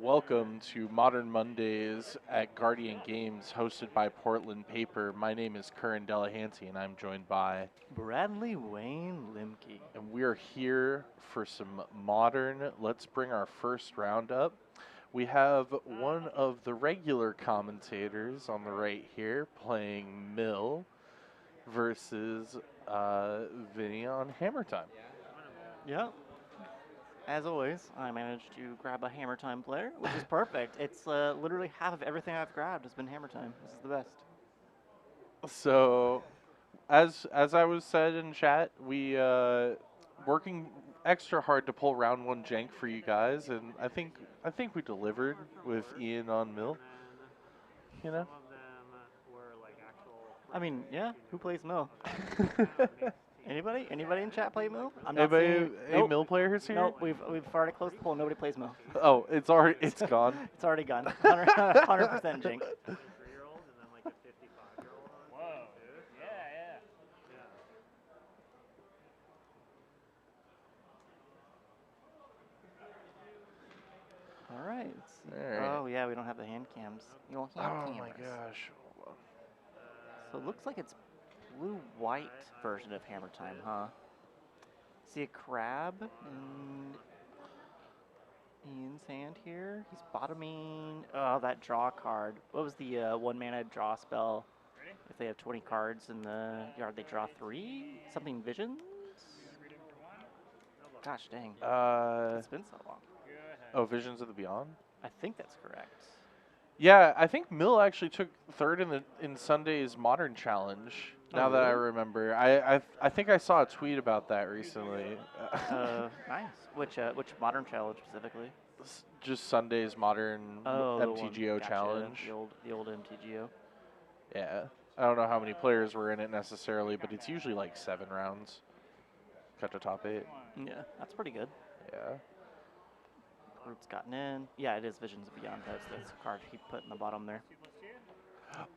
Welcome to Modern Mondays at Guardian Games, hosted by Portland Paper. My name is Curran Delahanty, and I'm joined by, Bradley Wayne Limke. and we are here for some modern. Let's bring our first round up. We have one of the regular commentators on the right here playing Mill versus Vinny on Hammer Time. Yeah. As always, I managed to grab a Hammer Time player, which is perfect. It's literally half of everything I've grabbed has been Hammer Time. This is the best. So, as I was said in chat, we working extra hard to pull round one jank for you guys, and I think we delivered with Ian on Mill. You know. I mean, yeah, who plays Mill? Anybody? Anybody in chat play Mill? I'm not Anybody, seeing. any Nope. Mill players here? Nope, we've already closed the poll. Nobody plays Mill. Oh, it's gone. It's already gone. 100% Jink. All right. Let's see. All right. Oh yeah, we don't have the hand cams. You know, hand Oh cameras. my gosh. So it looks like it's blue-white version of Hammer Time, huh? See a crab in Ian's hand here. He's bottoming. Oh, that draw card. What was the one-mana draw spell? If they have 20 cards in the yard, they draw 3? Something visions? Gosh dang. It's been so long. Oh, Visions of the Beyond. I think that's correct. Yeah, I think Mill actually took third in Sunday's Modern Challenge. Now Oh, that I really? remember, I think I saw a tweet about that recently. Nice. Which modern challenge specifically? Just Sunday's Modern Oh, the one. MTGO Gotcha. Challenge. The old MTGO. Yeah, I don't know how many players were in it necessarily, but it's usually like 7 rounds. Cut to top 8. Yeah, that's pretty good. Yeah. Groot's gotten in. Yeah, it is Visions of Beyond. That's a card he put in the bottom there.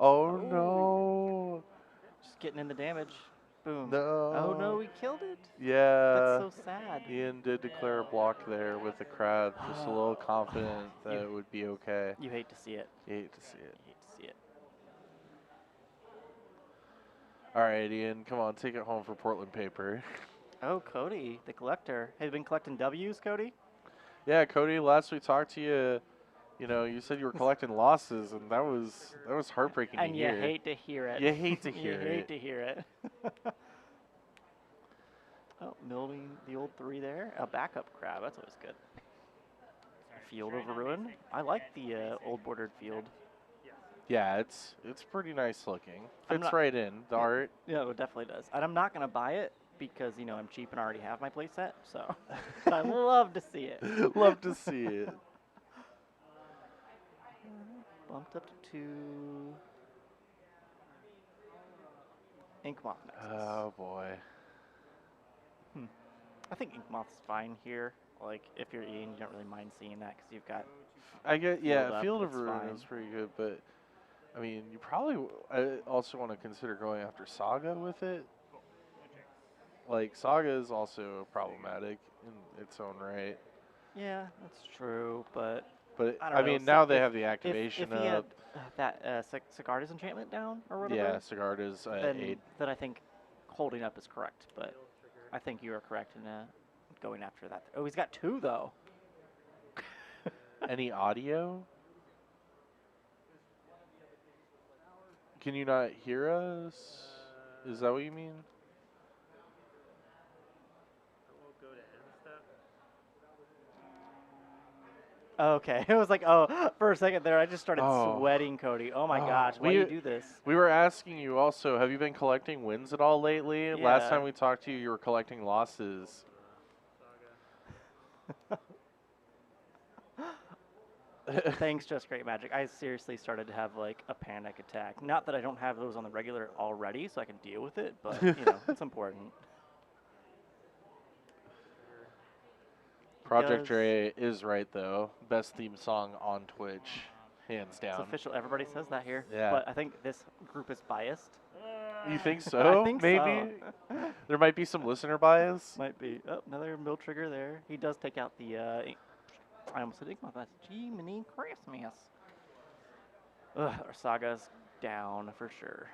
Oh no. Just getting in the damage. Boom. No. Oh no, he killed it. Yeah. That's so sad. Ian did declare a block there with the crowd, just a little confident that it would be okay. You hate to see it. You hate to see it. You hate to see it. All right, Ian, come on, take it home for Portland Paper. Oh, Cody, the collector. Have you been collecting W's, Cody? Yeah, Cody, last we talked to you, you said you were collecting losses, and that was heartbreaking And to you hear. hate to hear it. You hate to hear You hate it. to hear it. Oh, milling the old 3 there. A backup crab. That's always good. Field over ruin. I like the old bordered field. Yeah, it's pretty nice looking. Fits not- right in the art. Yeah, it definitely does. And I'm not going to buy it because, I'm cheap and already have my playset. So but I love to see it. Love to see it. Bumped up to 2. Ink Moth next. Oh boy. I think Ink Moth's fine here. Like, if you're Ian, you don't really mind seeing that because you've got... I get Field of it's Ruin fine. is pretty good, but I mean, you probably also want to consider going after Saga with it. Like Saga is also problematic in its own right. Yeah, that's true, but... But I don't I know, mean, so now they if- have the activation if he had up. that Sigarda's enchantment down or whatever, Yeah, Sigarda's then I think holding up is correct. But I think you are correct in going after that. Oh, he's got 2 though. Any audio? Can you not hear us? Is that what you mean? Okay, it was like, oh, for a second there, I just started Oh. sweating, Cody. Oh my gosh, why do you do this? We were asking you also, have you been collecting wins at all lately? Last Yeah. time we talked to you, you were collecting losses. Thanks, Just Great Magic. I seriously started to have like a panic attack. Not that I don't have those on the regular already, so I can deal with it, but it's important. Project does- Dre is right though. Best theme song on Twitch, hands It's down. official. Everybody says that here. Yeah. But I think this group is biased. You think so? I think Maybe so. there might be some listener bias. Might be. Oh, another mill trigger there. He does take out the I almost said Igma. That's G-Mini Christmas. Ugh, our Saga's down for sure.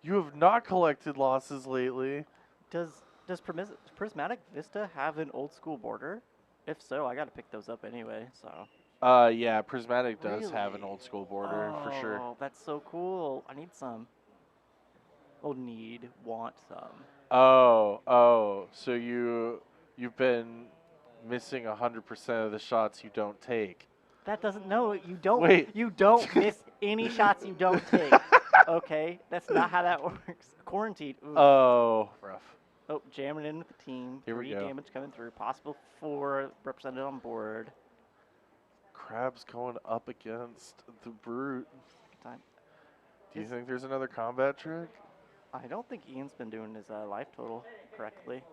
You have not collected losses lately. Does Prismatic Vista have an old school border? If so, I gotta pick those up anyway. So. Yeah, Prismatic does have an Really? old school border for sure. Oh, that's so cool. I need some. Oh, want some. So you've been missing 100% of the shots you don't take. That doesn't no. Wait. You don't miss any shots you don't take. Okay, that's not how that works. Quarantined. Oof. Oh, rough. Oh, jamming in with the team. Here we 3 go. damage coming through. Possible 4 represented on board. Crab's going up against the brute. Time. Do you think there's another combat trick? I don't think Ian's been doing his life total correctly.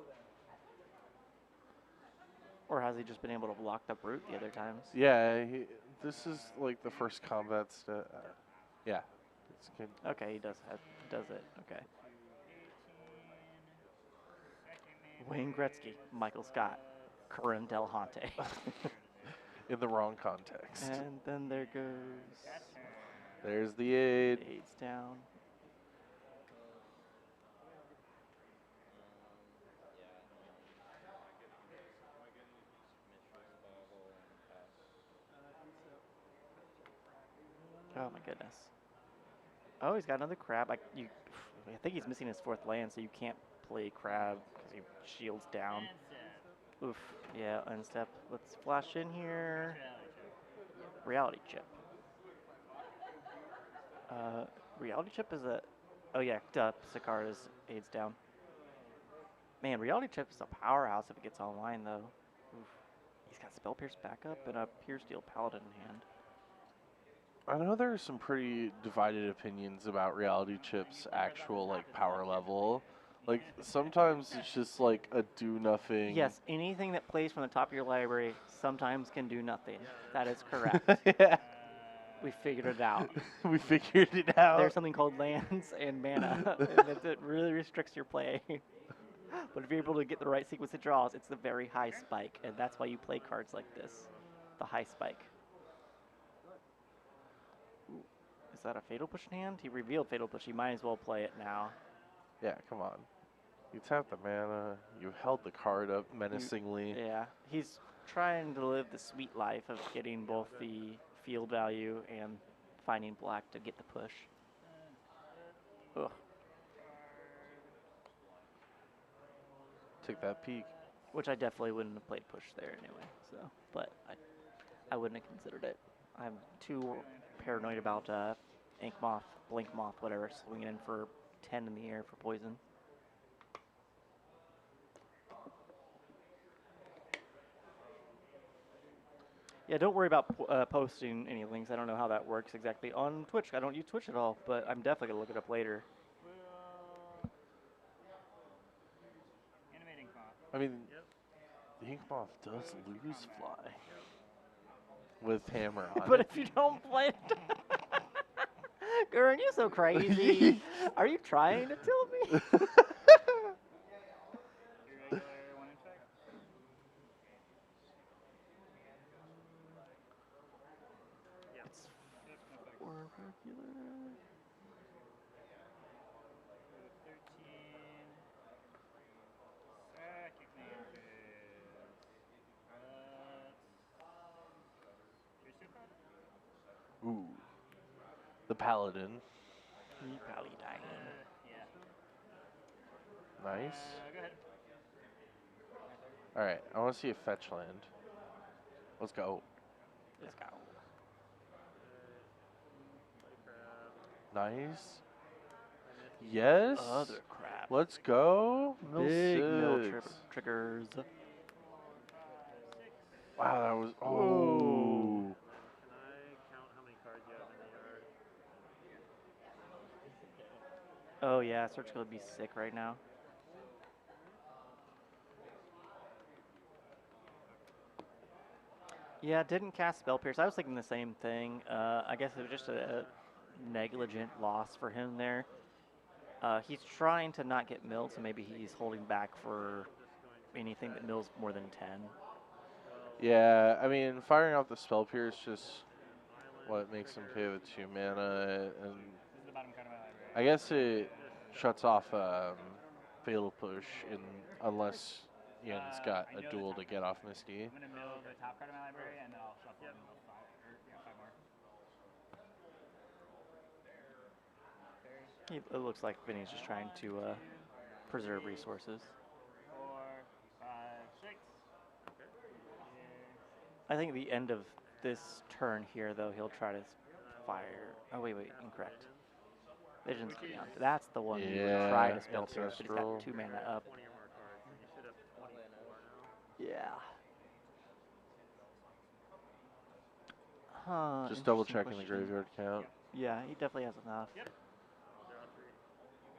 Or has he just been able to block the brute the other times? Yeah, this is like the first combat yeah, it's good. Okay, he does it. Okay. Wayne Gretzky, Michael Scott, Corinne Del Honte. In the wrong context. And then there goes. There's the 8. 8's down. Oh my goodness. Oh, he's got another crab. I think he's missing his 4th land, so you can't play crab because he shields down. Oof. Yeah, unstep. Let's flash in here. Reality chip. Reality chip is a. Oh yeah, Sakara's aids down. Man, reality chip is a powerhouse if it gets online though. Oof. He's got spell pierce backup and a pure steel paladin in hand. I know there are some pretty divided opinions about Reality Chip's actual like power level. Like sometimes it's just like a do nothing. Yes, anything that plays from the top of your library sometimes can do nothing. That is correct. Yeah. We figured it out. We figured it out. There's something called lands and mana, and it really restricts your play. But if you're able to get the right sequence of draws, it's the very high spike, and that's why you play cards like this. The high spike. Ooh, is that a Fatal Push in hand? He revealed Fatal Push. You might as well play it now. Yeah, come on. You tapped the mana. You held the card up menacingly. Yeah, he's trying to live the sweet life of getting both the field value and finding black to get the push. Ugh. Take that peek. Which I definitely wouldn't have played push there anyway. So, but I wouldn't have considered it. I'm too paranoid about Ink Moth, Blink Moth, whatever, swinging in for 10 in the air for poison. Yeah, don't worry about posting any links. I don't know how that works exactly on Twitch. I don't use Twitch at all, but I'm definitely going to look it up later. I mean, the Ink Moth does lose fly with hammer on But it. if you don't play it... Gurren, you're so crazy. Are you trying to tell me? It's 4 regular. Ooh. The Paladin. Paladin. Nice. Alright, I want to see a fetch land. Let's go. Let's go. Nice. Yes. Other crap. Let's go. Big mill six. triggers. Wow, that was. Oh. Whoa. Oh yeah, Search gonna be sick right now. Yeah, didn't cast Spell Pierce. I was thinking the same thing. I guess it was just a negligent loss for him there. He's trying to not get milled, so maybe he's holding back for anything that mills more than 10. Yeah, I mean, firing off the Spell Pierce just what makes him pay with 2 mana, and I guess it shuts off Fatal Push unless Ian's got a duel to get off Misty. I'm gonna mill the top card of my library, and then I'll shuffle and mill 5 more. It looks like Vinny's just trying to preserve resources. 4, 5, 6. I think at the end of this turn here, though, he'll try to fire. Oh, wait, incorrect. Vision's Beyond. That's the one you would try to spell pierce, but he's got 2 mana up. Yeah. Huh. Just double interesting checking the question. graveyard count. Yeah, he definitely has enough. Yep.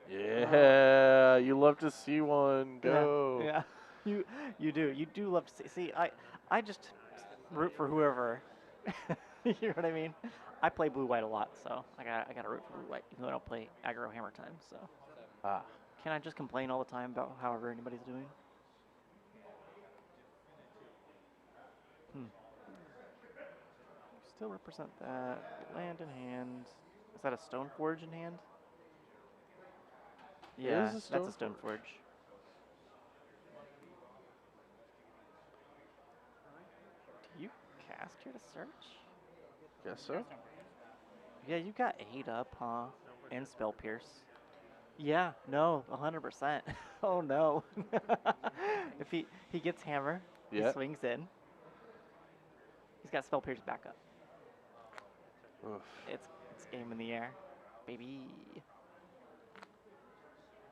Yeah, you love to see one go. Yeah, you do. You do love to see. See, I just root for whoever. You know what I mean? I play blue-white a lot, so I gotta root for blue-white, even though I don't play aggro hammer time. So, can I just complain all the time about however anybody's doing? Still represent that land in hand. Is that a Stoneforge in hand? Yeah, is a that's a Stoneforge. Stoneforge. Do you cast here to search? Guess so. Yeah, you got 8 up, huh? And Spell Pierce. Yeah, no, 100%. Oh no. If he gets hammer, he Yeah. swings in. He's got Spell Pierce back up. Oof. It's game in the air, baby.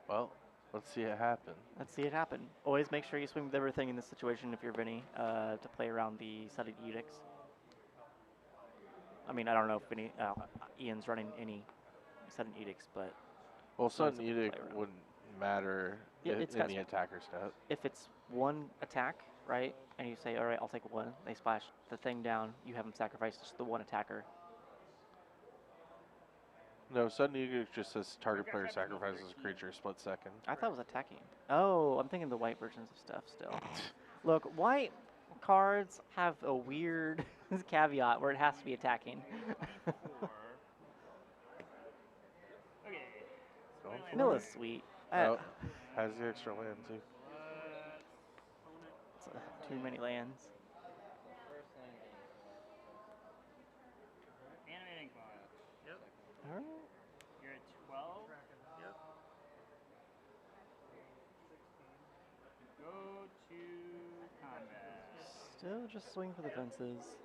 Well, let's see it happen. Let's see it happen. Always make sure you swing with everything in this situation if you're Vinny, to play around the Sudden Edicts. I mean, I don't know if Vinny, Ian's running any Sudden Edicts, but Well, Lots of Sudden play Edict around. wouldn't matter Yeah, in it's got the attacker step. if it's one attack, right, and you say, all right, I'll take one, they splash the thing down, you have them sacrifice just the one attacker. No, Sudden Edict just says target player sacrifices a creature split second. I thought it was attacking. Oh, I'm thinking the white versions of stuff still. Look, white cards have a weird caveat where it has to be attacking. 4. Okay. Going for Mill it. is sweet. Oh, has the extra land too. It's, too many lands. Animating Cloud. Yep. All right. You're at 12. Yep. Go to combat. Still just swing for the fences.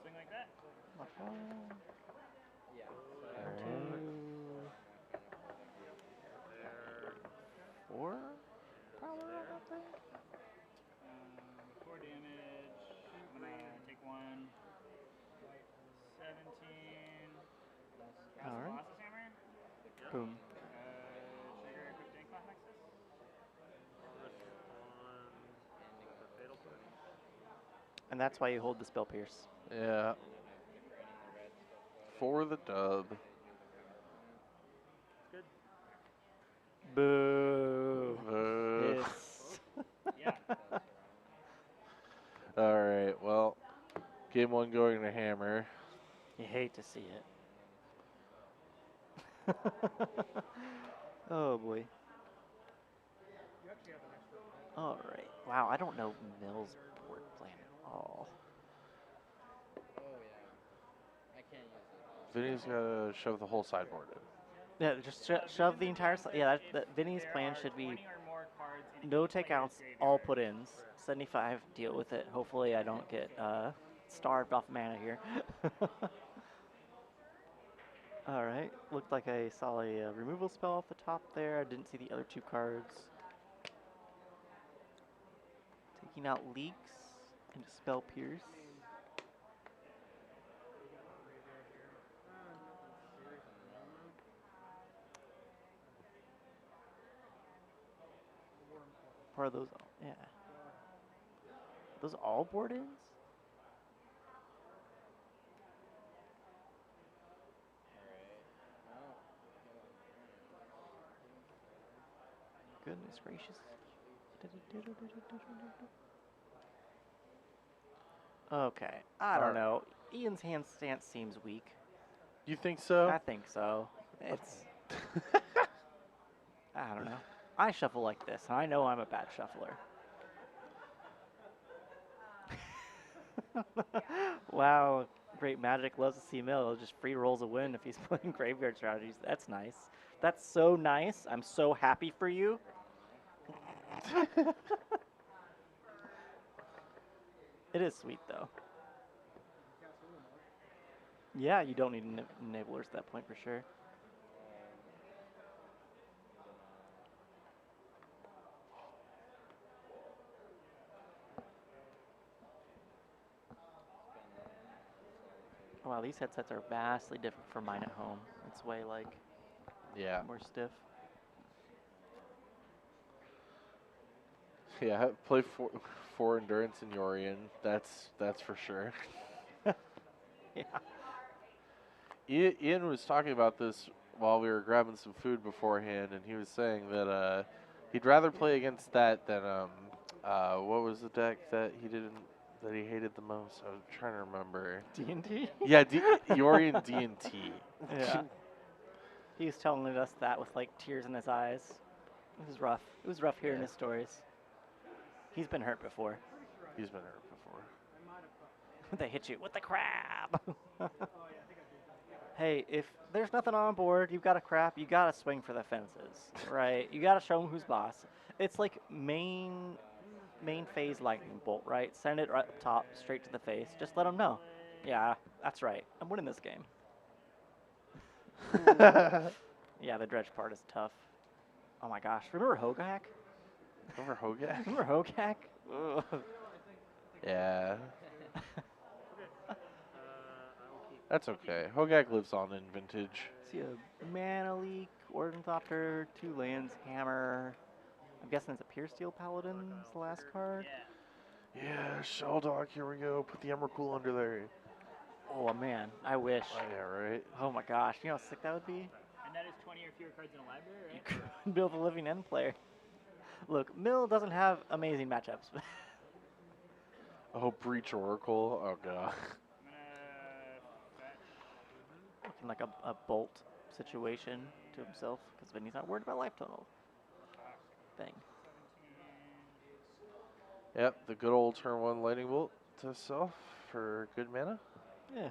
Swing like that. Four power on that thing? 4 damage. I'm gonna take 1. 17. All right. Colossus Hammer. Boom. Trigger equipped Dankloff Nexus. And that's why you hold the Spell Pierce. Yeah. For the dub. Boo. Piss. Yeah. All right. Well, game 1 going to hammer. You hate to see it. Oh boy. All right. Wow, I don't know Mill's board plan at all. Vinny's gotta shove the whole sideboard in. Yeah, just shove the entire. Yeah, Vinny's plan should be 20 or more cards in no each player's takeouts, graveyard. all put-ins. 75, deal with it. Hopefully, I don't get starved off mana here. All right. Looked like I saw a removal spell off the top there. I didn't see the other 2 cards. Taking out Leaks into Spell Pierce. Part of those, yeah. Those all board ins? Goodness gracious. Okay, I don't Alright. know. Ian's hand stance seems weak. You think so? I think so. It's, I don't know. I shuffle like this, and I know I'm a bad shuffler. Wow, Great Magic loves to see Mill. Just free rolls a win if he's playing graveyard strategies. That's nice. That's so nice. I'm so happy for you. It is sweet, though. Yeah, you don't need enablers at that point for sure. Wow, these headsets are vastly different from mine at home. It's way like Yeah. more stiff. Yeah, play four endurance in Yorian. That's for sure. Yeah. Ian was talking about this while we were grabbing some food beforehand, and he was saying that he'd rather play against that than what was the deck that he hated the most? I was trying to remember. D&D? Yeah, Yorian D&T. Yeah. He was telling us that with like tears in his eyes. It was rough. It was rough hearing Yeah. his stories. He's been hurt before. He's been hurt before. They hit you with the crab. Hey, if there's nothing on board, you've got a crap, you gotta swing for the fences, right? You gotta show him who's boss. It's like main phase lightning bolt, right? Send it right up top, straight to the face. Just let him know. Yeah, that's right. I'm winning this game. Yeah, the dredge part is tough. Oh my gosh, remember Hogak? Remember Hogak? Remember Hogak? Ugh. Yeah. That's okay. Hogak lives on in Vintage. See a Mana Leak, Ornithopter, 2 lands, Hammer. I'm guessing it's a Pure Steel Paladin is the last card. Yeah, Sheldog, here we go. Put the Emrakul under there. Oh man, I wish. Oh, yeah, right? Oh my gosh, you know how sick that would be? And that is 20 or fewer cards in a library, You right? could build a living end player. Look, Mill doesn't have amazing matchups. Oh, Breach Oracle. Oh, God. I'm gonna fetch. Looking like a bolt situation to himself, because then he's not worried about life tunnel. Thing. Yep, the good old turn 1 Lightning Bolt to self for good mana. Yeah.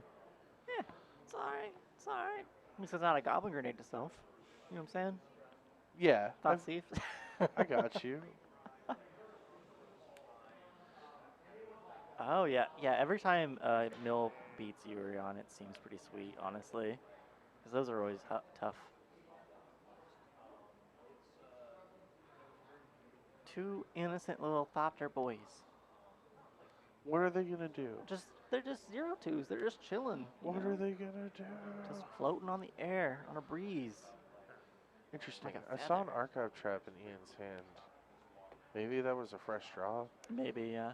Yeah. It's alright. It's alright. At least it's not a Goblin Grenade to self. You know what I'm saying? Yeah, Thought thief. I got you. Oh yeah, yeah. Every time Mill beats Urion, it seems pretty sweet, honestly, because those are always tough. 2 innocent little Thopter boys. What are they going to do? They're just 0-2s. They're just chilling. What are they going to do? Just floating on the air on a breeze. Interesting. like a I saw an feather. Archive Trap in Ian's hand. Maybe that was a fresh draw. Maybe, yeah.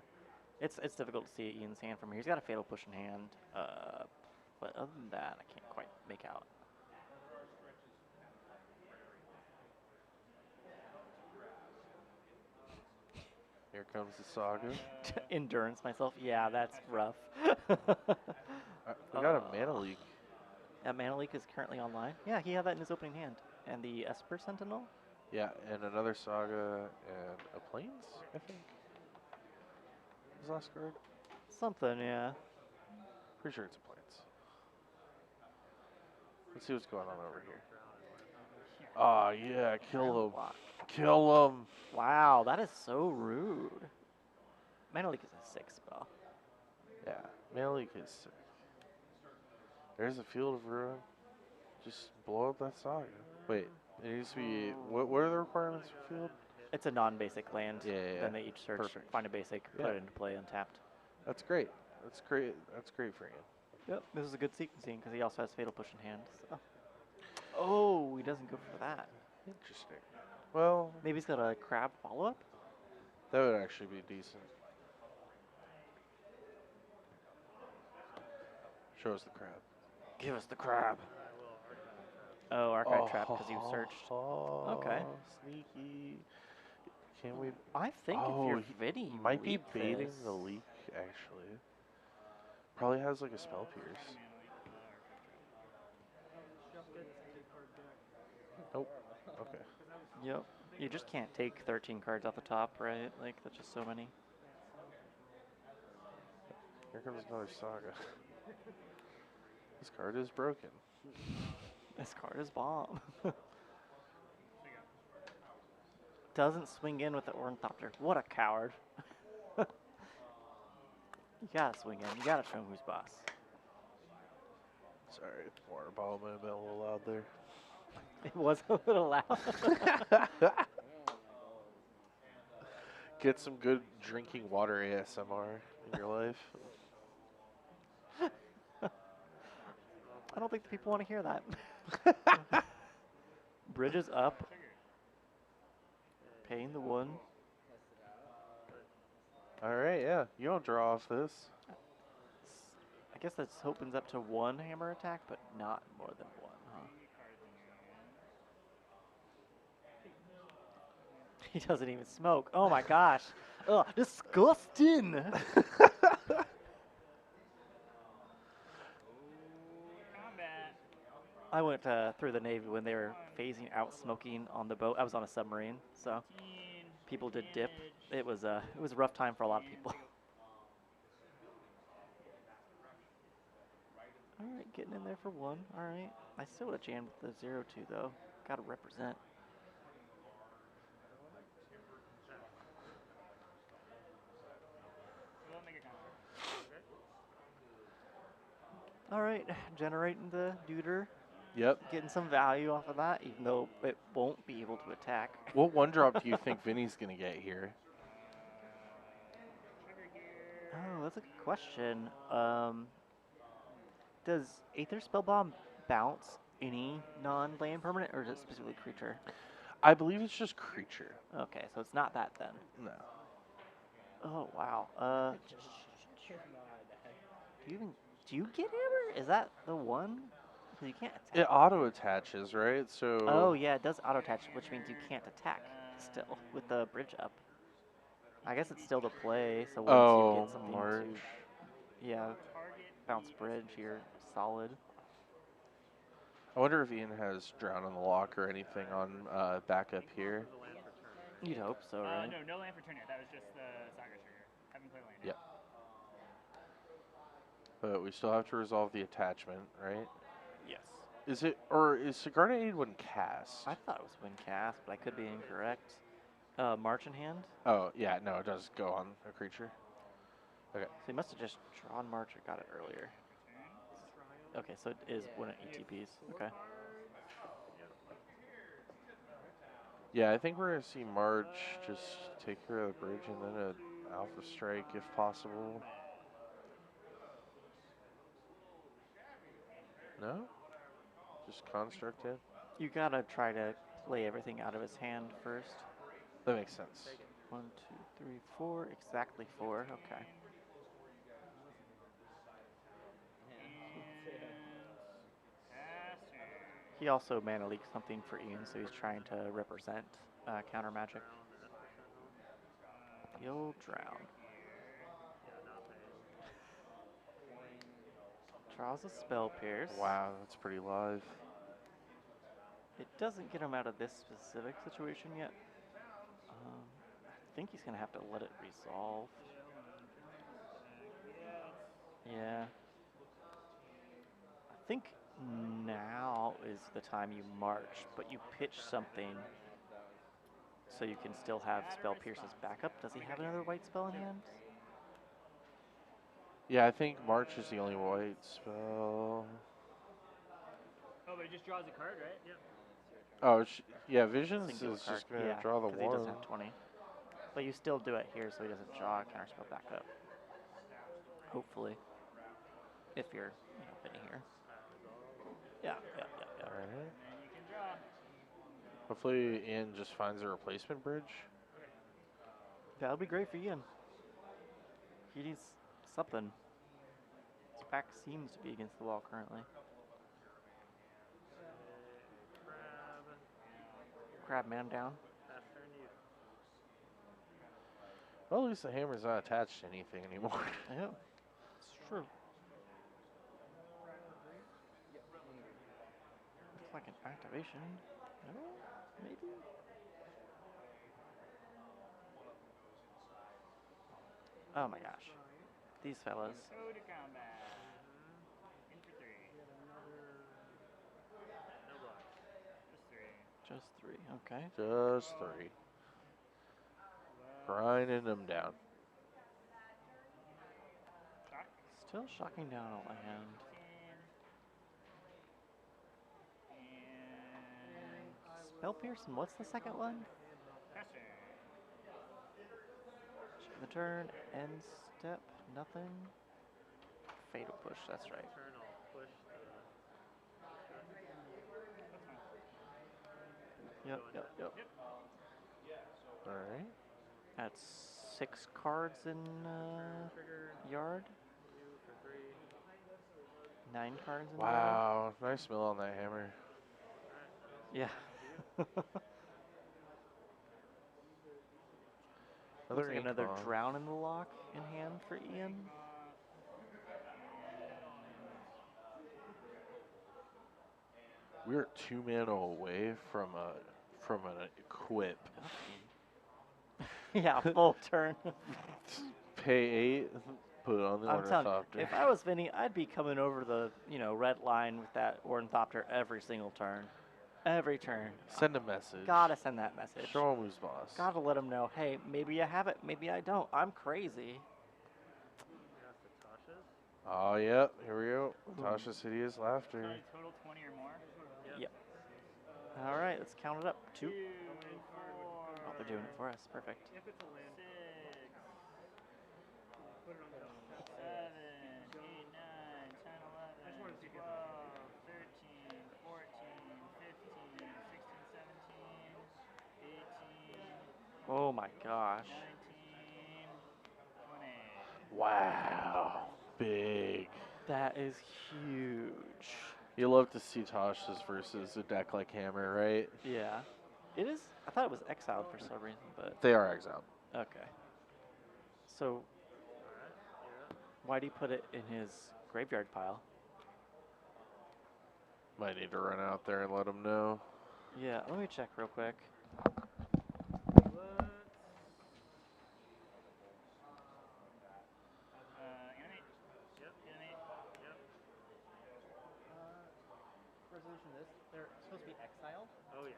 It's difficult to see Ian's hand from here. He's got a Fatal Push in hand, but other than that, I can't quite make out. Here comes the Saga. Endurance myself. Yeah, that's rough. We got a Mana Leak. That Mana Leak is currently online. Yeah, he had that in his opening hand. And the Esper Sentinel? Yeah, and another Saga and a Plains, I think. His last card? Something, yeah. Pretty sure it's a Plains. Let's see what's going on over here. Oh, yeah, kill him. Block. Kill him. Wow, that is so rude. Mana Leak is a 6 spell. Yeah, Mana Leak is sick. There's a Field of Ruin. Just blow up that Saga. Wait, it needs to be. What are the requirements for Field? It's a non-basic land. Yeah, yeah, Then they each search, Perfect. find a basic, Yeah. put it into play untapped. That's great. That's great. That's great for you. Yep, this is a good sequencing because he also has Fatal Push in hand. So. Oh, he doesn't go for that. Interesting. Well, Maybe he's got a crab follow-up? that would actually be decent. Show us the crab. Give us the crab. Oh, archive trap because you searched. Okay. Sneaky. Can we? I think if Oh, you're he Vinny, you might be leak baiting this. the leak, actually. Probably has like a spell pierce. Nope. Okay. Yep. You just can't take 13 cards off the top, right? Like, that's just so many. Here comes another saga. This card is broken. This card is bomb. Doesn't swing in with the Ornithopter. What a coward. You gotta swing in. You gotta show him who's boss. Sorry, water bottle might have been a little loud there. It was a little loud. Get some good drinking water ASMR in your life. I don't think the people want to hear that. Bridges up. Paying the one. Alright, yeah. You don't draw off this. I guess this opens up to one hammer attack, but not more than one, huh? He doesn't even smoke. Oh my gosh. Ugh, disgusting. I went through the Navy when they were phasing out smoking on the boat. I was on a submarine, so people did dip. It was a rough time for a lot of people. All right, getting in there for one. All right. I still would have jammed with the 0-2 though. Got to represent. All right, generating the deuter. Yep. Getting some value off of that, even though it won't be able to attack. What one drop do you think Vinny's going to get here? Oh, that's a good question. Does Aether Spell Bomb bounce any non-land permanent, or is it specifically creature? I believe it's just creature. Okay, so it's not that then. No. Oh wow. Do you get hammer? Is that the one? 'Cause you can't attack. It auto attaches, right? So. Oh yeah, it does auto attach, which means you can't attack still with the bridge up. I guess it's still the play. So once you get something March. to, yeah, bounce bridge, you're solid. I wonder if Ian has Drown in the Lock or anything on backup here. You'd hope so, right? No land for turn yet. That was just the Saga trigger. Haven't played land Yep. But we still have to resolve the attachment, right? Yes. Is Sigarda Aid when cast? I thought it was when cast, but I could be incorrect. March in hand. Oh, yeah, no, it does go on a creature. Okay. So he must have just drawn March or got it earlier. Okay, so it is when it ETPs. Okay. Yeah, I think we're going to see March just take care of the bridge and then an Alpha Strike if possible. No? Just Construct in? You gotta try to play everything out of his hand first. That makes sense. 1, 2, 3, 4. Exactly 4. Okay. He also mana leaked something for Ian, so he's trying to represent counter magic. You'll drown. Draws a spell pierce. Wow, that's pretty live. It doesn't get him out of this specific situation yet. I think he's gonna have to let it resolve. Yeah. I think now is the time you march, but you pitch something so you can still have spell pierces backup. Does he have another white spell in hand? Yeah, I think March is the only white spell. Oh, but he just draws a card, right? Yep. Oh, yeah, Visions Singular is card. just going to Yeah, draw the 'cause one. he doesn't have 20. But you still do it here so he doesn't draw a counter spell backup. Hopefully. If you're, Vinny here. Yeah. Alright. And you can draw. Hopefully Ian just finds a replacement bridge. That would be great for Ian. He needs something. back seems to be against the wall currently. Crab man down. Well, at least the hammer's not attached to anything anymore. Yeah, it's true. Looks like an activation. No, maybe. Oh my gosh, these fellas. Go to combat. In for 3. No blocks. Just 3. Just 3. Okay. Just 3. Grinding them down. Shock. Still shocking down a land. 15. Spell Pierce, and what's the second one? Pressure. Check the turn, end step, nothing. Fatal push, that's right. Yep. Alright. That's 6 cards in yard. 9 cards in yard. Wow, nice mill on that hammer. Yeah. Another Looks like ink another bomb. drown in the lock in hand for Ian. We're 2 mana away from an equip. Yeah, full turn. Pay 8, put it on the I'm telling you, Ornithopter. if I was Vinny, I'd be coming over the red line with that Ornithopter every single turn. Every turn. Send a message. Gotta send that message. Show him who's boss. Gotta let him know, hey, maybe I have it, maybe I don't. I'm crazy. Oh, yep, here we go. Tasha's hideous laughter. Total 20 or more. Yep. All right, let's count it up. 2. 2, 4. Oh, they're doing it for us. Perfect. 6. 7, 8, 9, 10, 11, 12, 13, 14, 15, 16, 17, 18, Oh my gosh. 19, 20. Wow. Big. That is huge. You love to see Tasha's versus a deck like Hammer, right? Yeah. It is. I thought it was exiled for some reason, but They are exiled. okay. So, why do you put it in his graveyard pile? Might need to run out there and let them know. Yeah, let me check real quick. Animate. Animate. Resolution this, they're supposed to be exiled. Oh yeah.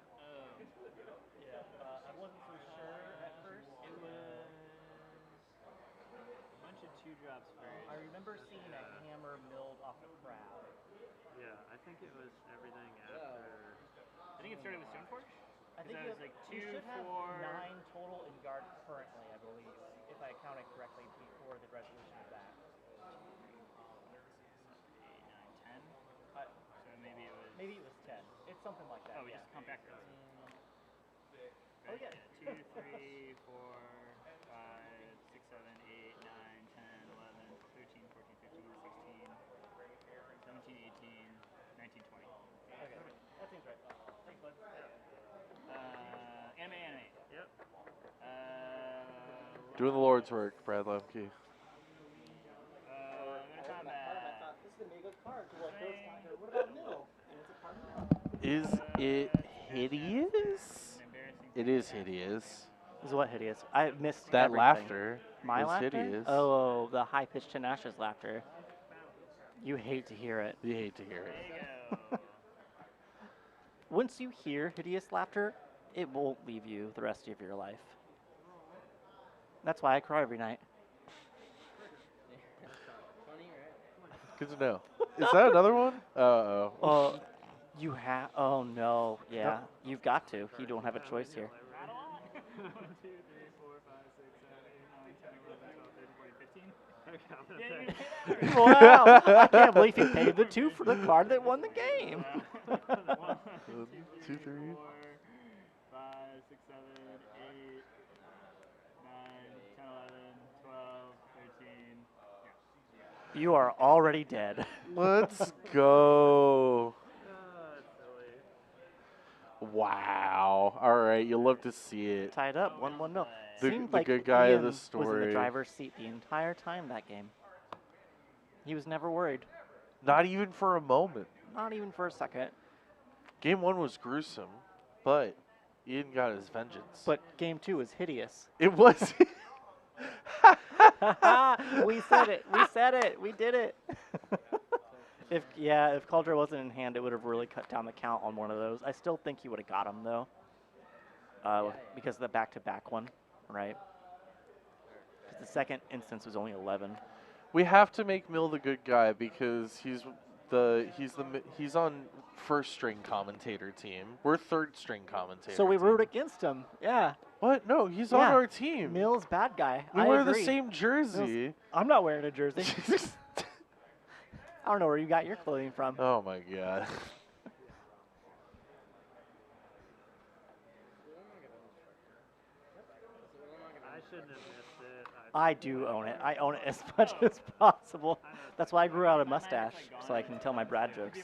Yeah, I wasn't so sure at first. It was a bunch of 2-drops first. I remember seeing a hammer milled off a crab. Yeah, I think it was everything after. I think it started with Stoneforge. I think that was like you 2, should have 4. 9 total in guard currently, I believe, if I counted correctly before the resolution of that. 8, 9, 10. So maybe it was. 10. It's something like that. Oh, we yeah. just come backwards. Oh yeah. 2, 3, 4, 5, 6, 7, 8, 9, 10, 11, 13, 14, 15, 16, 17, 18, 19, 20. Okay, that seems right. Thanks, bud. Anime. Yep. Doing the Lord's work, Brad Lemke. Go to I combat. thought this is gonna be a good card. What about middle? It's a card middle. Is it hideous? Embarrassing. It is hideous. Is what hideous? I missed That everything. laughter My is laughter? hideous. Oh, the high-pitched tenacious laughter. You hate to hear it. You hate to hear it. There you go. Once you hear hideous laughter, it won't leave you the rest of your life. That's why I cry every night. Funny, right? Good to know. Is that another one? Uh-oh. Oh, you have. Oh no. Yeah, you've got to. You don't have a choice here. Rattle on. 1, 2, 3, 4, 5, 6, 7, 8, 9, 10, 11, 12, 13, 14, 15. Yeah, you hit that right. Wow! I can't believe he paid the 2 for the card that won the game. 1, 2, 3, 2, 3. 4, 5, 6, 7, 8, 9, 10, 11, 12, 13. You are already dead. Let's go. That's silly. Wow. All right, you'll love to see it. Tied up, 1-1 no. The- Seemed the like good guy of Ian the was in the story. driver's seat the entire time that game. He was never worried, Not even for a moment. not even for a second. Game 1 was gruesome, but Ian got his vengeance. But game 2 was hideous. it was. We said it. We said it. We did it. If Cauldron wasn't in hand, it would have really cut down the count on one of those. I still think he would have got him though, because of the back-to-back one, right? 'Cause the second instance was only 11. We have to make Mill the good guy because he's on first string commentator team. We're third string commentator. So we team. root against him. Yeah, What? No, he's on Yeah. our team. Mill's bad guy. we I wear agree. the same jersey. I'm not wearing a jersey. I don't know where you got your clothing from. Oh my god. I shouldn't have missed it. I do own it. I own it as much as possible. That's why I grew out a mustache, so I can tell my Brad jokes.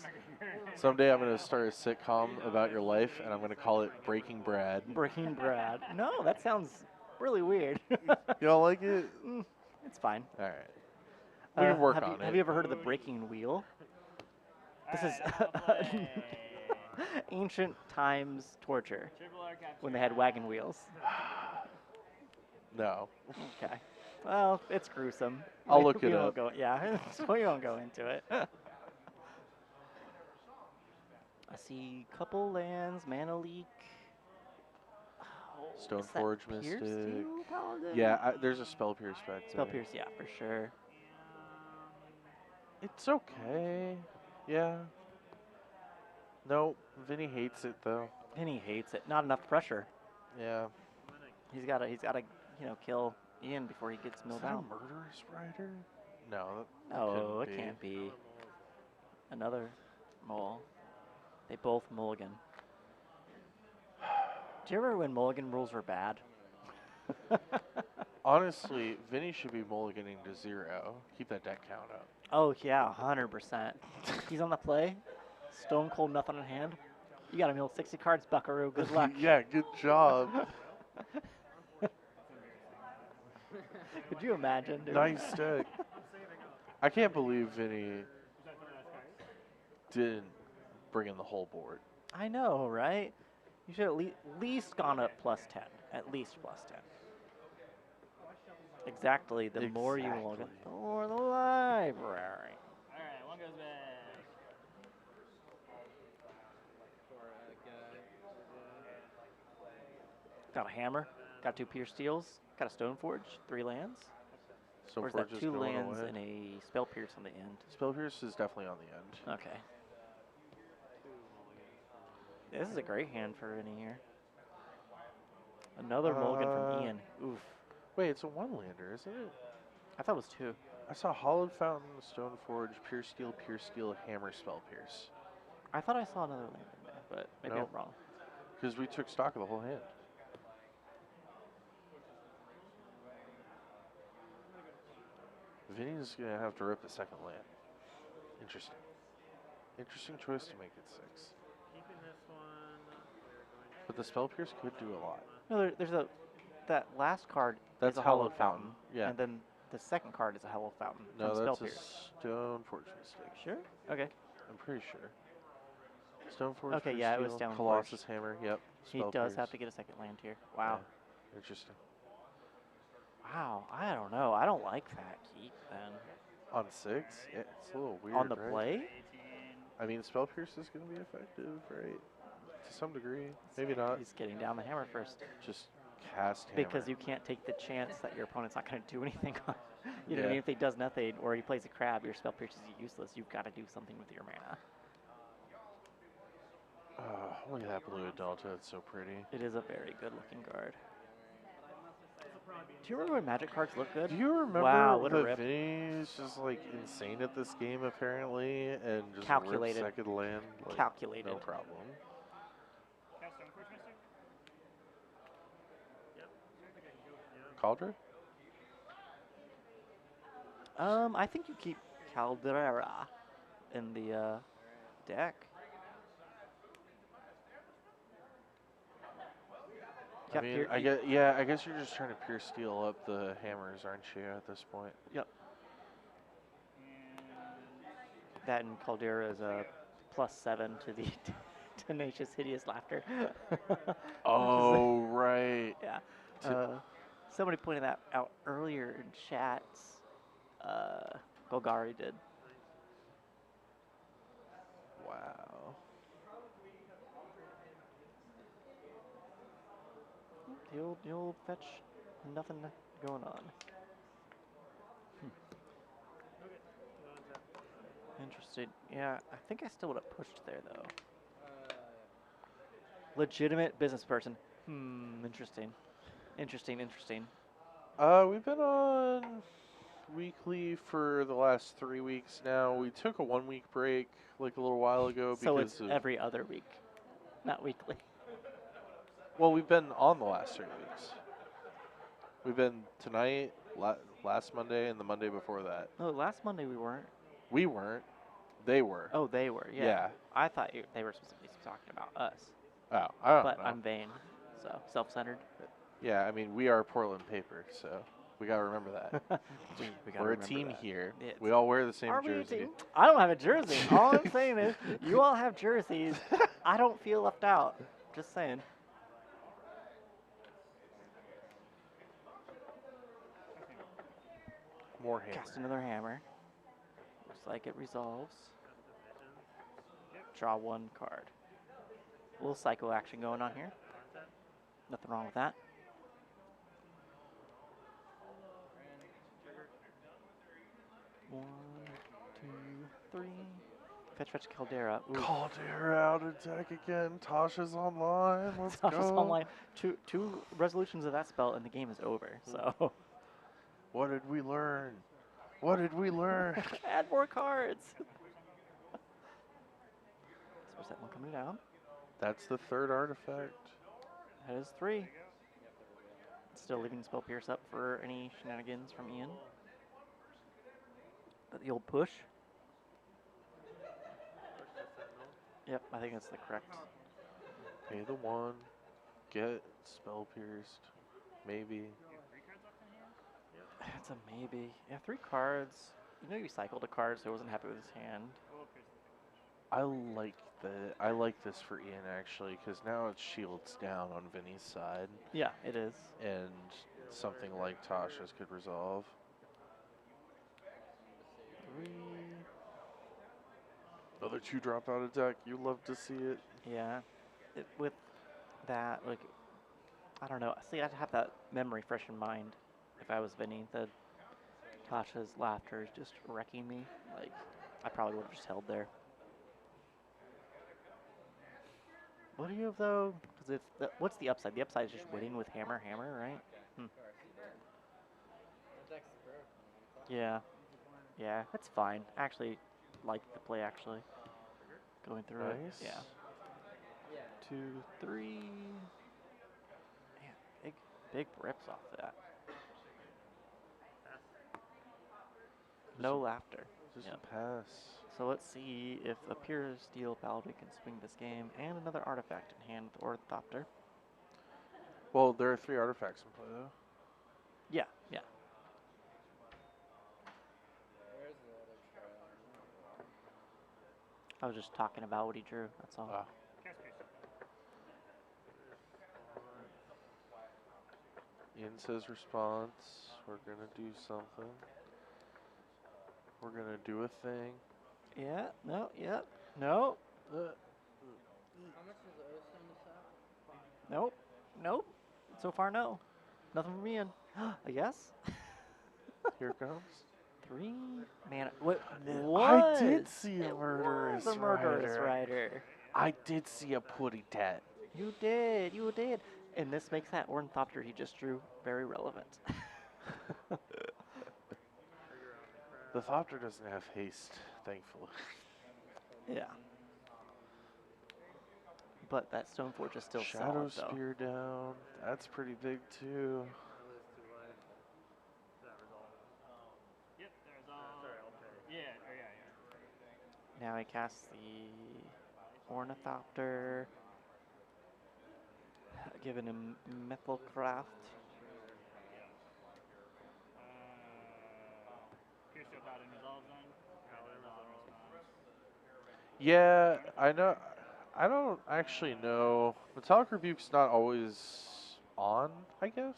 Someday I'm gonna start a sitcom about your life, and I'm gonna call it Breaking Brad. Breaking Brad. No, that sounds really weird. You don't like it? It's fine. All right. We can work have on you, it. Have you ever heard of the breaking wheel? This is ancient times torture when they had wagon wheels. No. Okay. Well, it's gruesome. I'll look We it won't up. Go, yeah, so we won't go into it. I see couple lands, mana leak. Oh, is that Stoneforge Pierce Mystic. Steel Paladin? Yeah, there's a Spell Pierce back there. Spell Pierce, yeah, for sure. It's okay. Yeah. No, Vinny hates it though. And he hates it. Not enough pressure. Yeah. He's gotta, kill Ian before he gets Is milled that a out. Murderous Rider? No. That No, it couldn't be. can't be. Another mole. They both mulligan. Do you remember when mulligan rules were bad? Honestly, Vinny should be mulliganing to 0. Keep that deck count up. Oh yeah, 100%. He's on the play. Stone cold, nothing in hand. You got to mill 60 cards, Buckaroo. Good luck. Yeah, good job. Could you imagine, dude? Nice deck. I can't believe Vinny didn't bring in the whole board. I know, right? You should at least gone up +10. At least +10. Exactly. The more you mulligan, the more the library. Alright, one goes back. Got a hammer. Got 2 Pierce Steels. Got a Stoneforge. 3 lands. Or is Stoneforge that is 2 going lands away. and a Spell Pierce on the end? Spell Pierce is definitely on the end. Okay. This is a great hand for any here. Another mulligan from Ian. Oof. Wait, it's a 1-lander, isn't it? I thought it was 2. I saw Hollowed Fountain, Stoneforge, Pierce Steel, Hammer, Spell Pierce. I thought I saw another land in there, but maybe Nope. I'm wrong. Because we took stock of the whole hand. Vinny's going to have to rip the second land. Interesting. Interesting choice to make it 6. Keeping this one, we're going to But the Spell Pierce could do a lot. No, there's that last card That's is a Hallowed Hallowed Fountain. Yeah. And then the second card is a Hallowed Fountain No, from Spell that's a Pierce. Stoneforge Mystic. Sure? Okay. I'm pretty sure. Stoneforge, Okay, Pierce yeah, it was Steel, Stoneforge. Colossus Hammer, yep. He Spell does have Pierce. to get a second land here. Wow. Yeah, interesting. Wow. I don't know. I don't like that keep then. On 6? Yeah, it's a little weird, On the right? play? 18. I mean, Spell Pierce is going to be effective, right? To some degree. Maybe not. He's getting down the hammer first. Just cast Hammer. Because you can't take the chance that your opponent's not going to do anything on. You know what Yeah. I mean? If he does nothing or he plays a crab, your Spell Pierce is useless. You've got to do something with your mana. Look at that blue Delta. It's so pretty. It is a very good looking card. Do you remember when Magic cards look good? Do you remember Wow, what a that rip. Vinny's just like insane at this game apparently and just Calculated. ripped second land? Like, Calculated. No problem. Cast Stoneforge Mystic? Cauldron? I think you keep Caldera in the deck. I Yep, mean, you're- I you- guess, yeah, I guess you're just trying to pure steel up the hammers, aren't you, at this point? Yep. And That and Caldera is a +7 to the tenacious, hideous laughter. Which is- Oh, right. yeah. To- Somebody pointed that out earlier in chats. Golgari did. Wow. The old fetch, nothing going on. Interesting. Yeah, I think I still would have pushed there though. Legitimate business person. Interesting. Interesting. We've been on weekly for the last 3 weeks now. We took a 1 week break like a little while ago So because it's of, every other week, not weekly. well, we've been on the last 3 weeks. We've been tonight, last Monday, and the Monday before that. No, last Monday we weren't. We weren't. They were. Oh, they were. Yeah. Yeah. I thought they were specifically talking about us, Oh, I don't but know. I'm vain, so self-centered. Yeah, I mean, we are Portland Paper, so we got to remember that. we gotta We're a remember team that. here. It's- We all wear the same Are we a jersey. team? I don't have a jersey. All I'm saying is, you all have jerseys. I don't feel left out. Just saying. More hammer. Cast another hammer. Looks like it resolves. Draw one card. A little psycho action going on here. Nothing wrong with that. One, two, three. Fetch Caldera. Ooh. Caldera out attack again. Tasha's online. Let's Tasha's go. online. Two resolutions of that spell and the game is over. So What did we learn? What did we learn? add more cards. So where's that one coming down? That's the third artifact. That is 3. Still leaving Spell Pierce up for any shenanigans from Ian. The old push. Yep, I think that's the correct. Pay the 1. Get spell pierced. Maybe. It's a maybe. Yeah, 3 cards. You know, you cycled a card, so I wasn't happy with his hand. I like this for Ian actually, because now it shields down on Vinny's side, Yeah, it is. and something like Tasha's could resolve. 3. Another 2 drop out attack. You love to see it. Yeah. With that, like, I don't know. See, I'd have that memory fresh in mind if I was Vinny. The Tasha's laughter is just wrecking me. Like, I probably would have just held there. What do you have though? Because what's the upside? The upside is just winning with hammer, right? Yeah. Yeah, that's fine. Actually, like the play actually. Going through it. Nice. Yeah. 2, 3. Man, big rips off that. No laughter. Just Yep. a pass. So let's see if a pure steel paladin can swing this game and another artifact in hand with Ornithopter. Well, there are 3 artifacts in play though. Yeah. I was just talking about what he drew, that's all. Ah. Ian says response. We're gonna do something. We're gonna do a thing. Yeah, no. Nope. So far, no. Nothing from Ian. I guess. Here it comes. 3 mana. What? I did was? see a It murderous was a murderous rider. rider. I did see a putty tat. You did. And this makes that Ornithopter he just drew very relevant. The Thopter doesn't have haste, thankfully. Yeah. But that Stoneforge is still Shadow solid, though. Spear down. That's pretty big too. Yep, there's all. Yeah, Now he casts the Ornithopter, giving him Mythilcraft. Pierce your Paladin resolves on. Yeah, I know. I don't actually know. Metallic Rebuke's not always on, I guess.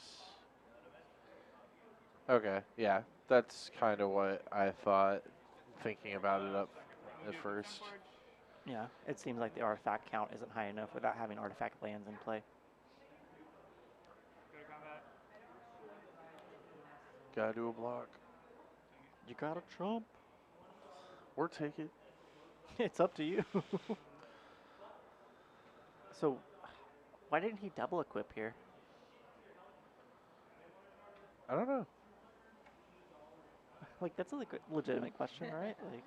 Okay, yeah, that's kind of what I thought, thinking about it up at first. Yeah, it seems like the artifact count isn't high enough without having artifact lands in play. Go to combat. Gotta do a block. You gotta trump. Or take it. It's up to you. So, why didn't he double equip here? I don't know. Like, that's a legitimate question, right? Like,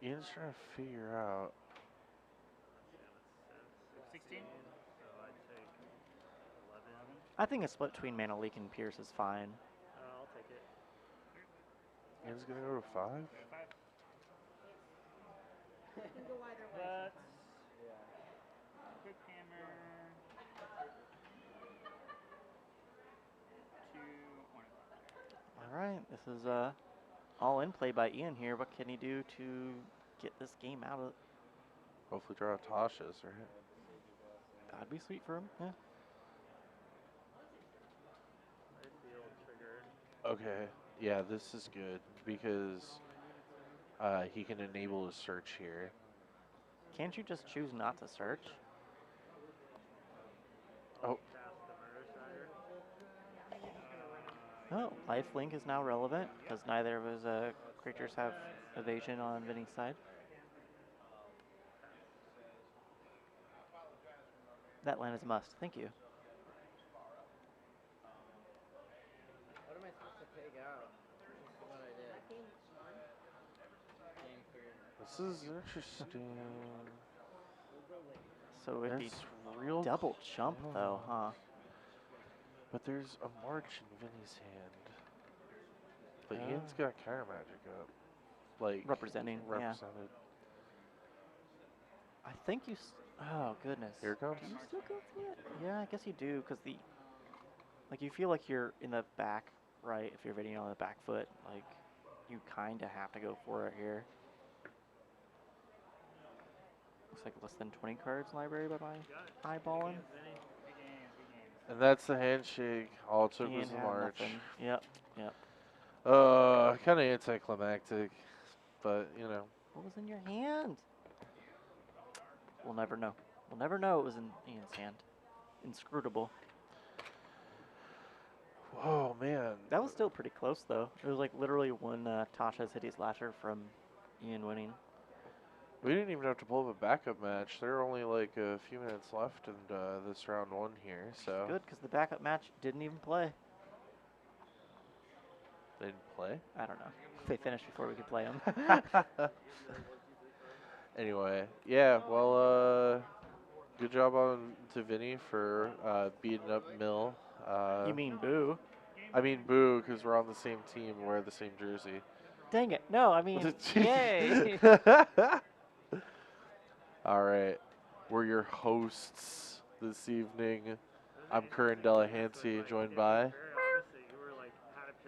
Ian's trying to figure out. 16. So I take 11. I think a split between Mana Leak and Pierce is fine. I'll take it. Ian's gonna go to 5? Go to 5. That's quick hammer. 2 Ornithopter. All right, this is all in play by Ian here. What can he do to get this game out of? Hopefully draw Tasha's, right? That'd be sweet for him. Yeah. I feel triggered. Okay, yeah, this is good because he can enable a search here. Can't you just choose not to search? Oh, Cast the Murder Shire. Oh, Lifelink is now relevant because neither of his creatures have evasion on Vinny's side. That land is a must. Thank you. What am I supposed to take out? This is what I did. Game 3. this is interesting. So it'd be That's real double jump though, huh? But there's a march in Vinny's hand. But Oh. Ian's got counter magic up. Like Representing, yeah. represented. I think you. Oh goodness. Here it comes. Do you still go through it? Yeah, I guess you do, because like you feel like you're in the back right if you're hitting on the back foot. Like you kind of have to go for it here. Looks like less than 20 cards in library by my eyeballing. Vinny. Big games, big games. And that's the handshake. All it took was Ian the had march. nothing. Yep, yep. Kind of anticlimactic, but you know. What was in your hand? We'll never know. We'll never know it was in Ian's hand. Inscrutable. Whoa, man. That was still pretty close, though. It was like literally one Tasha's Hideous Lasher from Ian winning. We didn't even have to pull up a backup match. There are only like a few minutes left in this round 1 here, so. Good, because the backup match didn't even play. They didn't play? I don't know. They finished before we could play them. Anyway, yeah, well, good job on to Vinny for beating up Mill. You mean boo? I mean, boo, because we're on the same team, wear the same jersey. Dang it. No, I mean, yay. All right, we're your hosts this evening. I'm Curran Delahanty, joined by.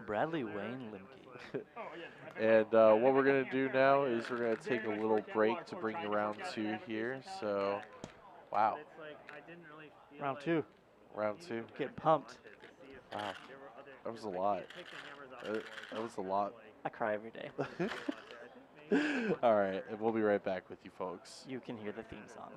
Bradley Wayne Limke. And what we're going to do now is we're going to take a little break to bring you round 2 here. So, wow, Round 2. round 2. Get pumped. Wow, that was a lot. That was a lot. I cry every day. All right, and we'll be right back with you folks. You can hear the theme song.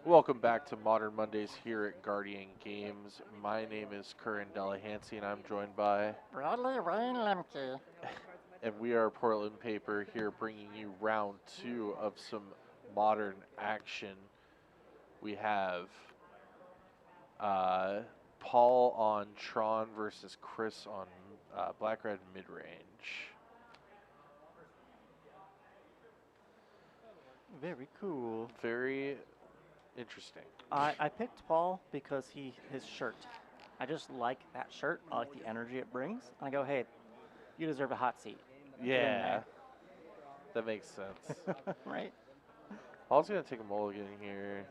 Welcome back to Modern Mondays here at Guardian Games. My name is Curran Delahanty, and I'm joined by, Bradley Rain Lemke. and we are Portland Paper here bringing you round 2 of some modern action. We have Paul on Tron versus Chris on Black Red Midrange. Very cool. Very interesting. I picked Paul because his shirt. I just like that shirt. I like the energy it brings. And I go, hey, you deserve a hot seat. Get in Yeah, that makes sense. there. Right? Paul's going to take a mulligan here.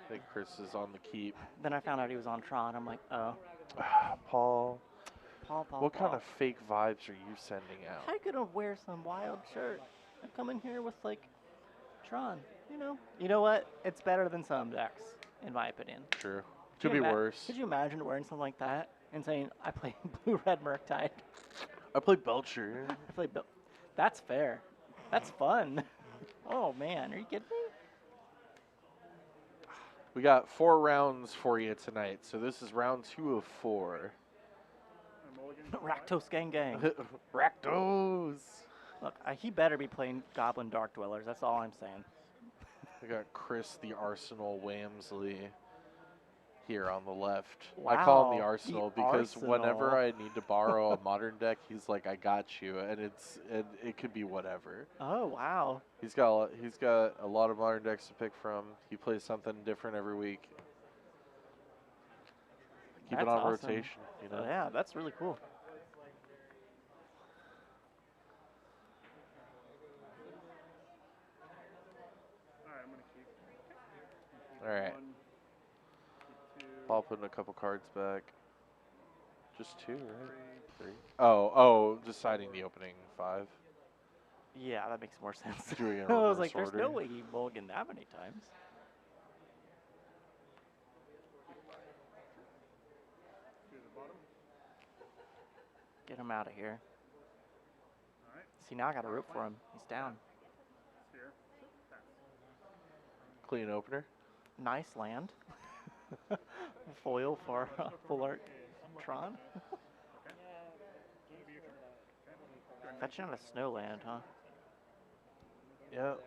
I think Chris is on the keep. Then I found out he was on Tron. I'm like, oh, Paul, Paul. what kind of fake vibes are you sending out? How you gonna wear some wild shirt and come in here with like Tron? You know what? It's better than some decks, in my opinion. True. Could Could be you worse. Could you imagine wearing something like that and saying, I play blue-red Murktide? I play Belcher. I play That's fair. That's fun. Oh, man. Are you kidding me? We got 4 rounds for you tonight, so this is round 2 of 4. Rakdos gang gang. Rakdos! Look, he better be playing Goblin Dark Dwellers. That's all I'm saying. We got Chris the Arsenal Wamsley here on the left. Wow, I call him the the Arsenal because whenever Arsenal. I need to borrow a modern deck, he's like, "I got you," and it could be whatever. Oh, wow. He's got a lot of modern decks to pick from. He plays something different every week. Keep it That's on awesome. rotation, you know. Yeah, that's really cool. Alright, I'm gonna keep. All right. 1, keep 2, Paul putting a couple cards back. Just 2, right? 3. 3. Oh, deciding the opening 5. Yeah, that makes more sense. Doing it in I was reverse like, there's no order. way he mulliganed that many times. To the bottom. Get him out of here. Alright, See, now I got to root for him. He's down. sphere. Pass. Clean opener. Nice land. Foil for full art Tron. Fetching out a snow land, huh? Yeah. Go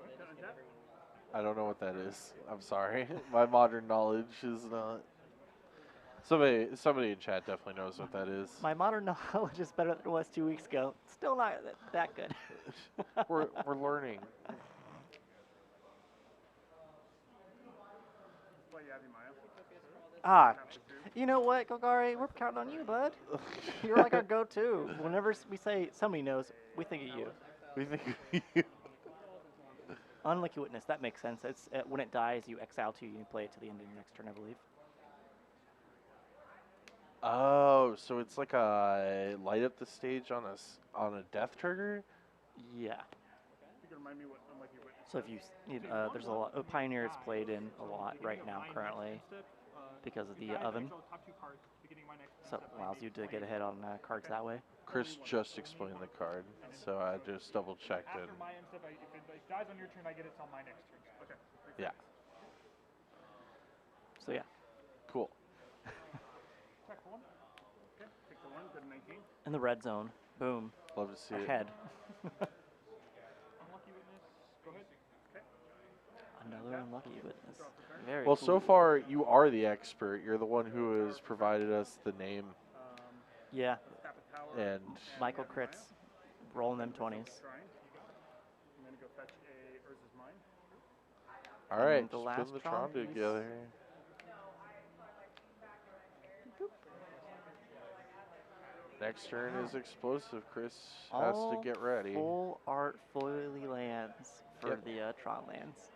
ahead, untap. I don't know what that is. I'm sorry. My modern knowledge is not. Somebody in chat definitely knows what that is. My modern knowledge is better than it was 2 weeks ago. Still not that good. we're learning. Play Yavimaya. Ah, you know what, Golgari? We're counting on you, bud. You're like our go-to. Whenever we say somebody knows, we think of you. We think Unlucky Witness, that makes sense. It's when it dies, you exile 2, you play it to the end of your next turn, I believe. Oh, so it's like a light up the stage on a death trigger? Yeah. You can remind me what Unlucky Witness. So if you, there's a lot. Pioneer is played in a lot right now currently because of the oven. So it allows you to get ahead on cards that way. Chris just explained the card, so I just double checked it. After my end step, if it dies on your turn, I get it on my next turn. Okay. Yeah, So yeah, cool. Check for 1. Okay. Take the 1, go to 19. in the red zone, boom, Love to see it. ahead. Unlucky Witness, go ahead. Another unlucky witness. Very Well, cool. so far you are the expert. You're the one who has provided us the name Yeah, Tap a tower. and Michael Kritz, rolling them 20s. Shrine. I'm gonna go fetch a Urza's Mine. all And right, then the just last putting the Tron Tron piece. together. Next turn is explosive. Chris has to All get ready. Full art foily lands for Yep. the Tron lands.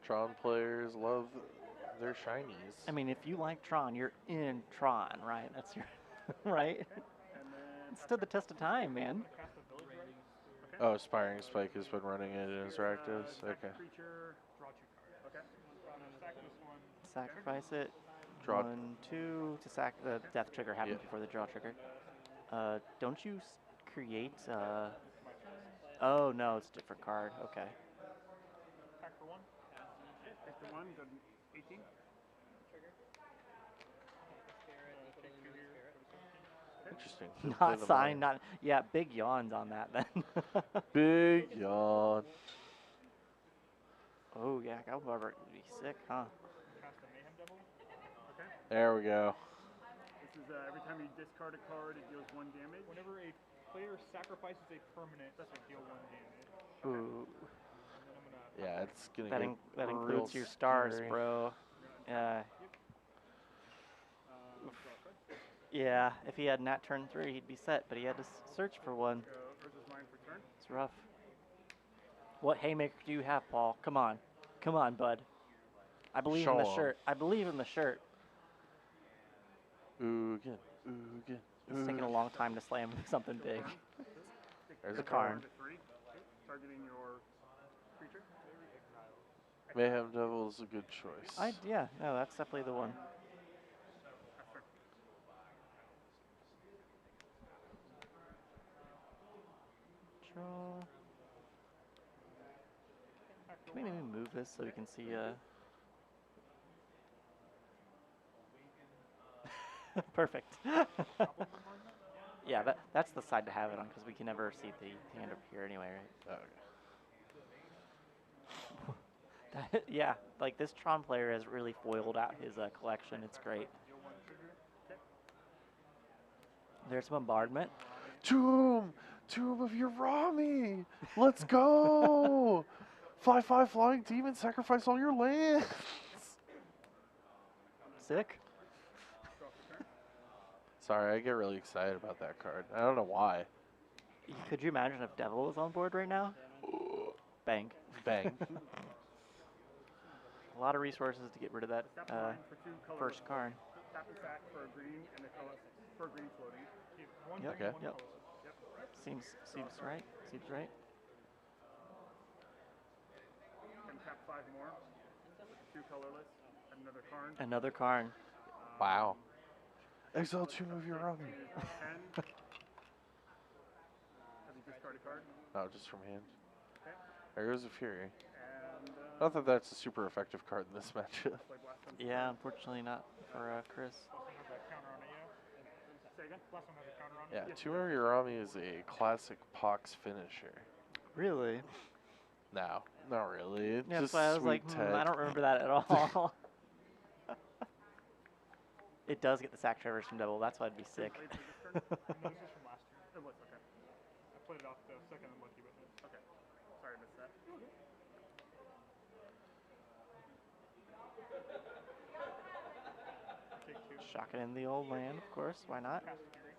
Tron players love their shinies. I mean, if you like Tron, you're in Tron, right? That's your right. And then It stood the test of time, man. cast a Village Rites. Oh, Aspiring Spike has been running it in his Rakdos. Sack Okay. a creature. Draw 2 cards. Okay. Sack this one. Sacrifice it. Draw. 1, 2 to sack the death trigger happens Yep. before the draw trigger. Don't you create? Oh no, it's a different card. Okay. 1, go to 18. Take 2 here. Interesting. Play Not the signed, mine. not yeah. Big yawns on that then. Big yawn. Oh yeah, Goblin would be sick, huh? Cast a Mayhem Devil. Okay. There we go. This is every time you discard a card, it deals 1 damage. Whenever a player sacrifices a permanent, that's a deal 1 damage. Ooh, And then I'm gonna. Yeah, it's gonna that get that real includes your stars, scary. bro. Yeah, Draw a card. yeah. If he had nat turn 3, he'd be set, but he had to search for one. Go Urza's Mine for turn. It's rough. What haymaker do you have, Paul? Come on, bud. I believe in Show the 'em. shirt. I believe in the shirt. Oogan, oogan, It's taking a oogan. long time to slam something big. There's The a Karn. card. To 3. Okay. Targeting your creature. Mayhem Devil is a good choice. Yeah, no, that's definitely the one. Pass turn. Draw. Can we maybe move this so we can see? Perfect. Yeah, that's the side to have it on because we can never see the hand up here anyway, right? Okay. Yeah, like this Tron player has really foiled out his collection. It's great. Deal 1 trigger. There's bombardment. Tomb of Urami. Let's go. 5/5 flying demon. Sacrifice all your lands. Sick. Sorry, I get really excited about that card. I don't know why. Could you imagine if Devil was on board right now? Bang. Bang. A lot of resources to get rid of that Tap mine for 2 colorless. first card. Tap the sack for a green and a color for a green floating. Keep 1 Yep, green, okay. 1 yep. colorless. Seems right. Seems right. Can tap 5 more. 2 colorless. And another Karn. Another Karn. Wow. Exile Tomb of Urami. 10. Have you discarded a card? No, just from hand. Okay. There goes a Fury. And Not that that's a super effective card in this matchup. play Blast on Yeah, unfortunately not for Chris. Last one has a counter on it, yeah? Say again? Last one has a counter on it? Yeah, Tomb of Urami is a classic Pox finisher. Really? No, not really. Yeah, Just that's why I was sweet like, tech. I don't remember that at all. It does get the sack traverse from Devil. That's why I'd be sick. Played for this turn? No, this is from last turn. It was, okay. I played it off the second unlucky witness. Okay. Sorry I missed that. Take 2. Shock it in the old land, of course. Why not? Cast Fury.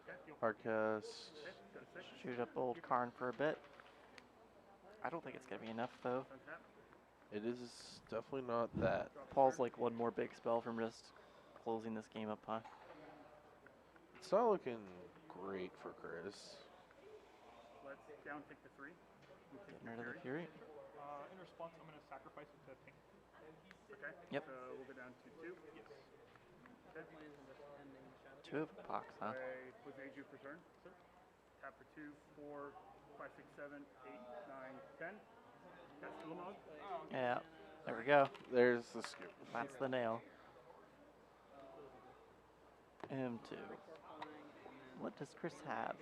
Okay. Deal Hardcast. Okay. Go to 6. Shoot up old Karn for a bit. I don't think it's gonna be enough though. Untap. It is definitely not that. Drop a Paul's card. like one more big spell from just closing this game up, huh? It's not looking great for Chris. Let's down take the 3. We take Getting rid of the Fury. Fury. In response, I'm going to sacrifice it to pink. Okay. Yep. So we'll go down to 2. Yes. Okay. 2 of Pox, huh? I was Aju for turn. Tap for 2, 4, 5, 6, 7, 8, 9, 10. Cast Ulamog. Yeah. There we go. There's the scoop. That's the nail. M2. What does Chris have?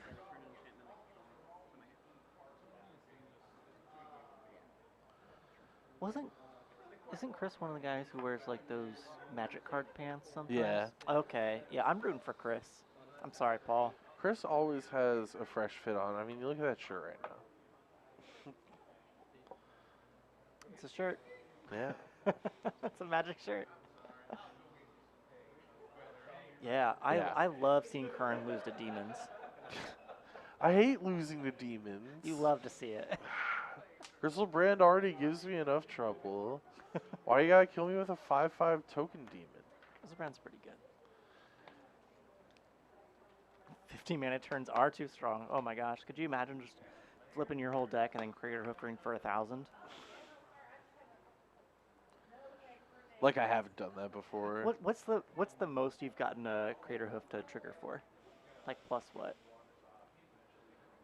Isn't Chris one of the guys who wears like those magic card pants sometimes? Yeah. Okay. Yeah, I'm rooting for Chris. I'm sorry, Paul. Chris always has a fresh fit on. I mean, you look at that shirt right now. It's a shirt. Yeah. It's a magic shirt. Yeah, Yeah. I love seeing Kern lose to demons. I hate losing to demons. You love to see it. Crystal Brand already gives me enough trouble. Why you gotta kill me with a 5/5 token demon? This brand's pretty good. 15 mana turns are too strong. Oh my gosh. Could you imagine just flipping your whole deck and then Crater Hoof Ring for 1,000? Like I haven't done that before. What's the most you've gotten a Crater Hoof to trigger for? Like plus what?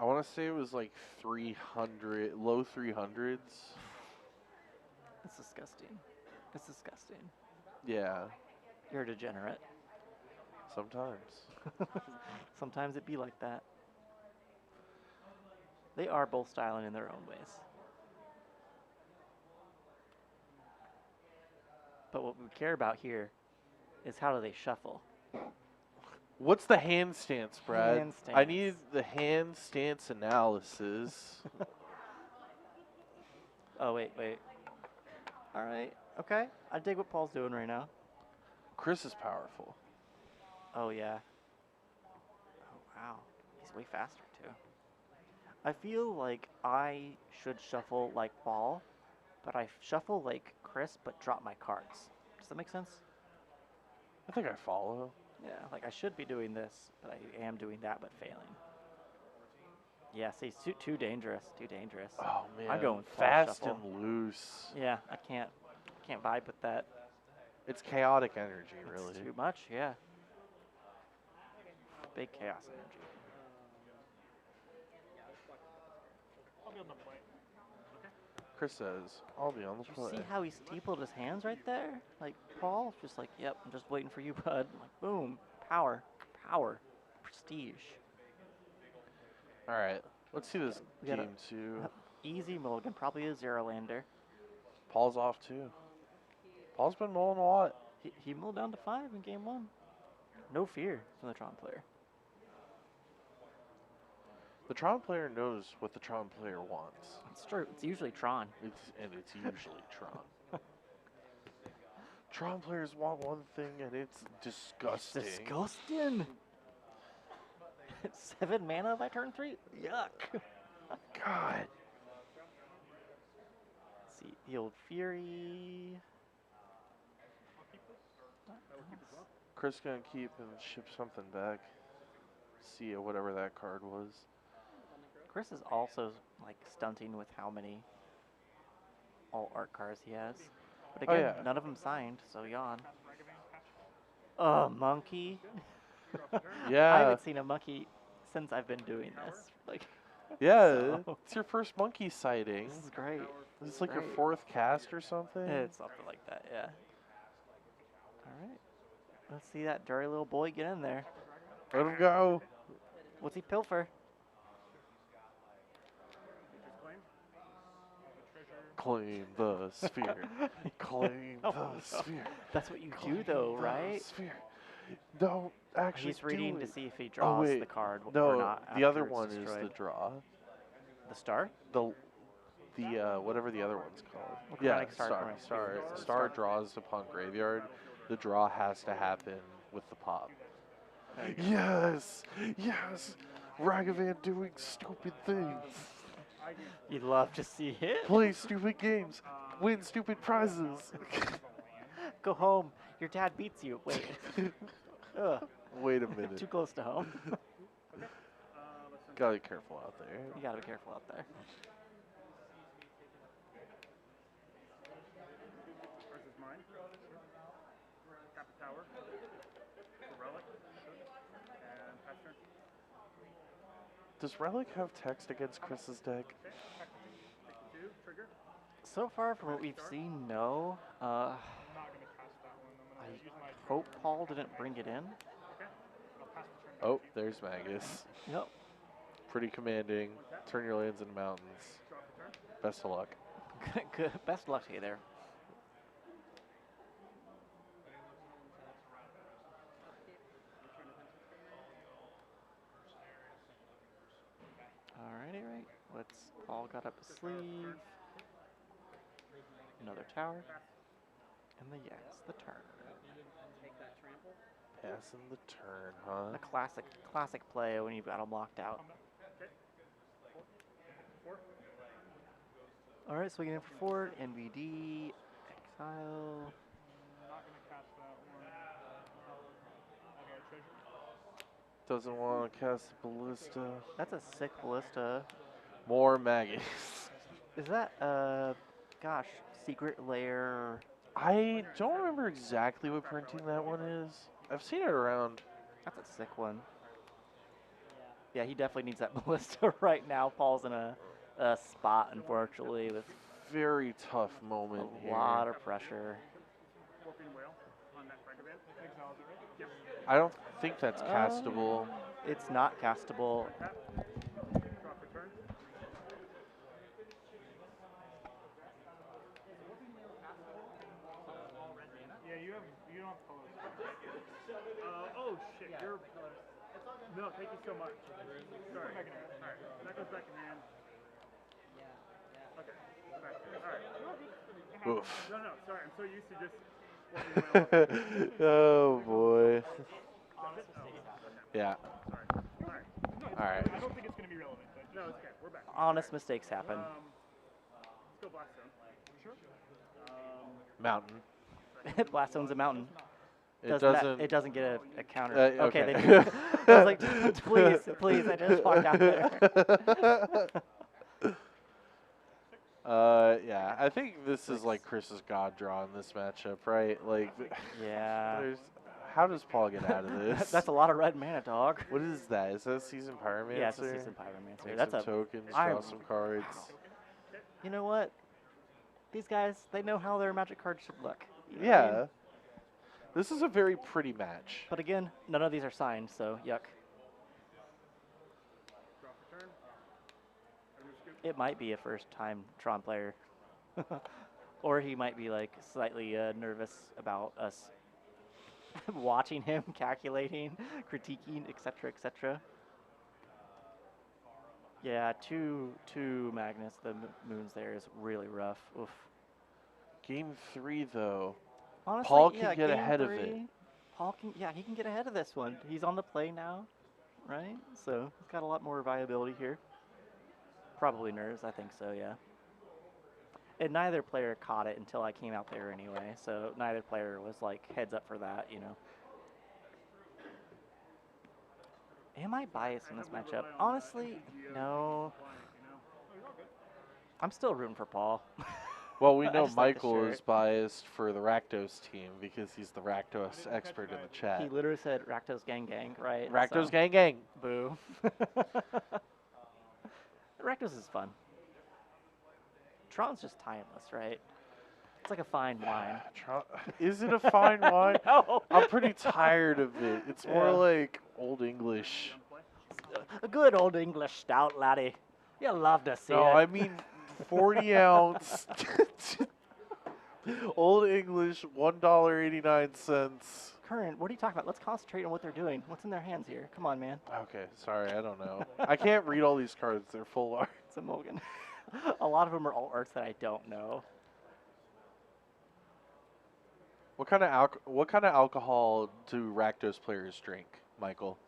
I want to say it was like 300, low 300s. That's disgusting. It's disgusting. Yeah, You're a degenerate. sometimes. Sometimes it be like that. They are both styling in their own ways. But what we care about here is how do they shuffle. What's the hand stance, Brad? Hand I need stance. the hand stance analysis. Oh, wait. All right. Okay. I dig what Paul's doing right now. Chris is powerful. Oh, yeah. Oh, wow. He's way faster, too. I feel like I should shuffle like Paul, but I shuffle like Chris, but drop my cards. Does that make sense? I think I follow. Yeah, like I should be doing this, but I am doing that, but failing. Yeah, see, too dangerous. Too dangerous. Oh man, I'm going full fast shuffle. and loose. Yeah, I can't vibe with that. It's chaotic energy, really. It's too much, yeah. Big chaos energy. I'll be on the plate. Chris says, "I'll be on the Did you play." see how he steepled his hands right there? Like Paul, just like, yep, I'm just waiting for you, bud. Like, boom, power, prestige. All right, let's see this We got a- game two. Easy mulligan, probably a zero lander. Paul's off too. Paul's been mulling a lot. He mulled down to 5 in game 1. No fear from the Tron player. The Tron player knows what the Tron player wants. It's true. It's usually Tron. It's usually Tron. Tron players want one thing, and it's disgusting. Disgusting. 7 mana by turn 3? Yuck. God. Let's see, the old Fury. Chris gonna keep and ship something back. See whatever that card was. Chris is also like stunting with how many all art cards he has. But Oh, again, yeah. none of them signed, so yawn. Oh, monkey. I Yeah. haven't seen a monkey since I've been doing this. Like, Yeah, So- it's your first monkey sighting. this is great. Is this like your great. 4th cast or something? It's something like that, yeah. All right. Let's see that dirty little boy get in there. Let him go. What's he pilfer? Claim the sphere. Claim Oh, the no. sphere. That's what you do, Claim though, the right? Sphere. Don't actually He's reading do to it. see if he draws wait. the card or No, not. the after other it's one is destroyed. the draw. The star? The whatever the other one's called. Well, Yeah, chromatic star, star. chromatic Star. star. Star draws upon graveyard. The draw has to happen with the pop. Yes, yes. Ragavan doing stupid things. You'd love to see it. Play stupid games. Win stupid prizes. Go home. Your dad beats you. Wait. Ugh. Wait a minute. Too close to home. Gotta be careful out there. You gotta be careful out there. Versus mine. Tap a tower. Relic. And pass turn. Does Relic have text against Chris's deck? 2, trigger. So far, from what we've seen, no. I'm not going to cast that one. I'm I going to use my hope Paul didn't bring it in. Okay. I'll pass the turn. Oh, there's Magus. Yep. Pretty commanding. Turn your lands into mountains. Draw the turn. Best of luck. Good. Best luck to you there. Alrighty, right. What's Paul got up his sleeve? Another tower. And the yes, the turn. Passing the turn, huh? A classic play when you've got them locked out. Okay. 4. All right, swinging in for 4, NBD, exile. I'm not going to cast that one. I got a treasure. Doesn't want to cast the ballista. That's a sick ballista. More Magus. Is that gosh, secret lair? I don't remember exactly what printing that one is. I've seen it around. That's a sick one. Yeah, he definitely needs that ballista right now. Paul's in a spot, unfortunately, with Very tough moment a here. lot of pressure. Scorpion Whale on that frag event. Exiles it, right? Yep. I don't think that's castable. It's not castable. Tap. Draw for turn. Yeah, you don't have colors. Oh shit, you're. No, thank you so much. Sorry. Alright, that goes back in hand. Okay. Alright. Oof. No, sorry, I'm so used to just Scorpion Whale. Oh boy. Honest mistakes happen. Yeah. Alright. All right. I don't think it's going to be relevant, but No, it's okay. We're back. Honest mistakes happen. Let's go Blackstone. Sure. Mountain. Blaststone's a mountain. It doesn't. It doesn't get a counter. Okay. They do. I was like, please, I just walked out there. Yeah, I think this is like Chris's god draw in this matchup, right? Like, Yeah. how does Paul get out of this? That's a lot of red mana, dog. What is that? Is that Season Pyromancer? Yeah, it's a Season Pyromancer. Make That's some a. tokens, I'm- draw some cards. You know what? These guys, they know how their Magic cards should look. You know what I mean? Yeah. This is a very pretty match. But again, none of these are signed, so yuck. Draw for turn. It might be a first-time Tron player. Or he might be like slightly nervous about us watching him, calculating, critiquing, etc., etc. Yeah, two Magnus, the moons there is really rough. Oof. Game 3, though. Honestly, Paul can yeah, get game ahead of it. 3, Paul can, he can get ahead of this one. He's on the play now, right? So he's got a lot more viability here. Probably nerves, I think so, yeah. And neither player caught it until I came out there anyway, so neither player was like heads up for that, you know. Am I biased in this matchup? Honestly, no. I'm still rooting for Paul. Well, we I know just like the Michael shirt. is biased for the Rakdos team because he's the Rakdos expert in the He chat. literally said Rakdos gang gang, right? Rakdos So, gang gang. Boo. Rakdos is fun. Tron's just timeless, right? It's like a fine wine. Is it a fine wine? No. I'm pretty tired of it. It's more Yeah. like Old English. A good old English stout, laddie. You'll love to see No, it. I mean 40 ounce Old English, $1.89. Current, what are you talking about? Let's concentrate on what they're doing. What's in their hands here? Come on, man. Okay, sorry, I don't know. I can't read all these cards. They're full art. It's a Mulligan. A lot of them are all arts that I don't know. What kind of alcohol do Rakdos players drink, Michael?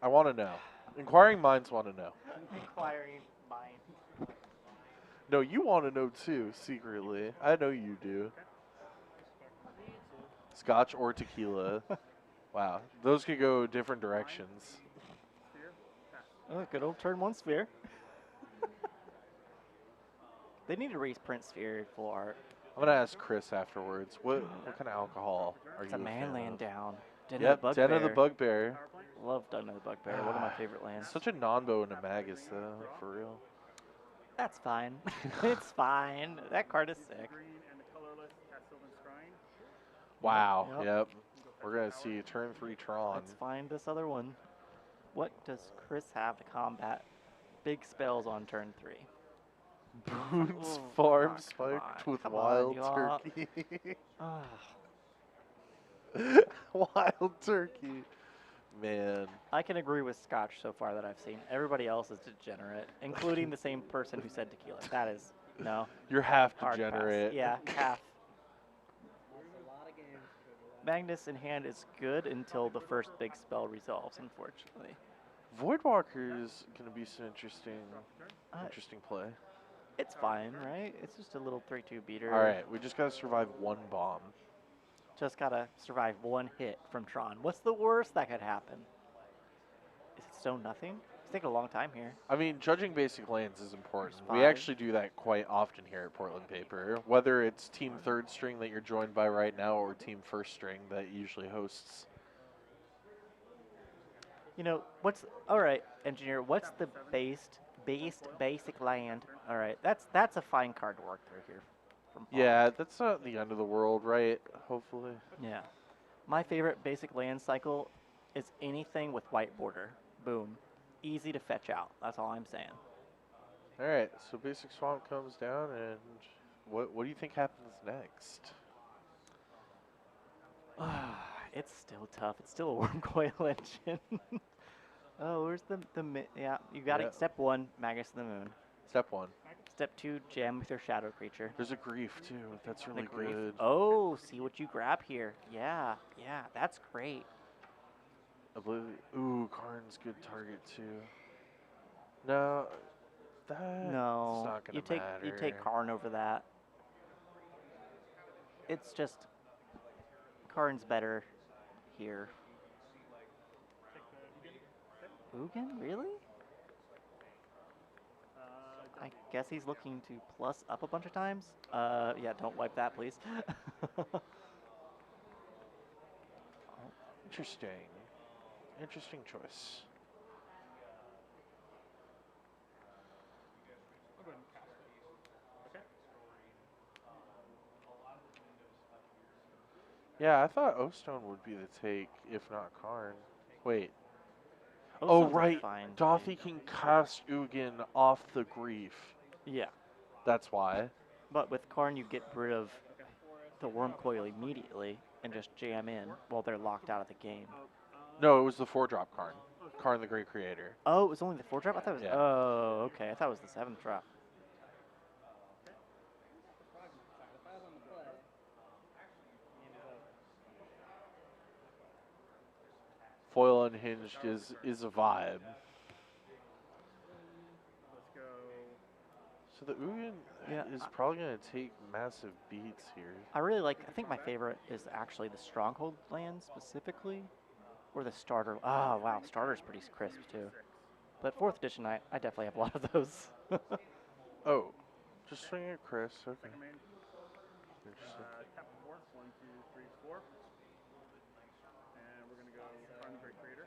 I want to know. Inquiring minds want to know. Inquiring mind. No, you want to know too, secretly. I know you do. Scotch or tequila. Wow, those could go different directions. Oh, good old turn one sphere. They need to reprint sphere full art. I'm gonna ask Chris afterwards. What kind of alcohol are It's you a man fan laying of? down. Den Yep, of the Den of the Bugbear. Bugbear. Love Den of the Bugbear. One of my favorite lands. Such a non-bow and a magus, though, for real. That's fine. It's fine. That card is sick. Green and the colorless cast Sylvan Scrying. Wow. Yep. Yep. We're gonna see turn 3 Tron. Let's find this other one. What does Chris have to combat big spells on turn 3? Boons Oh, farm come spiked on, with come on, wild y'all. turkey. Ah, Wild turkey. Man. I can agree with Scotch so far that I've seen. Everybody else is degenerate, including the same person who said tequila. That is, no. You're half Hard pass. degenerate. Yeah, half. There's a lot of games. Magnus in hand is good until the first big spell resolves, unfortunately. Voidwalker is gonna be some interesting Uh, play. It's fine, right? It's just a little 3-2 beater. All right, we just gotta survive one bomb. Just gotta survive one hit from Tron. What's the worst that could happen? Is it still nothing? It's taking a long time here. I mean, judging basic lands is important. There's We 5. actually do that quite often here at Portland Paper. Whether it's Team Third String that you're joined by right now or Team First String that usually hosts. You know, all right, engineer, what's the basic land? All right, that's a fine card to work through here from Paul. Yeah, that's not the end of the world, right? Hopefully. Yeah. My favorite basic land cycle is anything with white border. Boom. Easy to fetch out. That's all I'm saying. All right, so basic swamp comes down, and what do you think happens next? It's still tough. It's still a worm coil engine. Oh, where's yeah, you got Yeah. it. Step 1, Magus of the Moon. Step 1. Step 2, jam with your shadow creature. There's a grief too. That's really Grief. good. Oh, see what you grab here. Yeah, that's great. Ooh, Karn's good target too. No, that's No, not gonna matter. you take Karn over that. It's just Karn's better here. Ugin, really? I guess he's looking to plus up a bunch of times. Yeah, don't wipe that, please. Interesting. Interesting choice. I'll go ahead and cast it. Okay. Yeah, I thought O-Stone would be the take, if not Karn. Wait. Oh, Ozone's a right. fine Dothy take. can cast Ugin off the grief. Yeah, That's why. but with Karn, you get rid of the worm coil immediately and just jam in while they're locked out of the game. No, it was the 4-drop Karn. Karn the Great Creator. Oh, it was only the 4-drop? I thought it was. Yeah. Oh, okay. I thought it was the 7th drop. Foil Unhinged is a vibe. Let's go. So the Ugin Yeah, is probably going to take massive beats here. I think my favorite is actually the Stronghold land specifically, or the starter. Oh, wow. Starter's pretty crisp, too. But 4th edition, I definitely have a lot of those. Oh, just swing it, Chris. Okay. Second main. Interesting. Tap 4. 1, 2, 3, 4. And we're going to go Karn the Great Creator.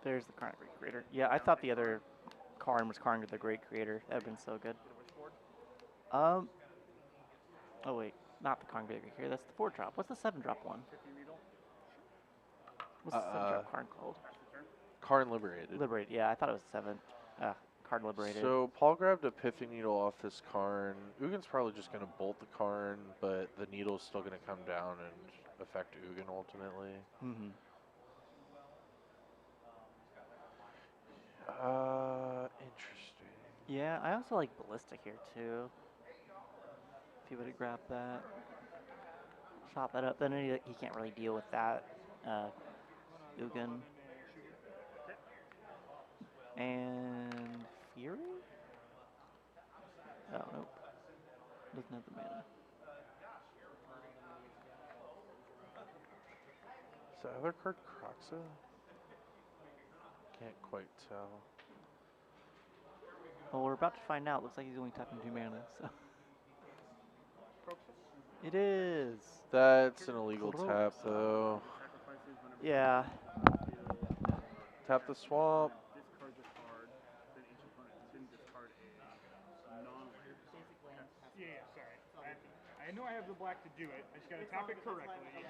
There's the Karn Great Creator. Yeah, I thought the other Karn was Karn the Great Creator. That would have been so good. Get a wish board. Oh wait, not the Karn Great Creator. That's the 4-drop. What's the 7-drop one? 50 needle. What's the 7-drop Karn called? Pass the turn. Karn Liberated. Liberate. Yeah, I thought it was 7. Karn Liberated. So Paul grabbed a Pithy Needle off this Karn. Ugin's probably just going to bolt the Karn, but the needle's still going to come down and affect Ugin ultimately. Mm-hmm. Interesting. Yeah, I also like Ballistic here too. If you would have grabbed that, chop that up, then he can't really deal with that. Ugin. And Fury? Oh, nope. Doesn't have the mana. Is the other card Croxa? Can't quite tell. Well, we're about to find out. Looks like he's only tapping 2 mana, so. It is! That's an illegal tap, though. Sacrifices whenever Yeah. Tap the swamp. discards a card, then each opponent can discard a non-land. Yeah, sorry. I know I have the black to do it. I just gotta tap it correctly. Okay,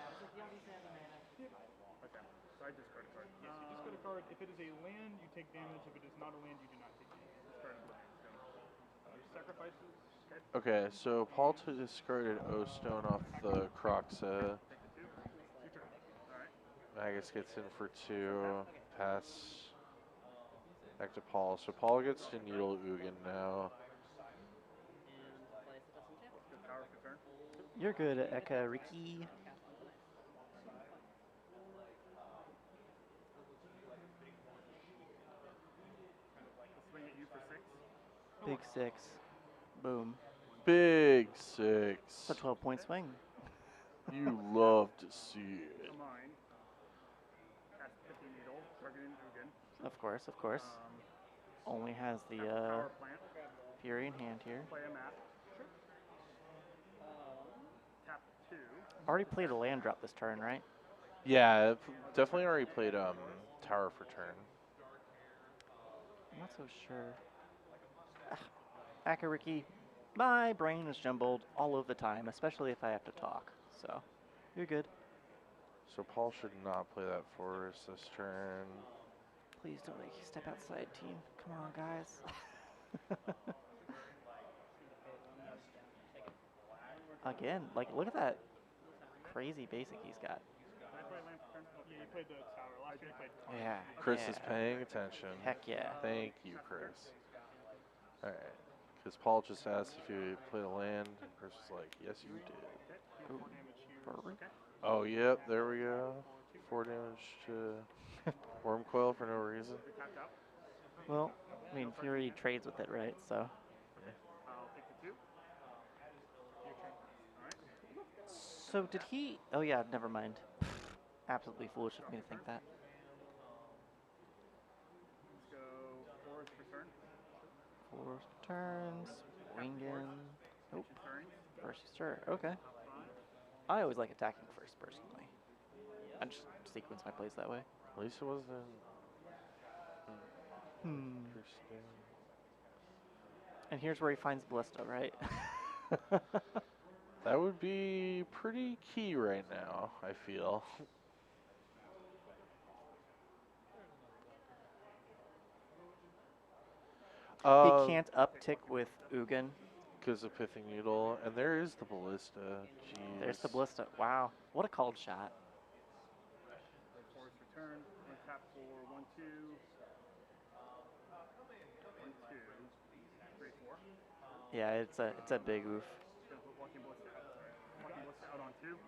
so I discard a card. Yes, you discard a card. If it is a land, you take damage. If it is not a land, you do not take damage. Discard a land. So, sacrifices. Okay. Okay, so Paul discarded O-Stone off the Croxa. Take the 2. Your turn. Alright. Magus gets in for 2. Pass back to Paul. So Paul gets to needle Ugin now. Good power for turn. You're good, Eka Riki. I'll swing at you for 6. Big 6. Boom. Big 6. It's a 12-point swing. You love to see it. For mine. Cast 50 needle. Targeting Ugin. Of course, of course. Only has the Tap a power plant. Fury in hand here. Play a map. Tap 2. Already played a land drop this turn, right? Yeah, definitely already played tower for turn. I'm not so sure. Akariki, my brain is jumbled all of the time, especially if I have to talk. So, you're good. So Paul should not play that forest this turn. Please don't make you step outside, team. Come on, guys. Again, like, look at that crazy basic he's got. Did I play land for turn? Yeah, you played the tower. Last year you played tower. Yeah. Chris yeah. is paying attention. Heck yeah. Thank you, Chris. All right. Because Paul just asked if you played a land, and Chris was like, yes, you did. Okay, you have 4 damage here. Furry. Okay. Oh, yep, there we go. 4 damage to Worm Coil for no reason. We tapped out. Well, I mean, Fury trades with it, right? So. I'll take the 2. Your turn. Alright. So did he? Oh yeah, never mind. Absolutely foolish of me to think that. Let's go forest for turn. Four turns, wingin. Nope. Turns. First stir. Okay. Fine. I always like attacking first, personally. I just sequence my plays that way. At least it wasn't Hmm. interesting. And here's where he finds Ballista, right? That would be pretty key right now, I feel. He can't uptick with Ugin. Because of Pithing Needle, and there is the Ballista. Jeez. There's the Ballista. Wow, what a called shot. Forest for turn. I'm gonna tap for 1, 2. 1, 2. 3, 4. Yeah, it's a big oof. Just gonna put Walking Ballista out. Walking Ballista out on 2.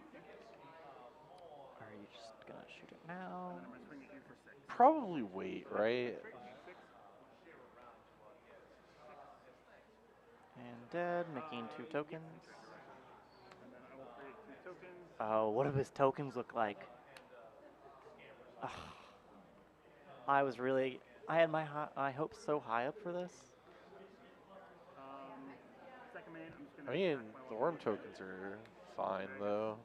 Are you just gonna shoot it now? And I'm gonna swing at you for 6. Probably wait, right? 6. And dead, making 2 tokens. And then I will create 2 tokens. Oh, what do his tokens look like? Ugh. I had my hopes so high up for this. Second main, I'm just gonna I mean, attack my the Walking worm Ballista. tokens are fine, though.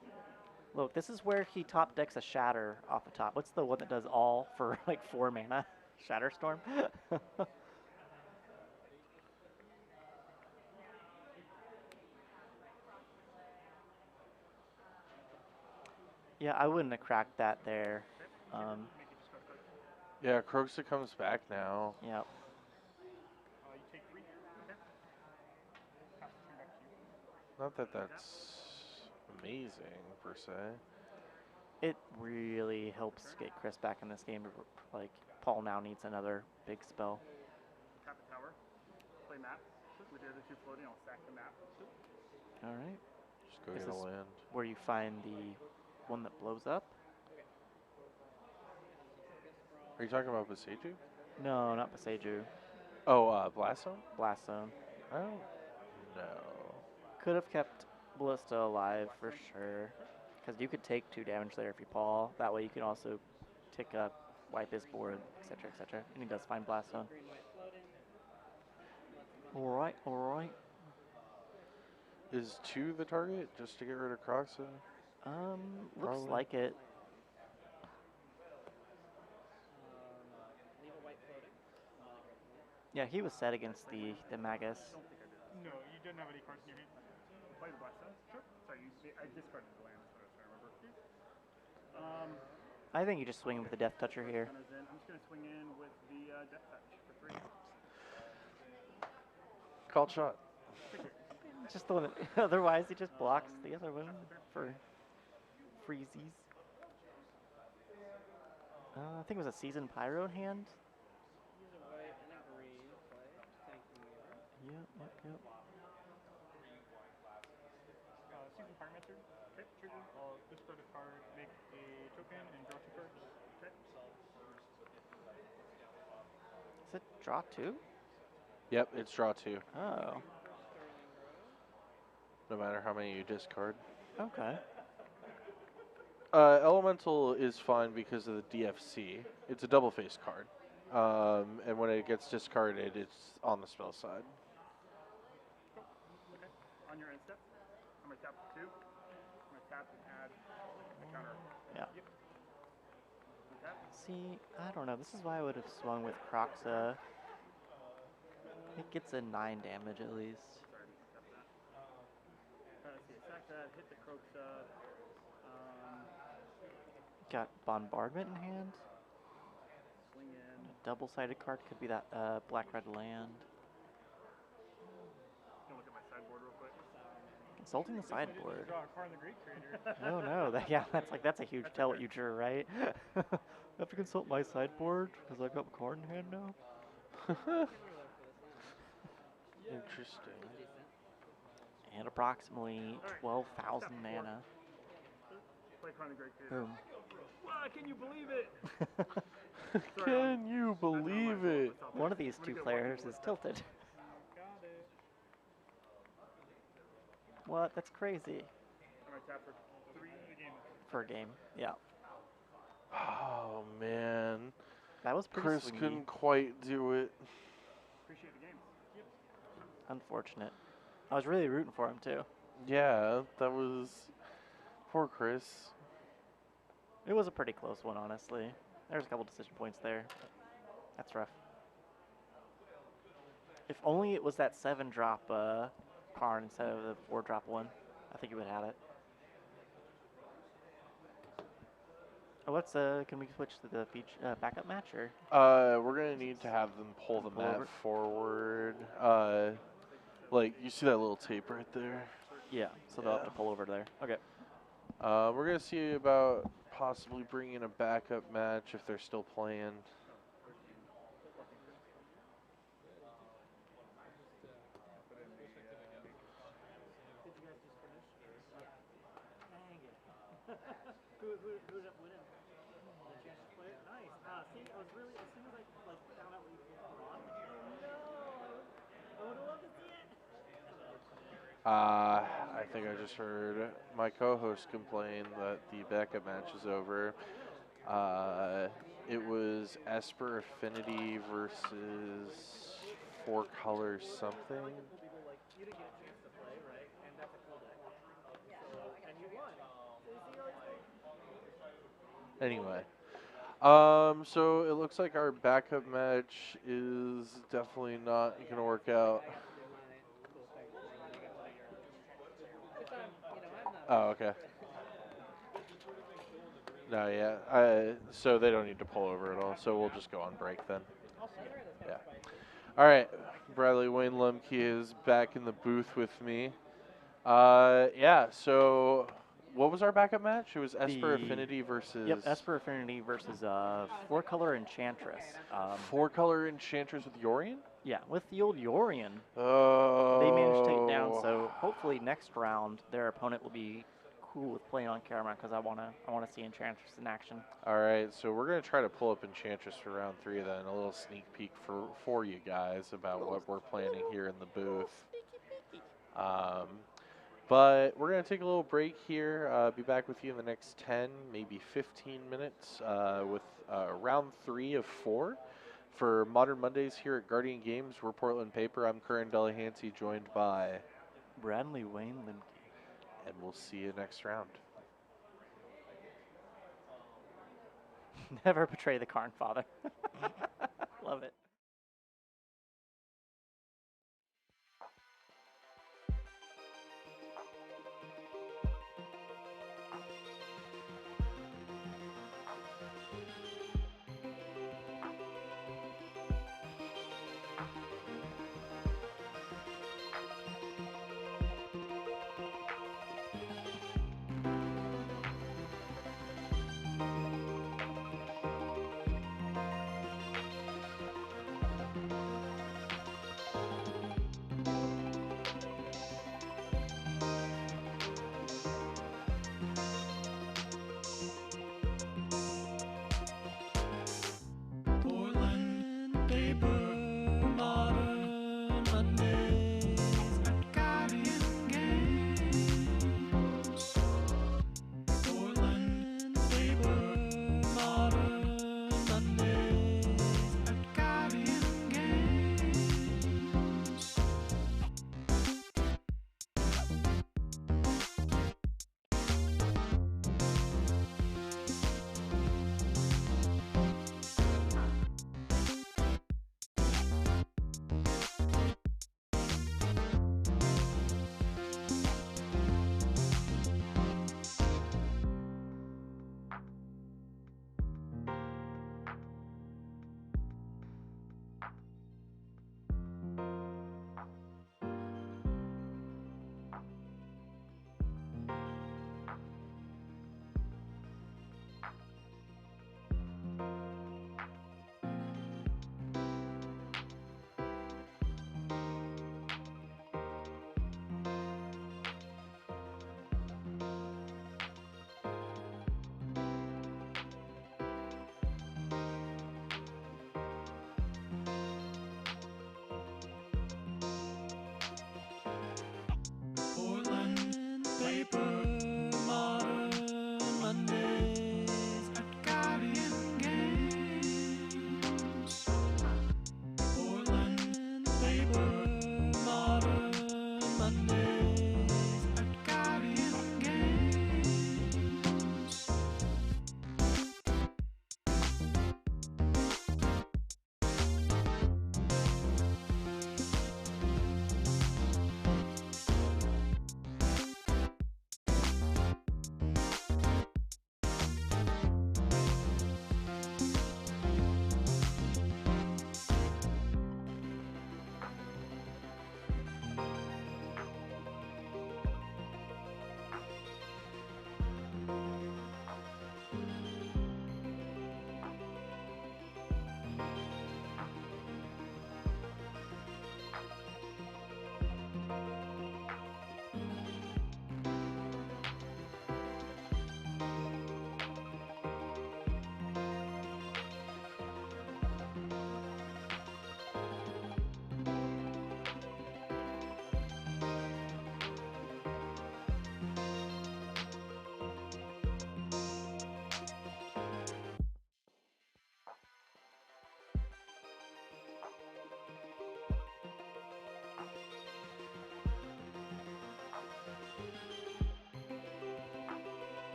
Look, this is where he top decks a Shatter off the top. What's the one that does all for like 4 mana? Shatter Storm? Yeah, I wouldn't have cracked that there. Make it just go to card. Yeah, Croxa comes back now. Yep. You take 3. Okay. Pass the turn back to you. Not that that's amazing, per se. It really helps get Chris back in this game. Like, Paul now needs another big spell. Tap a tower. Play map. With the other 2 floating, I'll stack the map. All right. Just go This get a is- land. Where you find the one that blows up? Are you talking about Beseiju? No, not Beseiju. Oh, Blast Zone? Blast Zone. I don't know. Could have kept Ballista alive for sure. Because you could take 2 damage there if you Paul. That way you can also tick up, wipe his board, etc., etc. And he does find Blast Zone. Alright, alright. Is 2 the target, just to get rid of Croxa? Looks Probably. like it. Leave a white floating. Yeah, he was set against the Magus. No, you didn't have any cards in your hand. Play the Blast Zone? Sure. Sorry, I discarded the land. That's what I was trying to remember. I think you just swing him with the Death Toucher here. I'm just going to swing in with the Death Touch for 3. Called shot. Just the one that, otherwise he just blocks the other one for freezies. I think it was a Seasoned Pyro in hand. Use a white and a green. Play. Thank you. Yep. Season Pyromancer. Okay, trigger. I'll discard a card, make a token, and draw 2 cards. Okay. Is it draw 2? Yep, it's draw 2. Oh, No matter how many you discard. okay. Elemental is fine because of the DFC. It's a double-faced card. And when it gets discarded, it's on the spell side. Okay. On your end step, I'm going to tap 2. I'm going to tap and add a counter. Yeah. Okay. See, I don't know. This is why I would have swung with Croxa. It gets a 9 damage at least. Let's see, attack that, hit the Croxa. Got Bombardment in hand. Swing in. A double-sided card could be that black-red land. Gonna look at my sideboard real quick. Consulting the sideboard. Draw a card in the Great Creator. Oh no, that's a huge tell what you drew, right? I have to consult my sideboard because I've got a card in hand now. Interesting. And approximately 12,000 mana. Play card in the Great Creator. Boom. Wow, can you believe it? Can you believe it? One of these two players is tilted. Got it. What? That's crazy. I'm gonna tap for 3 game. For a game, yeah. Oh man, That was pretty Chris swingy. couldn't quite do it. Appreciate the game. Unfortunate. I was really rooting for him too. Yeah, that was poor Chris. It was a pretty close one, honestly. There's a couple decision points there. That's rough. If only it was that 7-drop Karn instead of the 4-drop one, I think he would have had it. Oh, let's can we switch to the backup match or? We're gonna need to have them pull the Pull mat over? forward. Like you see that little tape right there. Yeah, so they'll have Yeah. to pull over to there. Okay. We're gonna see about possibly bringing a backup match if they're still playing. Who ended up winning? The chance to play it? Nice. See, I was really, as soon as I found out what you were on, I would have loved to see it. I think I just heard my co-host complain that the backup match is over. It was Esper Affinity versus Four Colors something. People like, you didn't get a chance to play, right? And that's a cool deck. So, and you won. So you see how he's Anyway, so it looks like our backup match is definitely not gonna work out. Oh, okay. No, yeah. So they don't need to pull over at all. So we'll just go on break then. Yeah. All right. Bradley Wayne Lemke is back in the booth with me. Yeah. So what was our backup match? It was Esper The- Affinity versus. Yep, Esper Affinity versus 4-color Enchantress. Four-color Enchantress with Yorion. Yeah, with the old Yorion. Oh. They managed to take it down, so hopefully next round their opponent will be cool with playing on camera because I wanna see Enchantress in action. All right, so we're gonna try to pull up Enchantress for round 3 then. A little sneak peek for you guys about what we're planning here in the booth. But we're gonna take a little break here. Be back with you in the next 10, maybe 15 minutes with round 3 of 4 for Modern Mondays here at Guardian Games. We're Portland Paper. I'm Curran Delahanty, joined by, Bradley Wayne Lemke. and we'll see you next round. Never betray the Karn father. Love it.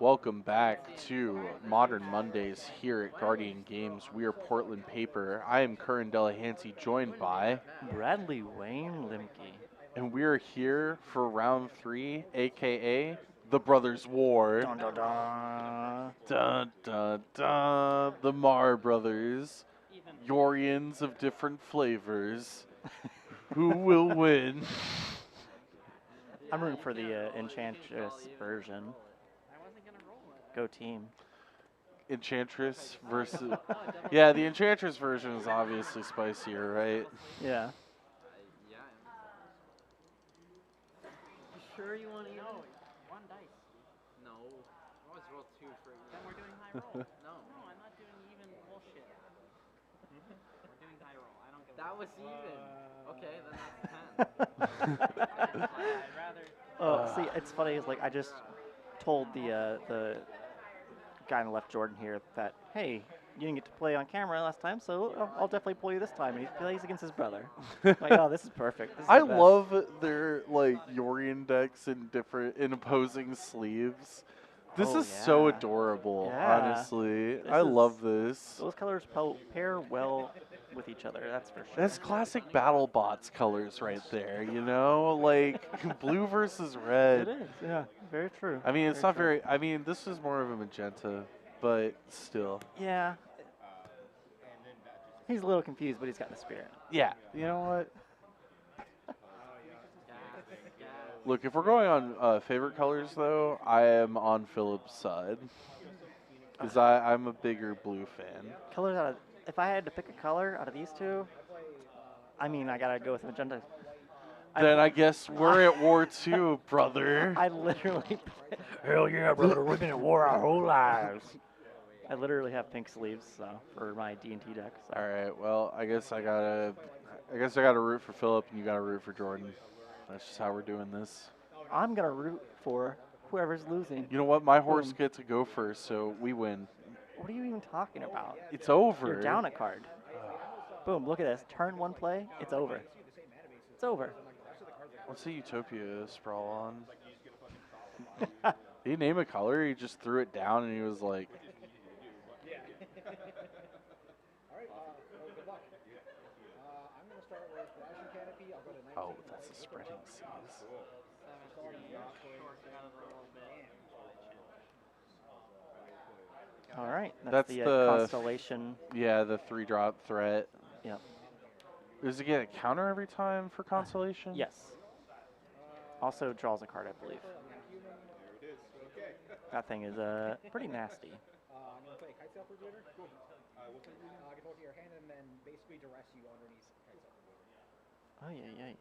Welcome back to Modern Mondays here at Guardian Games. We are Portland Paper. I am Curran Delahanty, joined by, Bradley Wayne Limke. and we are here for round 3, aka the Brothers War. Dun, dun, dun. Dun dun dun. The Mar Brothers, Yorians of different flavors. Who will win? I'm rooting for the Enchantress version. Go team. Enchantress versus. Yeah, the Enchantress version is obviously spicier, right? Yeah. Yeah. You sure you want to even? One dice. No. I always roll 2 for you. Then we're doing high roll. No. No, I'm not doing even bullshit. We're doing high roll. I don't give That a was even. Okay, then that's 10. I'd rather. Oh, see, it's funny. It's like I just told the guy on the left, Jordan here, that hey, you didn't get to play on camera last time, so I'll definitely pull you this time. And he plays against his brother. Like, oh, this is perfect. This is I the best. love their like Yorian decks in opposing sleeves. This Oh, is so yeah. adorable, Yeah. honestly. This I love is- this. Those colors pair well with each other. That's for sure. That's classic BattleBots colors right there, you know? Like blue versus It red. is. Yeah. Very true. I mean, it's Very not true. very I mean, this is more of a magenta, but still. Yeah. He's a little confused, but he's got the spirit. Yeah. You know what? Gas. Look, if we're going on favorite colors, though, I am on Philip's side. Because I'm a bigger blue fan. Colors out of. If I had to pick a color out of these two, I mean, I gotta go with magenta. Then I guess we're at war too, brother. I literally. Hell yeah, brother! We've been at war our whole lives. I literally have pink sleeves, so for my D&T deck. So. All right. Well, I guess I gotta root for Philip, and you gotta root for Jordan. That's just how we're doing this. I'm gonna root for whoever's losing. You know what? My horse Boom. gets to go first, so we win. What are you even talking about? It's over. You're down a card. Boom! Look at this. Turn one play. It's over. It's over. What's the Utopia sprawl on? Did he name a color? He just threw it down, and he was like, "Oh, that's a spreading seas." 17. Short out of a little bit. All right. That's the the- constellation. Yeah, the 3-drop threat. Yep. Does it get a counter every time for consolation? Yes. Also draws a card, I believe. That thing is pretty nasty. I'm gonna play kite sail for Glitter. Cool. Get both of your hand and then basically duress you underneath kite sail for Glitter. Oh yeah.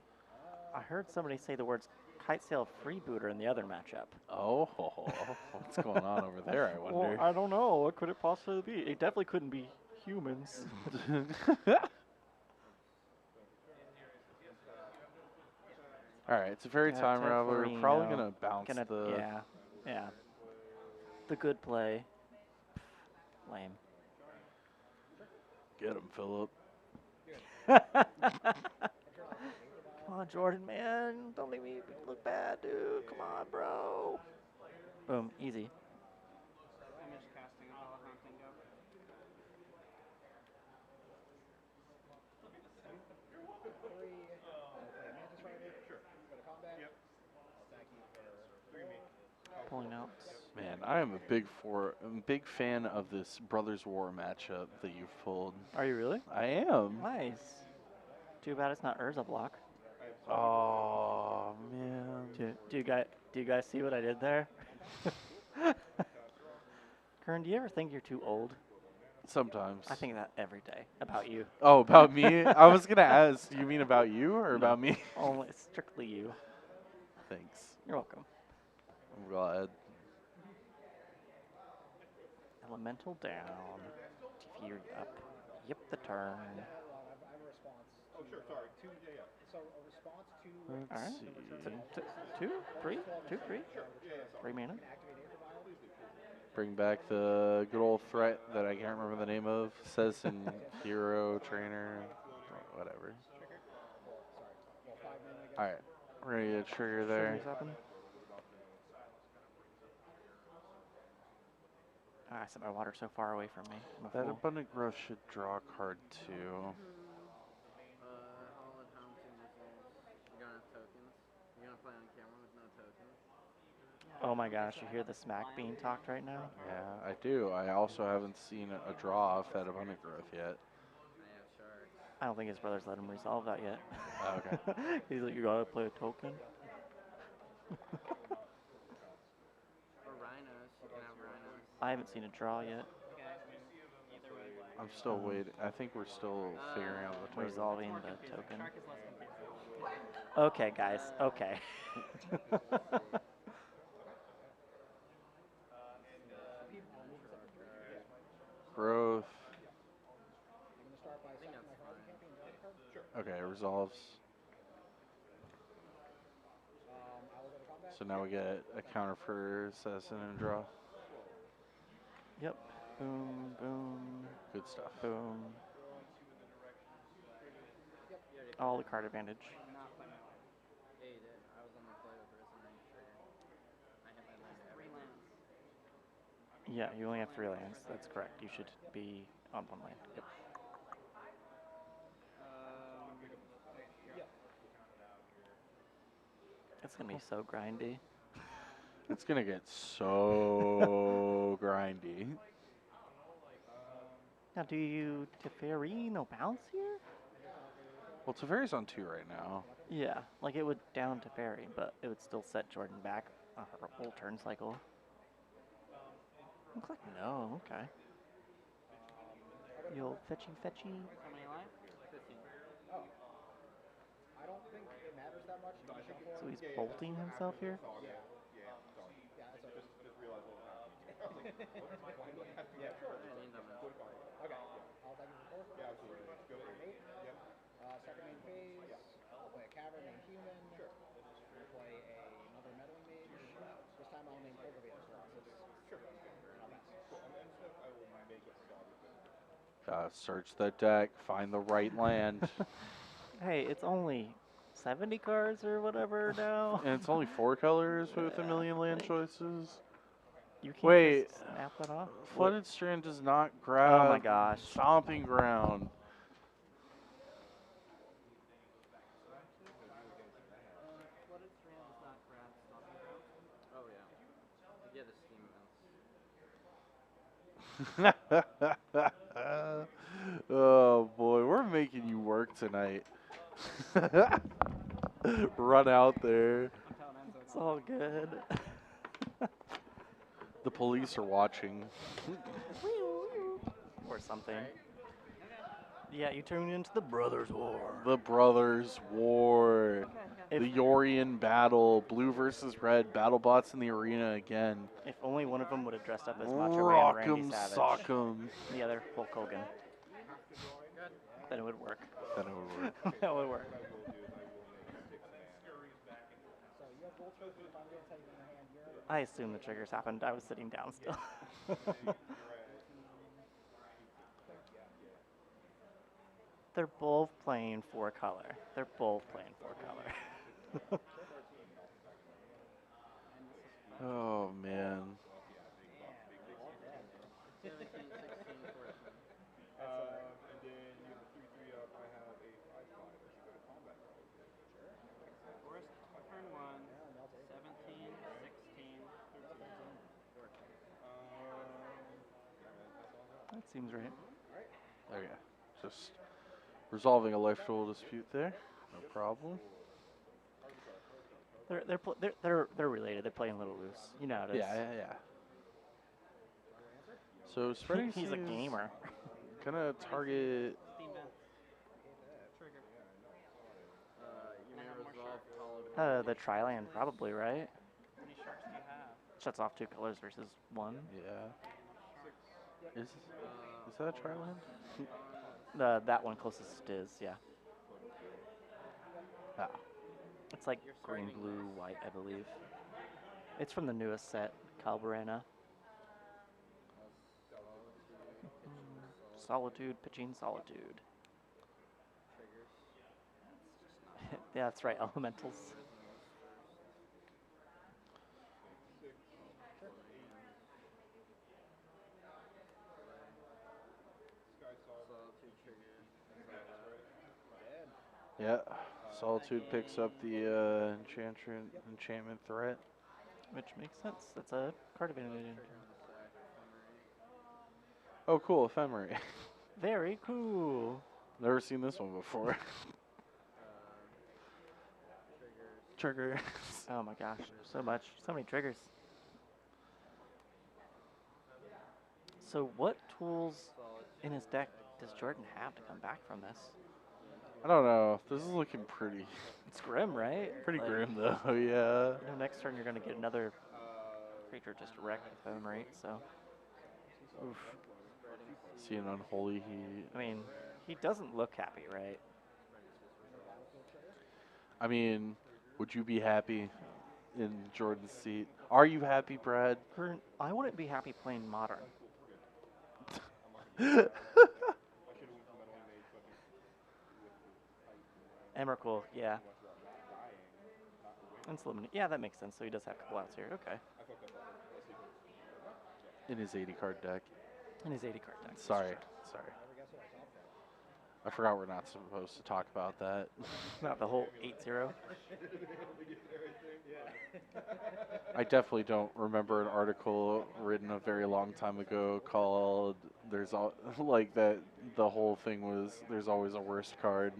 I heard somebody say the words kite sail freebooter in the other matchup. Oh, what's going on over there, I wonder. Well, I don't know. What could it possibly be? It definitely couldn't be humans. All right, it's a fairy time rattler. We're probably Teferino. gonna bounce the. Yeah. The good play. Lame. Get him, Philip. Come on, Jordan, man. Don't make me look bad, dude. Come on, bro. Boom. Easy. Image casting all of hunting go. Pulling out. Man, I am I'm a big fan of this Brothers War matchup that you've pulled. Are you really? I am. Nice. Too bad it's not Urza block. Oh man. Do you guys see what I did there? Kern, do you ever think you're too old? Sometimes. I think that every day about you. Oh, about me? I was gonna ask. Do you mean about you or about me? Only strictly you. Thanks. You're welcome. I'm glad. Elemental down. Fear up. Yep, the turn. I have a response. Oh, sure, sorry. So a response to Let's Alright. see. Two, three, 3 mana. Bring back the good old threat that I can't remember the name of. Says in Hero Trainer, whatever. All right, we're gonna get a trigger there. Ah, I set my water so far away from me. I'm a That fool. abundant growth should draw a card too. Hall and Hountain results. You don't have tokens. You're gonna play on camera with no tokens. Oh my gosh, you hear the smack being talked right now? Yeah, I do. I also haven't seen a draw off that abundant growth yet. I have sharks. I don't think his brothers let him resolve that yet. Oh, okay. He's like, you gotta play a token? Or rhinos. You can have rhinos. I haven't seen a draw yet. I'm still waiting. I think we're still figuring out the token. Resolving the token. Okay, guys. Okay. Growth. I think that's fine. Okay, it resolves. So now we get a counter for assassin and draw. Yep. Boom, boom, Good stuff. boom. All the card advantage. Yeah, you did. I was on the play with Resonant Trigger. I hit my land every land. Yeah, you only have 3 lands. That's correct. You should be on 1 land. Yep. It's gonna be so grindy. It's gonna get so grindy. Now, do you Teferi no bounce here? Well, Teferi's on 2 right now. Yeah, like it would down Teferi, but it would still set Jordan back on her whole turn cycle. Looks like no. Okay. You'll fetchy. How many life? 15. So he's bolting himself here. Second main phase, I'll play a cavern named Human. Sure. We'll play another meddling mage. This time I'll name Cultivate as well. Sure. Search the deck, find the right land. Hey, it's only 70 cards or whatever now. And it's only 4 colors with a million land choices. You can't Wait. just snap that off. Flooded Strand does not grab Oh my gosh. Stomping Ground. Flooded Strand does not grab Stomping Ground. Oh yeah. You get a steam bounce. Oh boy, we're making you work tonight. Run out there. It's all good. The police are watching. Or something. Yeah, you turned into the Brothers War. The Brothers War. If, The Yorian battle. Blue versus red. Battle bots in the arena again. if only one of them would have dressed up as Macho Man Randy Rock'em Savage. sock'em. The other Hulk Hogan. Then it would work. Then it would work. That would work. I assume the triggers happened. I was sitting down still. They're both playing 4 color. They're both playing 4 color. Oh man. 17, 16, 14. And then you have a 3/3 up. I have a 5/5. I should go to combat probably. Forest, turn 1. 17, 16, 13. That seems right. Okay. Just resolving a life total dispute there. No problem. They're related. They're playing a little loose. You know how it is. Yeah. So spreading He's a seas gamer. Gonna target. Steam bounce. Trigger. You may resolve The Triland probably, right? How many sharks do you have? Shuts off 2 colors versus 1. Yeah. Is that a Triland? That one closest is, yeah. Ah. It's like green, blue, white, I believe. It's from the newest set, Calbarena. Solitude, pitching Solitude. Yeah, that's right, elementals. Yeah. Solitude picks up the enchantment threat. Which makes sense. That's a card advantage. Trigger on the side. Ephemerate. Oh, cool, ephemerate. Very cool. Never seen this one before. Triggers. Trigger. Oh my gosh, so much. So many triggers. So what tools in his deck does Jordan have to come back from this? I don't know. This is looking pretty It's grim, right? pretty Like, grim though. Yeah. You know, next turn you're going to get another creature just wrecked with them, right? So, oof. See an unholy heat. I mean, he doesn't look happy, right? I mean, would you be happy in Jordan's seat? Are you happy, Brad? I wouldn't be happy playing modern. Emrakul, yeah. And Slim, yeah, that makes sense. So he does have a couple outs here. Okay. In his 80 card deck. In his 80 card deck. Sorry. I forgot we're not supposed to talk about that. Not the whole 8-0. I definitely don't remember an article written a very long time ago called "There's all like that." The whole thing was "There's always a worst card,"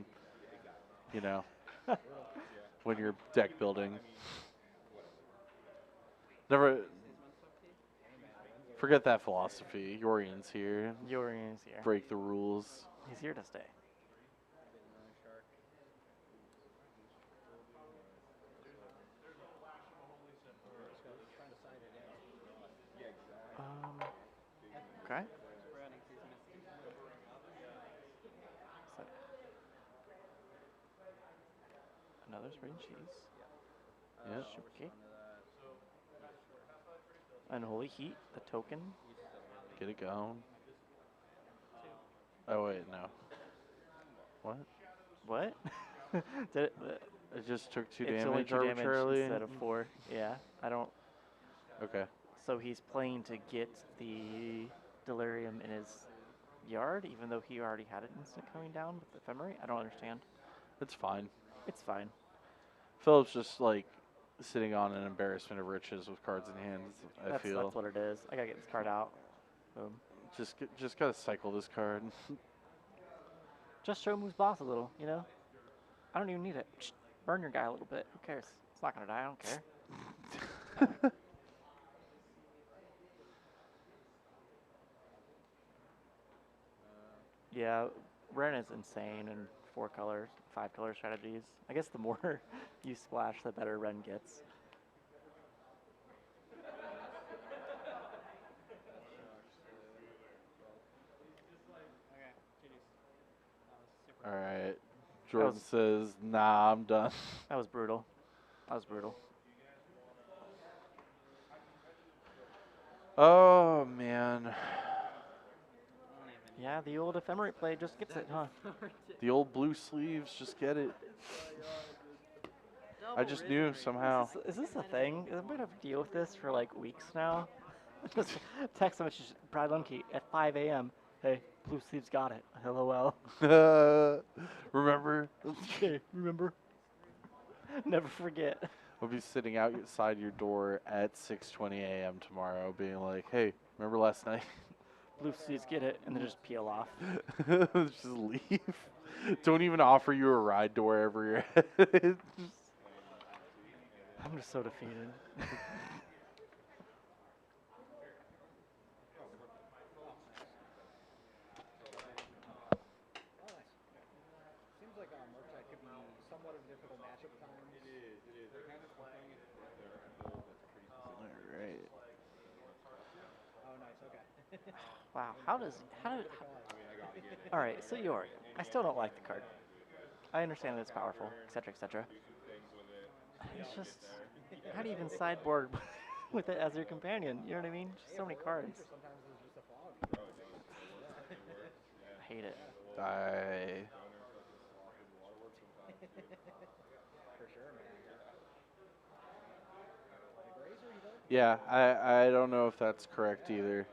you know, when you're deck building. Never forget that philosophy. Yorian's here. Yorian's here. Break the rules. He's here to stay. Okay. So, another spring cheese. Yeah. Sugarcake. Unholy heat, the token. Get it going. Oh wait, no. What? What? Did it, It just took 2 it's only damage 2 damage arbitrarily. instead of 4. Yeah, I don't. Okay. So he's playing to get the delirium in his yard, even though he already had an instant coming down with the ephemerate. I don't understand. It's fine. It's fine. Philip's just like sitting on an embarrassment of riches with cards in hand. I feel. That's what it is. I gotta get this card out. Boom. Just gotta cycle this card. Just show moves boss a little, you know? I don't even need it. Burn your guy a little bit. Who cares? It's not gonna die. I don't care. Yeah, Ren is insane in 4 colors, 5 color strategies. I guess the more you splash, the better Ren gets. Okay, GG's. All right. Jordan says, "Nah, I'm done." That was brutal. That was brutal. Oh man, Yeah, the old ephemerate play just gets it, huh? the old blue sleeves just get it. I just knew somehow. Is this a thing? I've been having to deal with this for like weeks now. Just text message, Brad Lemke at 5 a.m. Hey, blue sleeves got it. LOL. Remember? Okay, remember? Never forget. I'll be sitting outside your door at 6:20 a.m. tomorrow, being like, "Hey, remember last night?" Blue sleeves get it, and then just peel off. Just leave. Don't even offer you a ride to wherever you're headed. I'm just so defeated. Seems like Murktide could be somewhat of a difficult matchup at times. It is. They're kind of playing it with their build that's pretty specific. All right. Oh, nice. Okay. Wow, how did? I mean, I gotta get it. All right, so Yori. I still don't like the card. I understand that it's powerful, etc., etc. Things with it. It's just, how do you even sideboard with it as your companion? You know what I mean? Just so many cards. Sometimes it's just a fog. I hate it. For sure, man. Like Razor, you vote? Yeah, I don't know if that's correct either.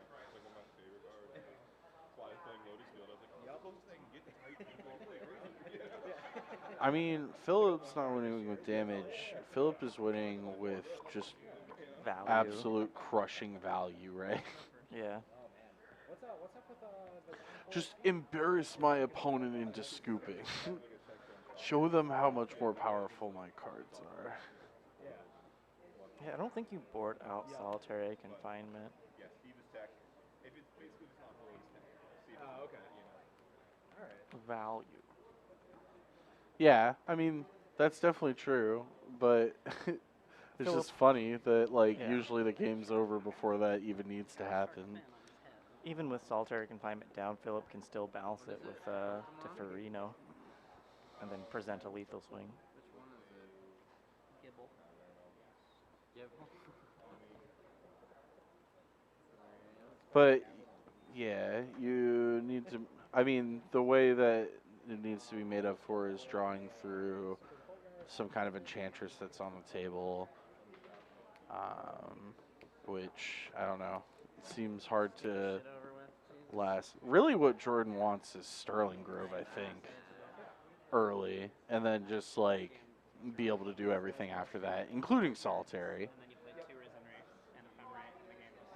I mean, Philip's not winning with damage. Philip is winning with just Value. absolute crushing value, right? Yeah. What's up with the Just embarrass my opponent into scooping. Show them how much more powerful my cards are. Yeah, I don't think you board out solitary confinement. Yeah, Steve is tech. If it's basically it's not holy tech. Steve is Oh, okay. you know. Alright. Value. Yeah, I mean, that's definitely true, but it's Philip- just funny that, like, Yeah. usually the game's over before that even needs to happen. Even with solitary confinement down, Philip can still balance it with Deferino. And then present a lethal swing. Which one is it? Gibble. Gibble. But, yeah, you need to, I mean, the way that it needs to be made up for is drawing through some kind of enchantress that's on the table, which, I don't know, seems hard to Shit over with. Jesus. last. Really what Jordan wants is Sterling Grove, I think, early, and then just, like, be able to do everything after that, including solitary. And then you played 2 Risen Race and Ephemerate, and the game was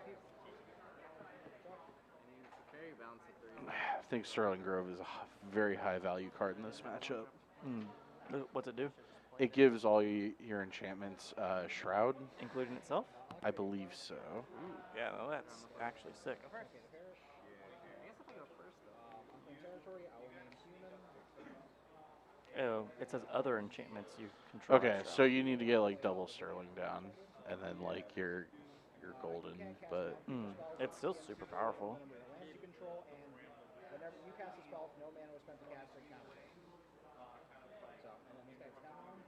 I mean, it's a fairy bounce at 3. I think Sterling Grove is a very high value card in this matchup. What's it do? It gives all your enchantments Shroud. Including itself? I believe so. Ooh, yeah, well, that's actually sick. I guess if I go first, though. Unclaimed territory, I will name human. Oh, it says other enchantments you control. Okay, so you need to get like double Sterling down, and then like you're golden. But It's still super powerful. The lands you control, and whenever you cast a spell, if no mana was spent to cast it, count it. So, and then this guy's counting.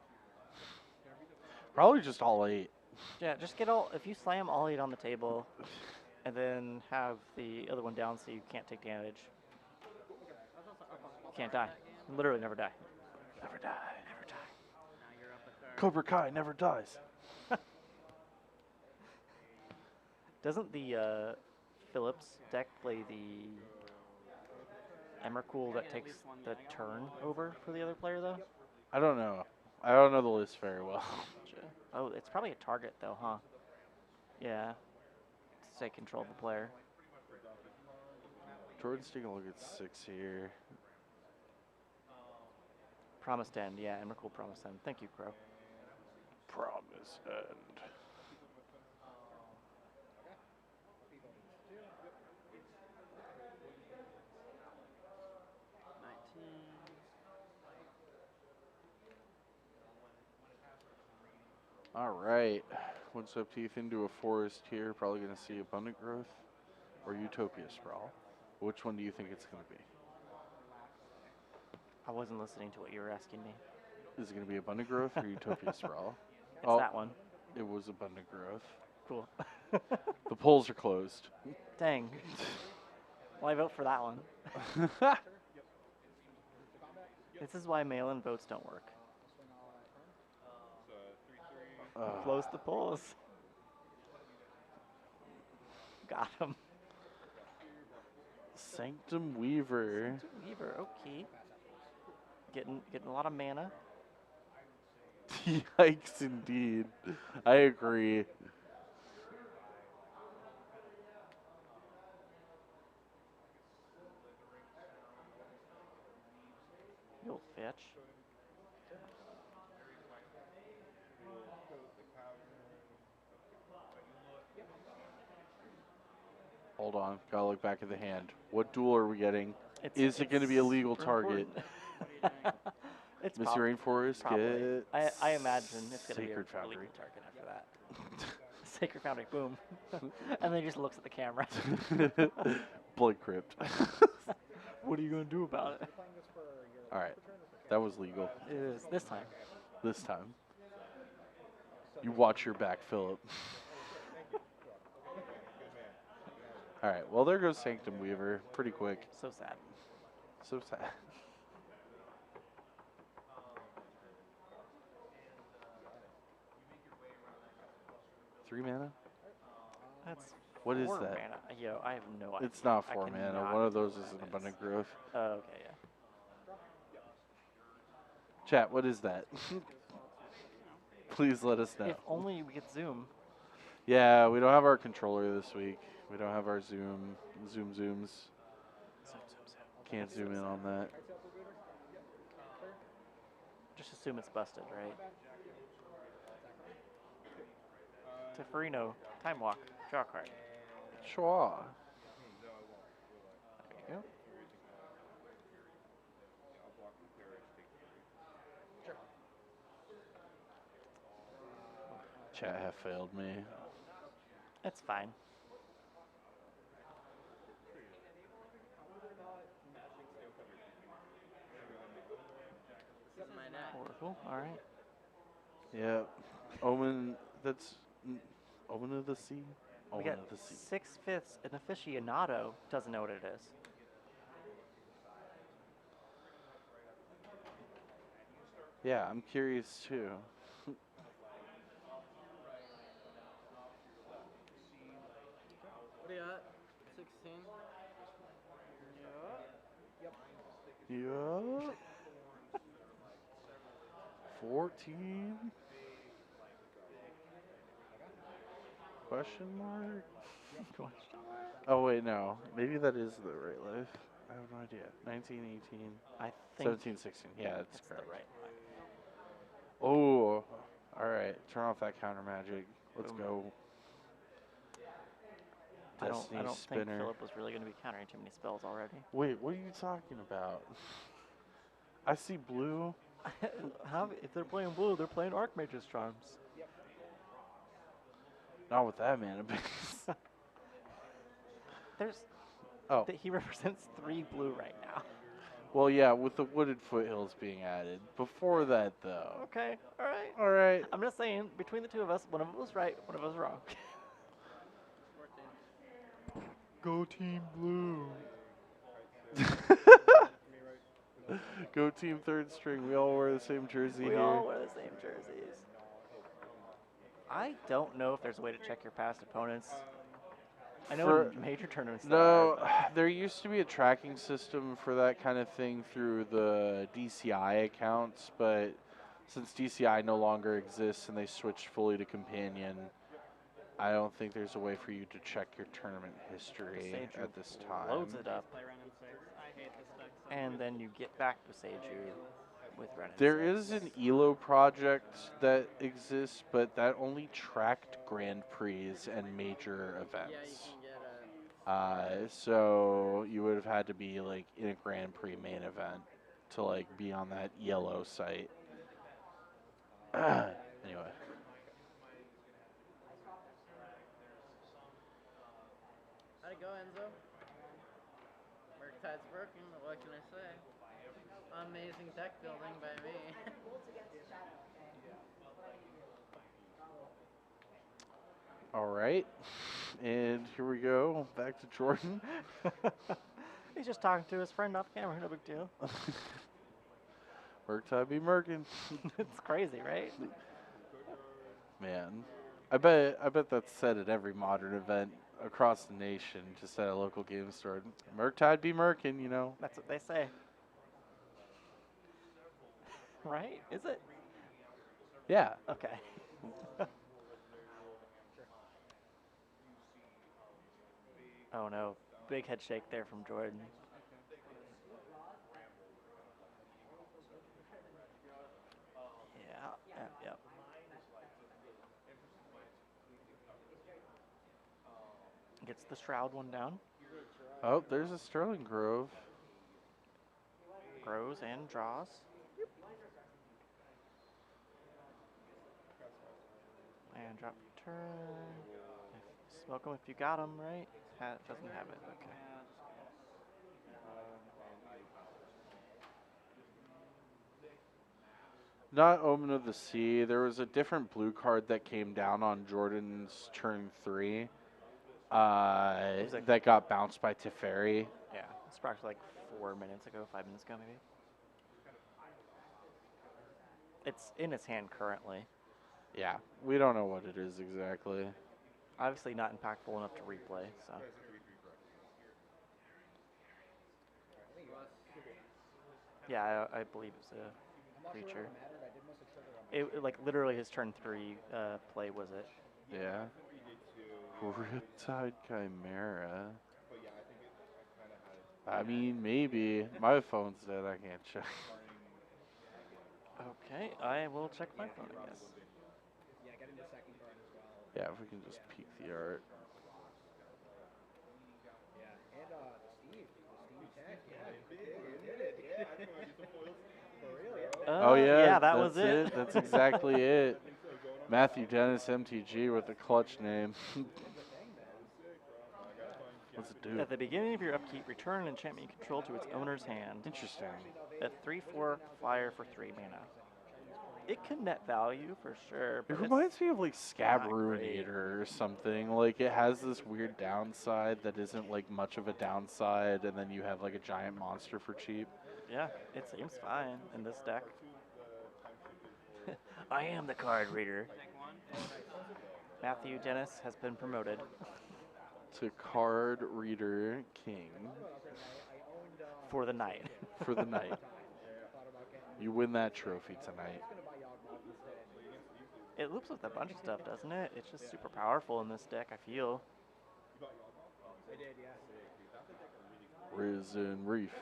probably just all 8. Yeah, just get all. If you slam all 8 on the table, and then have the other one down so you can't take damage. You can't die. Literally never die. Never die. Never die. now you're up a card. Cobra Kai never dies. Doesn't the Phillips deck play the Emrakul that takes the turn over for the other player though? I don't know. I don't know the list very well. Oh, it's probably a target though, huh? Yeah. To say control the player. Jordan's taking a look at 6 here. Promised End, yeah, Emrakul Promised End. Thank you, Crow. Promise End. All right. What's up, Teeth? Into a forest here. Probably going to see Abundant Growth or Utopia Sprawl. Which one do you think it's going to be? I wasn't listening to what you were asking me. Is it going to be Abundant Growth or Utopia Sprawl? It's that one. It was Abundant Growth. Cool. The polls are closed. Dang. Well, I vote for that one. This is why mail-in votes don't work. Close the polls. Got him. Sanctum Weaver. Weaver, okay. Getting a lot of mana. Yikes, indeed. I agree. You'll fetch. Hold on. Gotta look back at the hand. What duel are we getting? It's Is it going to be a legal super target? important. It's Mr. Rainforest, probably. get I imagine it's going to be Sacred a legal Foundry. target after that. Sacred Foundry, boom. And then he just looks at the camera. Blood Crypt. What are you going to do about it? All right. That was legal It is this time. this time. You watch your back, Philip. All right. Well, there goes Sanctum Weaver. Pretty quick. So sad. So sad. Three mana? That's What is 4 that? mana. Yo, I have no idea. It's not I 4 mana. cannot One of those Google is an what that Abundant Growth. Oh, okay, yeah. Chat, what is that? Please let us know. If only we could zoom. Yeah, we don't have our controller this week. We don't have our zooms. Zoom, zoom. Can't zoom in on that. Just assume it's busted, right? Teferino, time walk, draw card. Schwa. There you go. Chat have failed me. It's fine. This is my deck. Oracle, alright. Yep. Omen, that's Omen of the Sea? We Omen got of the Sea. 6/5 an aficionado doesn't know what it is. Yeah, I'm curious too. What do you got? 16? Yup. 14? Question mark? Oh wait, no. Maybe that is the right life. I have no idea. 19, 18, I think 17, 16. Yeah, that's it's correct. the right one. Oh, alright. Turn off that counter magic. Let's Boom. go. I Destiny don't think Spinner. Philip was really going to be countering too many spells already. Wait, what are you talking about? I see blue. If they're playing blue, they're playing Archmage's Charms. Not with that mana base. There's Oh, he represents 3 blue right now. well, yeah, with the wooded foothills being added. Before that, though. Okay, alright. Alright. I'm just saying, between the two of us, one of us was right, one of us was wrong. 14. Go Team Blue. Go Team Third String. We all wear the same jersey We here. all wear the same jerseys. I don't know if there's a way to check your past opponents. I know For- in major tournaments No, there are, there used to be a tracking system for that kind of thing through the DCI accounts, but since DCI no longer exists and they switched fully to Companion, I don't think there's a way for you to check your tournament history Seiju at this but time. loads it up, Play Ren and 6. I hate this deck so and then you get back to Seiju with Ren and There 6. is an ELO project that exists, but that only tracked Grand Prix and major Yeah, you events. can get a. So you would have had to be like in a Grand Prix main event to like be on that yellow site. Anyway, How'd it go, Enzo? Murktide's broken, what can I say? Amazing deck building by me. all right, and here we go back to Jordan. He's just talking to his friend off camera, no big deal. Murktide be Merkin. It's crazy, right? Man, I bet that's said at every modern event across the nation, just at a local game store. Murktide be Merkin, you know. That's what they say. Right? Is it? Yeah. Okay. Oh no, big head shake there from Jordan. Yeah. Gets the Shroud one down. Oh, there's a Sterling Grove. Grows and draws. And drop turn. Smoke him if you got him, right? Doesn't have it, okay. Not Omen of the Sea. There was a different blue card that came down on Jordan's turn 3 that got bounced by Teferi. Yeah, it's probably like 4 minutes ago, 5 minutes ago maybe. It's in his hand currently. Yeah, we don't know what it is exactly. Obviously not impactful enough to replay, so. Yeah, I believe it's a I'm not sure creature. if it mattered. I did miss a trigger on my It like literally his turn 3 play was it. Yeah. I think we did too. Riptide Chimera. But yeah, I think it kind of had I mean, maybe. My phone's dead. I can't check. Okay, I will check my phone, I guess. Yeah, getting the second card as well. Yeah, if we can just peek the art. Yeah, and Steve Tech, yeah, you did it. Yeah, I just want to do some foils. For real, yeah. Oh yeah, that that's was it. That's exactly it. Matthew Dennis MTG with a clutch name. What's it do? At the beginning of your upkeep, return an enchantment you control to its owner's hand. Interesting. A 3/4 flyer for 3 mana. It can net value for sure. It But reminds me of like not great. Scabruinator or something. Like it has this weird downside that isn't like much of a downside, and then you have like a giant monster for cheap. Yeah, it seems fine in this deck. I am the card reader. Matthew Dennis has been promoted. To Card Reader King For the night. for the night. You win that trophy tonight. It loops with a bunch of stuff, doesn't it? It's just super powerful in this deck, I feel. I did, yeah. Risen Reef.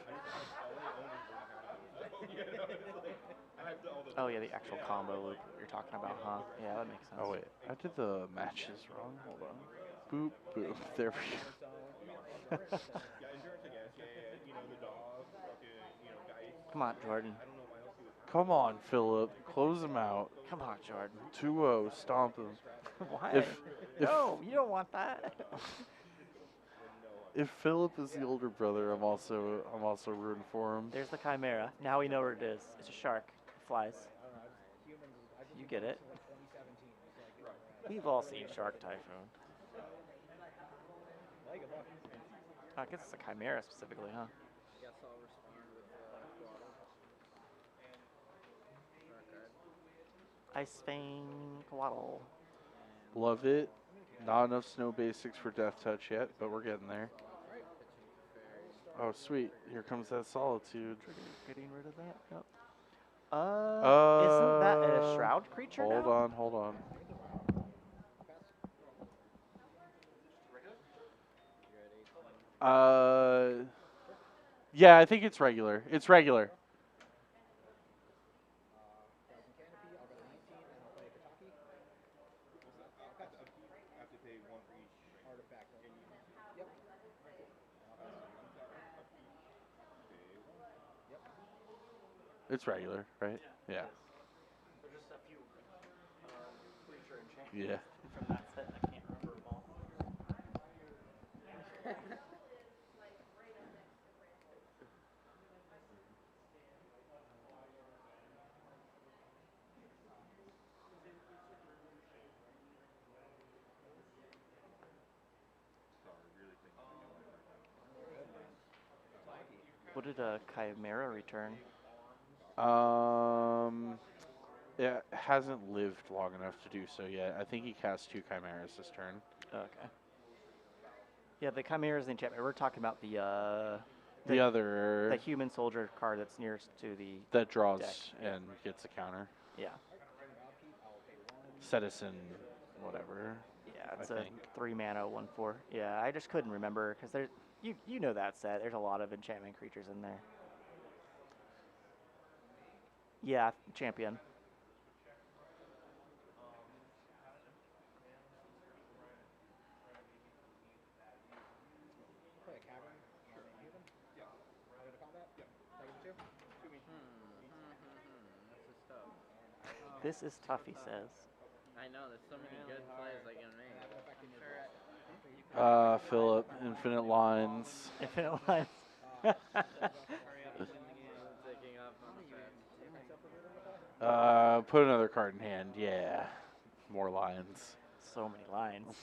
Oh yeah, the actual combo loop you're talking about, huh? Yeah, that makes sense. Oh wait, I did the matches wrong. Hold on. Boop, boop. There we go. Come on, Jordan. Come on, Philip. Close him out. Come on, Jordan. 2-0. Stomp him. Why? If No, you don't want that. if Philip is the older brother, I'm also rooting for him. There's the Chimera. Now we know where it is. It's a shark. It flies. You get it. We've all seen Shark Typhoon. I guess it's a Chimera specifically, huh? Guess I'll respond with Shark card. Ice Fang Coatl. Love it. Not enough snow basics for Death Touch yet, but we're getting there. Oh, sweet. Here comes that Solitude. Getting rid of that? Yep. Isn't that a Shroud creature Hold now? on, hold on. Yeah, I think it's regular. It's regular. It's regular, right? Yeah. There's just a few creature enchantments Yeah. from that set. I can't remember them all. What did a Chimera return? It hasn't lived long enough to do so yet. I think he cast 2 Chimeras this turn. Okay. Yeah, the Chimera is the enchantment. We're talking about the other the human soldier card that's nearest to the that draws deck. and gets a counter. Yeah. Citizen, whatever. Yeah, it's I a think. 3 mana 1/4. Yeah, I just couldn't remember because there you know that set. There's a lot of enchantment creatures in there. Yeah, champion. This is tough. This is tough, he says. I know, there's so many good plays I can make. Philip, Infinite Lines. Infinite Lines. Taking off on the fence. Put another card in hand. Yeah. More lines. So many lines.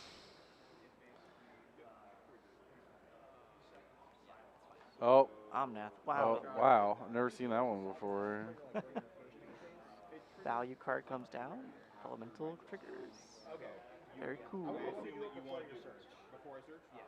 Oh. Omnath. Wow. Oh, wow. I've never seen that one before. Value card comes down. Elemental triggers. Okay. Very cool. You wanted to search. Before I search? Yes.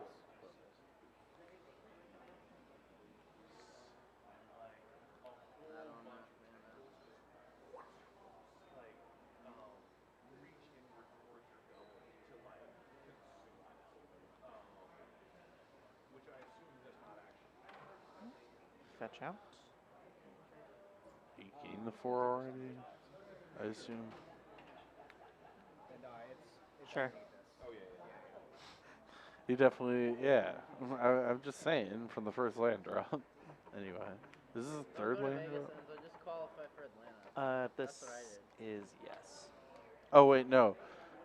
fetch out. You gained the 4 already, I assume. And it's Sure. You definitely, yeah. I'm just saying, from the first land drop. Anyway, this is the Don't third go to land Vegas drop? and so just qualify for Atlanta. This That's what I did. is yes. Oh, wait, no.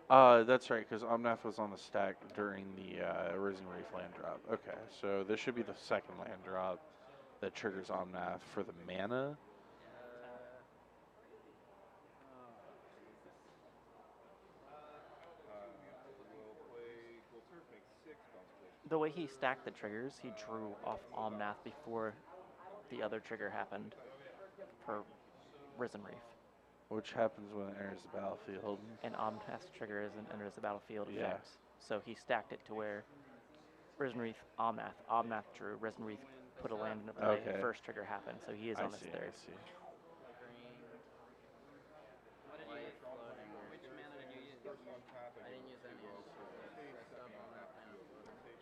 That's right, because Omnath was on the stack during the Risen Reef land drop. Okay, so this should be the second land drop that triggers Omnath for the mana. We'll surf makes 6 bounce points. The way he stacked the triggers, he drew off Omnath before the other trigger happened for Risen Reef. Which happens when it enters the battlefield. And Omnath's trigger isn't enters the battlefield Yeah. effect. So he stacked it to where Risen Reef, Omnath drew, Risen Reef put a land into play, Okay. first trigger happened, so he is I on his see, third. I see. Light floating. Which mana did you use? I didn't use any.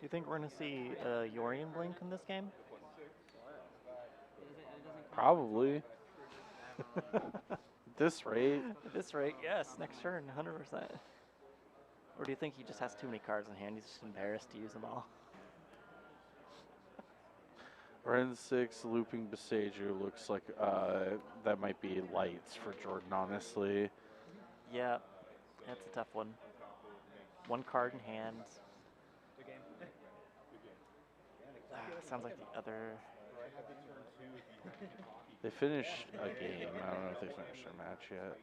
Do you think we're going to see Yorian Blink in this game? Probably. At this rate. At this rate, yes, next turn, 100%. Or do you think he just has too many cards in hand, he's just embarrassed to use them all? Ren 6 looping Beseju looks like that might be lights for Jordan, honestly. Yeah, that's a tough one. One card in hand. Sounds like the other. They finished a game. I don't know if they finished their match yet.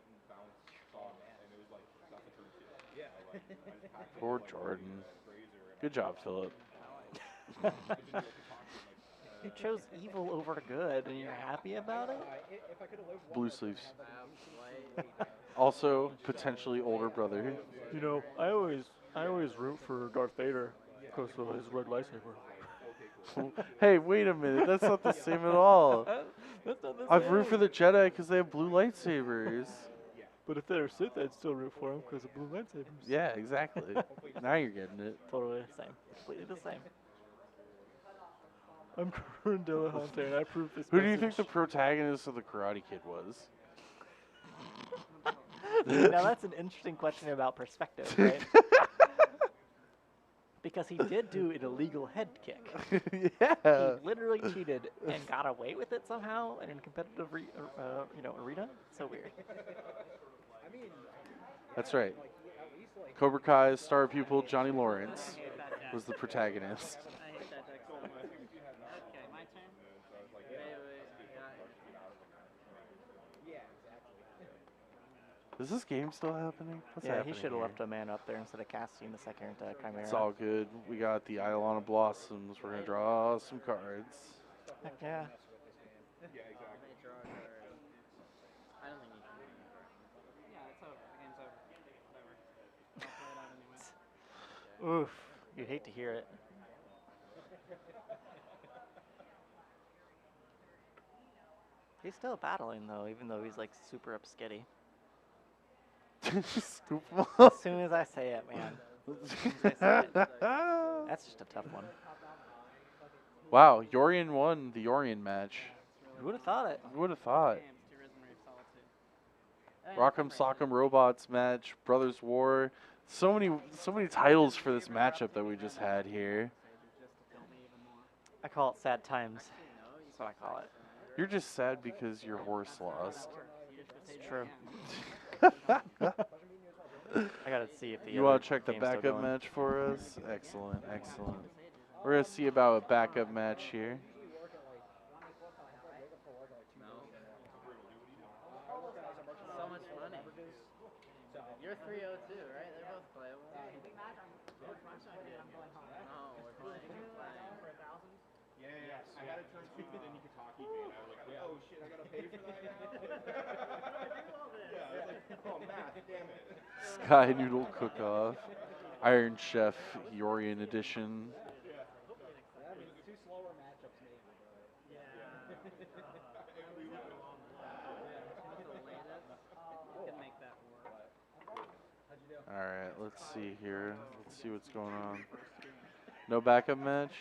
Poor Jordan. Good job, Philip. You chose evil over good, and you're happy about it? if I could have lived one Blue more sleeves. turn, Also, potentially older brother. You know, I always root for Darth Vader because of his red lightsaber. Hey, wait a minute. That's not the same at all. That's not the I've root same. for the Jedi because they have blue lightsabers. But if they're Sith, I'd still root for him because of blue lightsabers. Yeah, exactly. Now you're getting it. Totally the same. Completely the same. I'm Corinne Dillahunter, and I approve this Who do you think the message. protagonist of the Karate Kid was? Now that's an interesting question about perspective, right? Because he did do an illegal head kick. Yeah. He literally cheated and got away with it somehow in a competitive arena. So weird. I mean, That's right. like, at least, like, Cobra Kai's star pupil Johnny Lawrence was the protagonist. I hate that deck so much. Okay, my turn. Wait. yeah, exactly. Is this game still happening? What's Yeah, he happening should have here? left a man up there instead of casting the second Chimera. It's all good. We got the Eidolon of Blossoms. We're going to draw some cards. Heck yeah. I may draw a card. I don't think he can. Yeah, it's over. The game's over. Whatever. I'll play it out anyway. Oof. You'd hate to hear it. He's still battling though, even though he's like super upskitty. Scoop As soon as I say it, man. That's just a tough one. Wow, Yorian won the Yorian match. Who would have thought it? Who would have thought? Games to Risen Reef Solitude. Rock'em Sock'em Robots match, Brothers War. So many titles for this matchup that we just had here. I call it sad times. That's what I call it. You're just sad because your horse lost. It's true. I gotta see if the You other want to check the game's still backup going. match for us? Excellent, excellent. We're going to see about a backup match here. So much money. You're 302, right? They're both playable. No, we're playing. Yeah. I had a turn 2 with an Ikitaki game. I was like, oh shit, I gotta pay for that now? Yeah, I was like, oh, math, damn it. Sky Noodle Cook-Off. Iron Chef Yorian Edition. I mean, 2 slower matchups maybe, Can make that work. Alright, let's see here. Let's see what's going on. No backup match?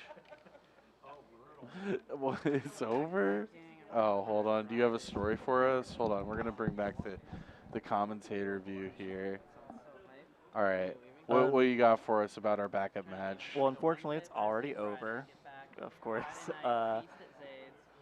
Well, it's over? Oh, hold on. Do you have a story for us? Hold on. We're going to bring back the commentator view here. All right. What you got for us about our backup match? Well, unfortunately, it's already over. Of course.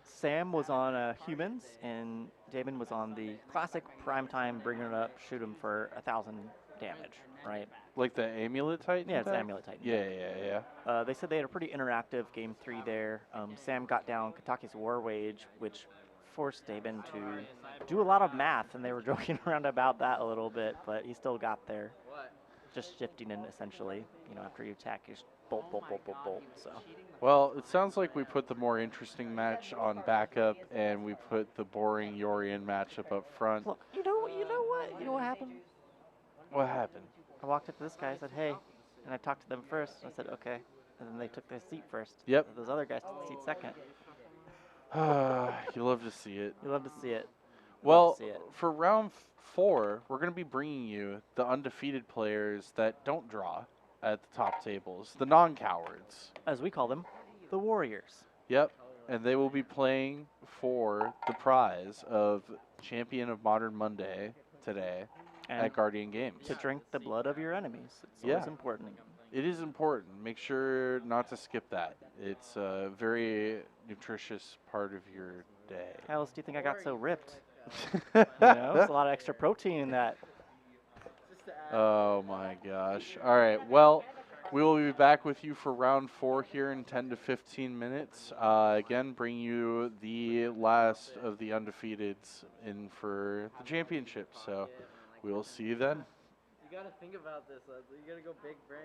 Sam was on humans, and Damon was on the classic primetime bring it up, shoot him for 1,000 damage, right? Like the Amulet Titan? Yeah, it's deck? Amulet Titan. Yeah. They said they had a pretty interactive game 3 there. Sam got down Kataki's War Wage, which forced Damon to do a lot of math, and they were joking around about that a little bit, but he still got there. Just shifting in, essentially. After you attack, you just bolt, bolt, bolt, bolt, bolt. So. Well, it sounds like we put the more interesting match on backup, and we put the boring Yorian matchup up front. Look, you know what? You know what happened? What happened? I walked up to this guy, I said, hey, and I talked to them first. I said, okay. And then they took their seat first. Yep. Those other guys took the seat second. You love to see it. You love to see it. Well, for round 4, we're going to be bringing you the undefeated players that don't draw at the top tables, the non-cowards. As we call them, the Warriors. Yep, and they will be playing for the prize of Champion of Modern Monday today at Guardian Games. To drink the blood of your enemies. It's always important. It is important. Make sure not to skip that. It's a very nutritious part of your day. How else do you think I got so ripped? There's a lot of extra protein in that. Oh my gosh. All right. Well, we will be back with you for round 4 here in 10 to 15 minutes. Again, bring you the last of the undefeateds in for the championship. So we will see you then. You gotta think about this, Leslie. You gotta go big brain.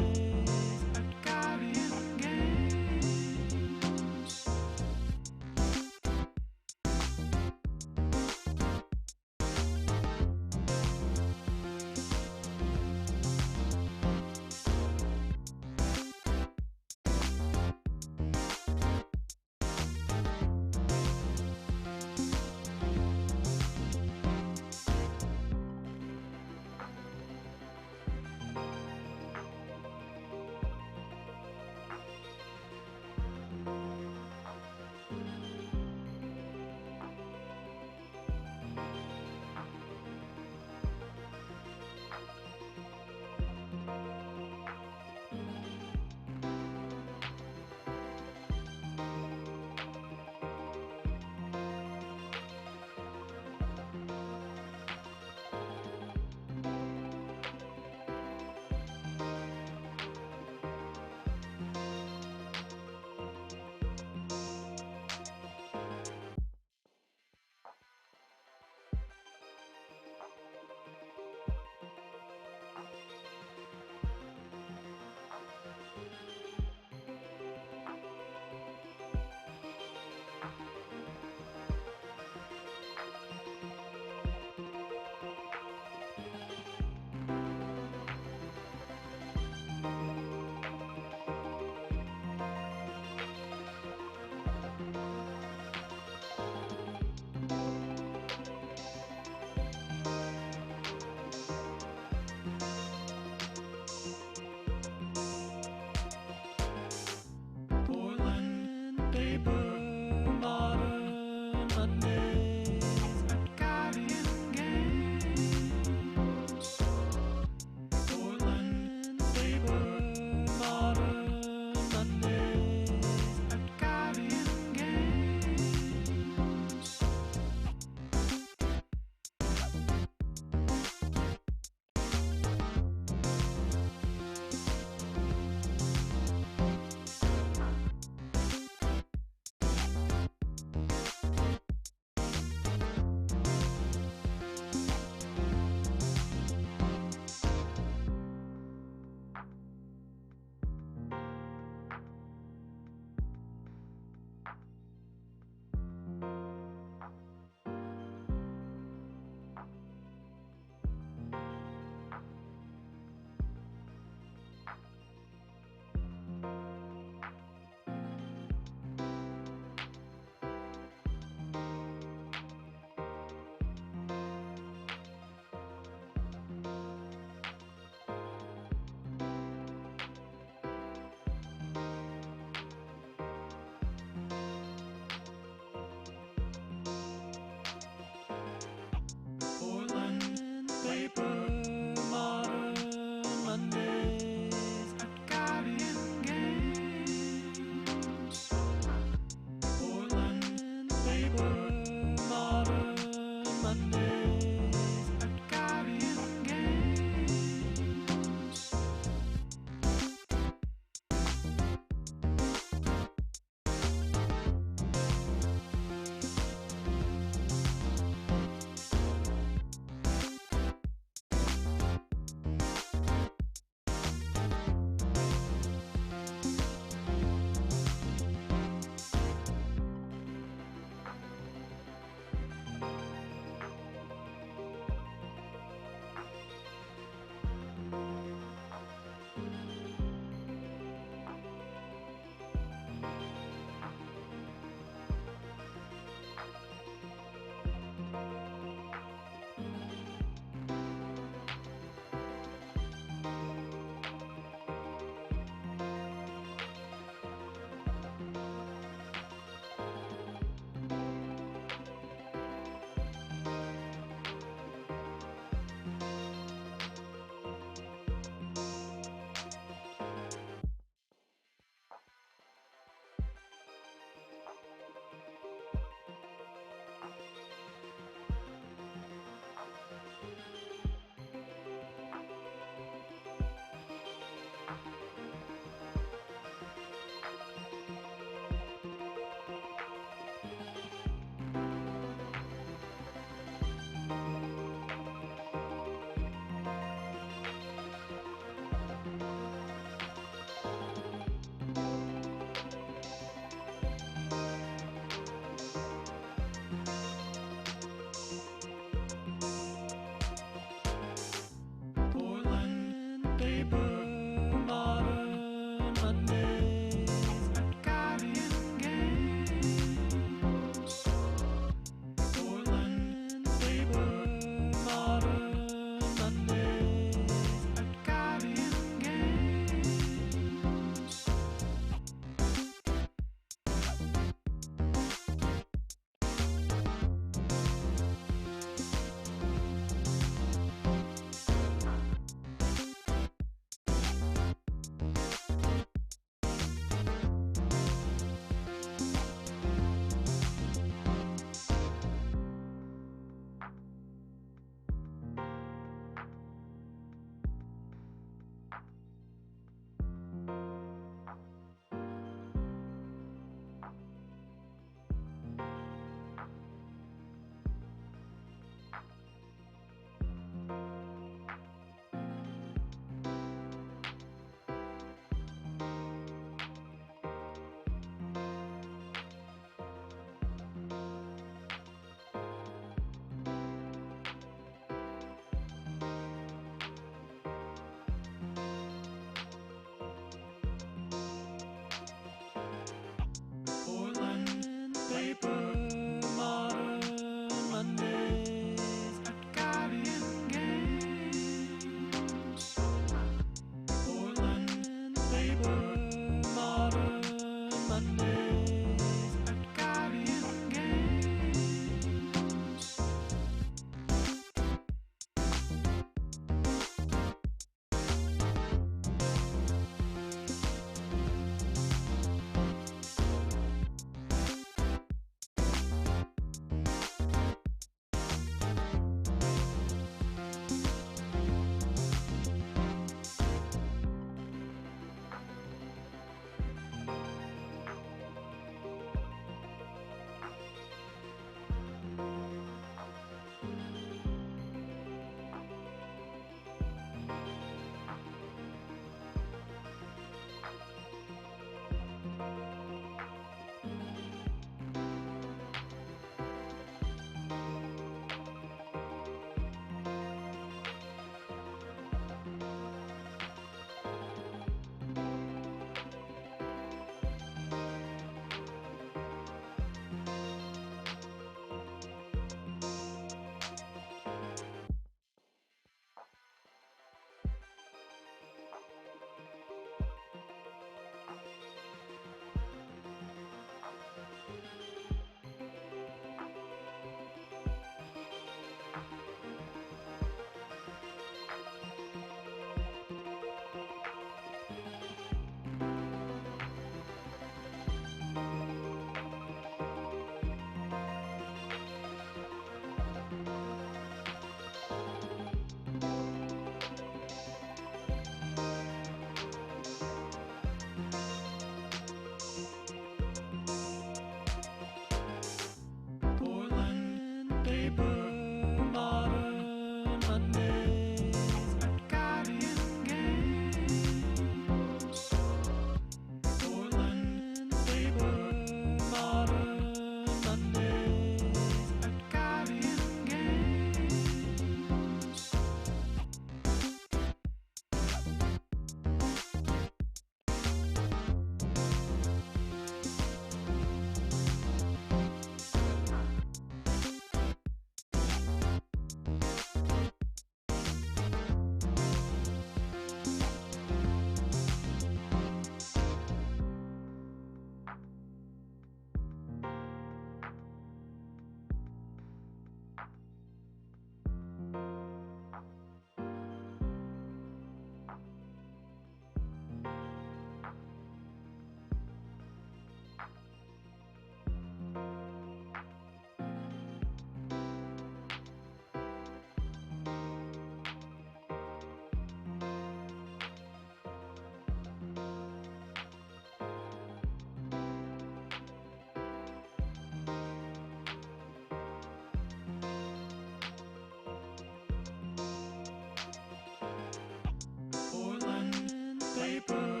Portland paper,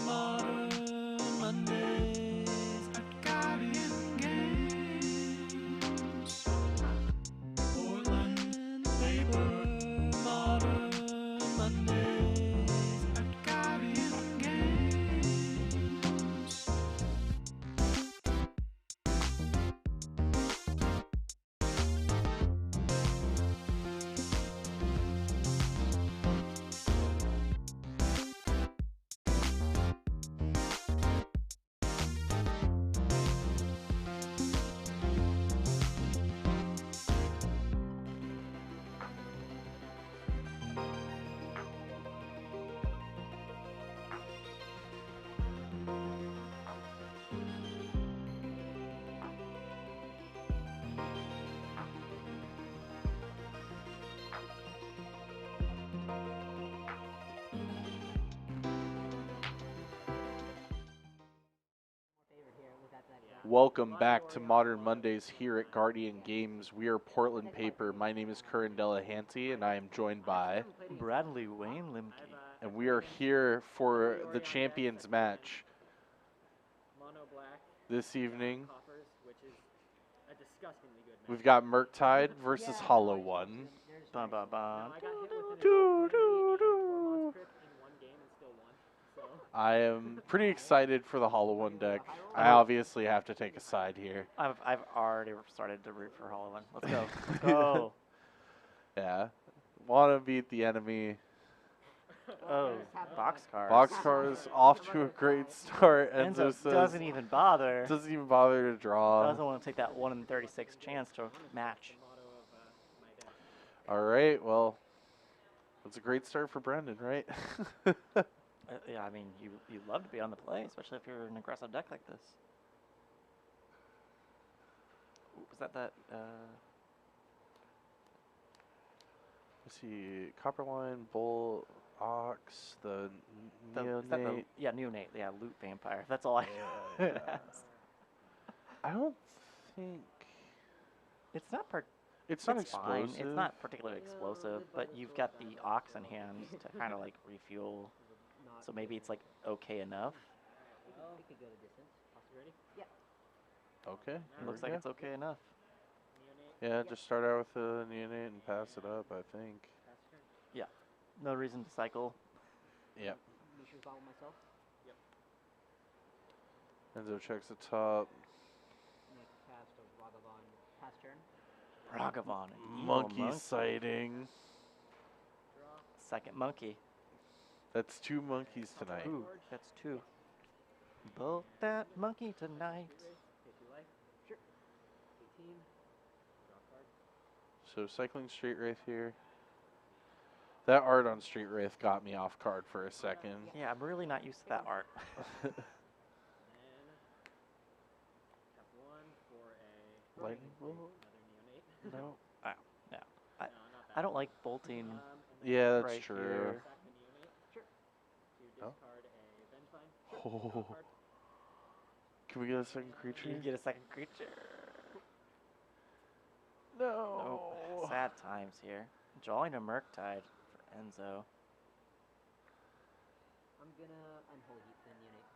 modern Mondays at Guardian Games. Portland paper, modern Mondays at Guardian Games. Welcome back to Modern Mondays here at Guardian Games. We are Portland Paper. My name is Curran Delahanty, and I am joined by, Bradley Wayne Limke. and we are here for the Champions match Mono black this evening. coppers, which is a disgustingly good match. We've got Murktide versus Hollow One. Bum, bum, bum. I got hit with an Doo, adult doo, 38 doo. script in one game and still won. So I am pretty excited for the Hollow One deck. I obviously have to take a side here. I've already started to root for Hollow One. Let's go. Let's go. Yeah. Want to beat the enemy. Oh, boxcars. Boxcar's off to a great start. Enzo Enzo says doesn't even bother. doesn't even bother to draw. Doesn't want to take that 1 in 36 chance to match. All right, well, that's a great start for Brendan, right? Yeah, I mean, you love to be on the play, especially if you're an aggressive deck like this. Was that Let's see, Copperline, Bull, Ox, the is that Neonate. yeah, Neonate. Yeah, Loot Vampire. That's all I Yeah. I don't think It's not part. it's not It's fine. explosive. It's not particularly explosive, but you've got the Ox in hand to kind of like refuel. So maybe it's like okay enough. it could go to distance. Ready? Yep. Okay. It looks like it's okay enough. Yeah, just start out with the Neonate and pass it up, I think. No reason to cycle. Yep. Make sure follow myself. Enzo checks the top. Next cast of Vagabond. Pass turn. Ragavan, an evil Monkey sighting. Second monkey. That's 2 monkeys tonight. Ooh, that's 2. Bolt that monkey tonight. Pay 2 life. Sure. 18. Draw card. So cycling Street Wraith here. That art on Street Wraith got me off guard for a second. Yeah, I'm really not used to that art. Then tap 1 for a Lightning bolt? another neonate. No. Yeah. No, not I don't like bolting. Yeah, that's right true. here. Sack the neonate. Sure. You Oh. discard a Vengevine. Oh. Can we get a second creature? You get a second creature. No. Oh, sad times here. Drawing a Murktide for Enzo. I'm gonna unhold the neonate.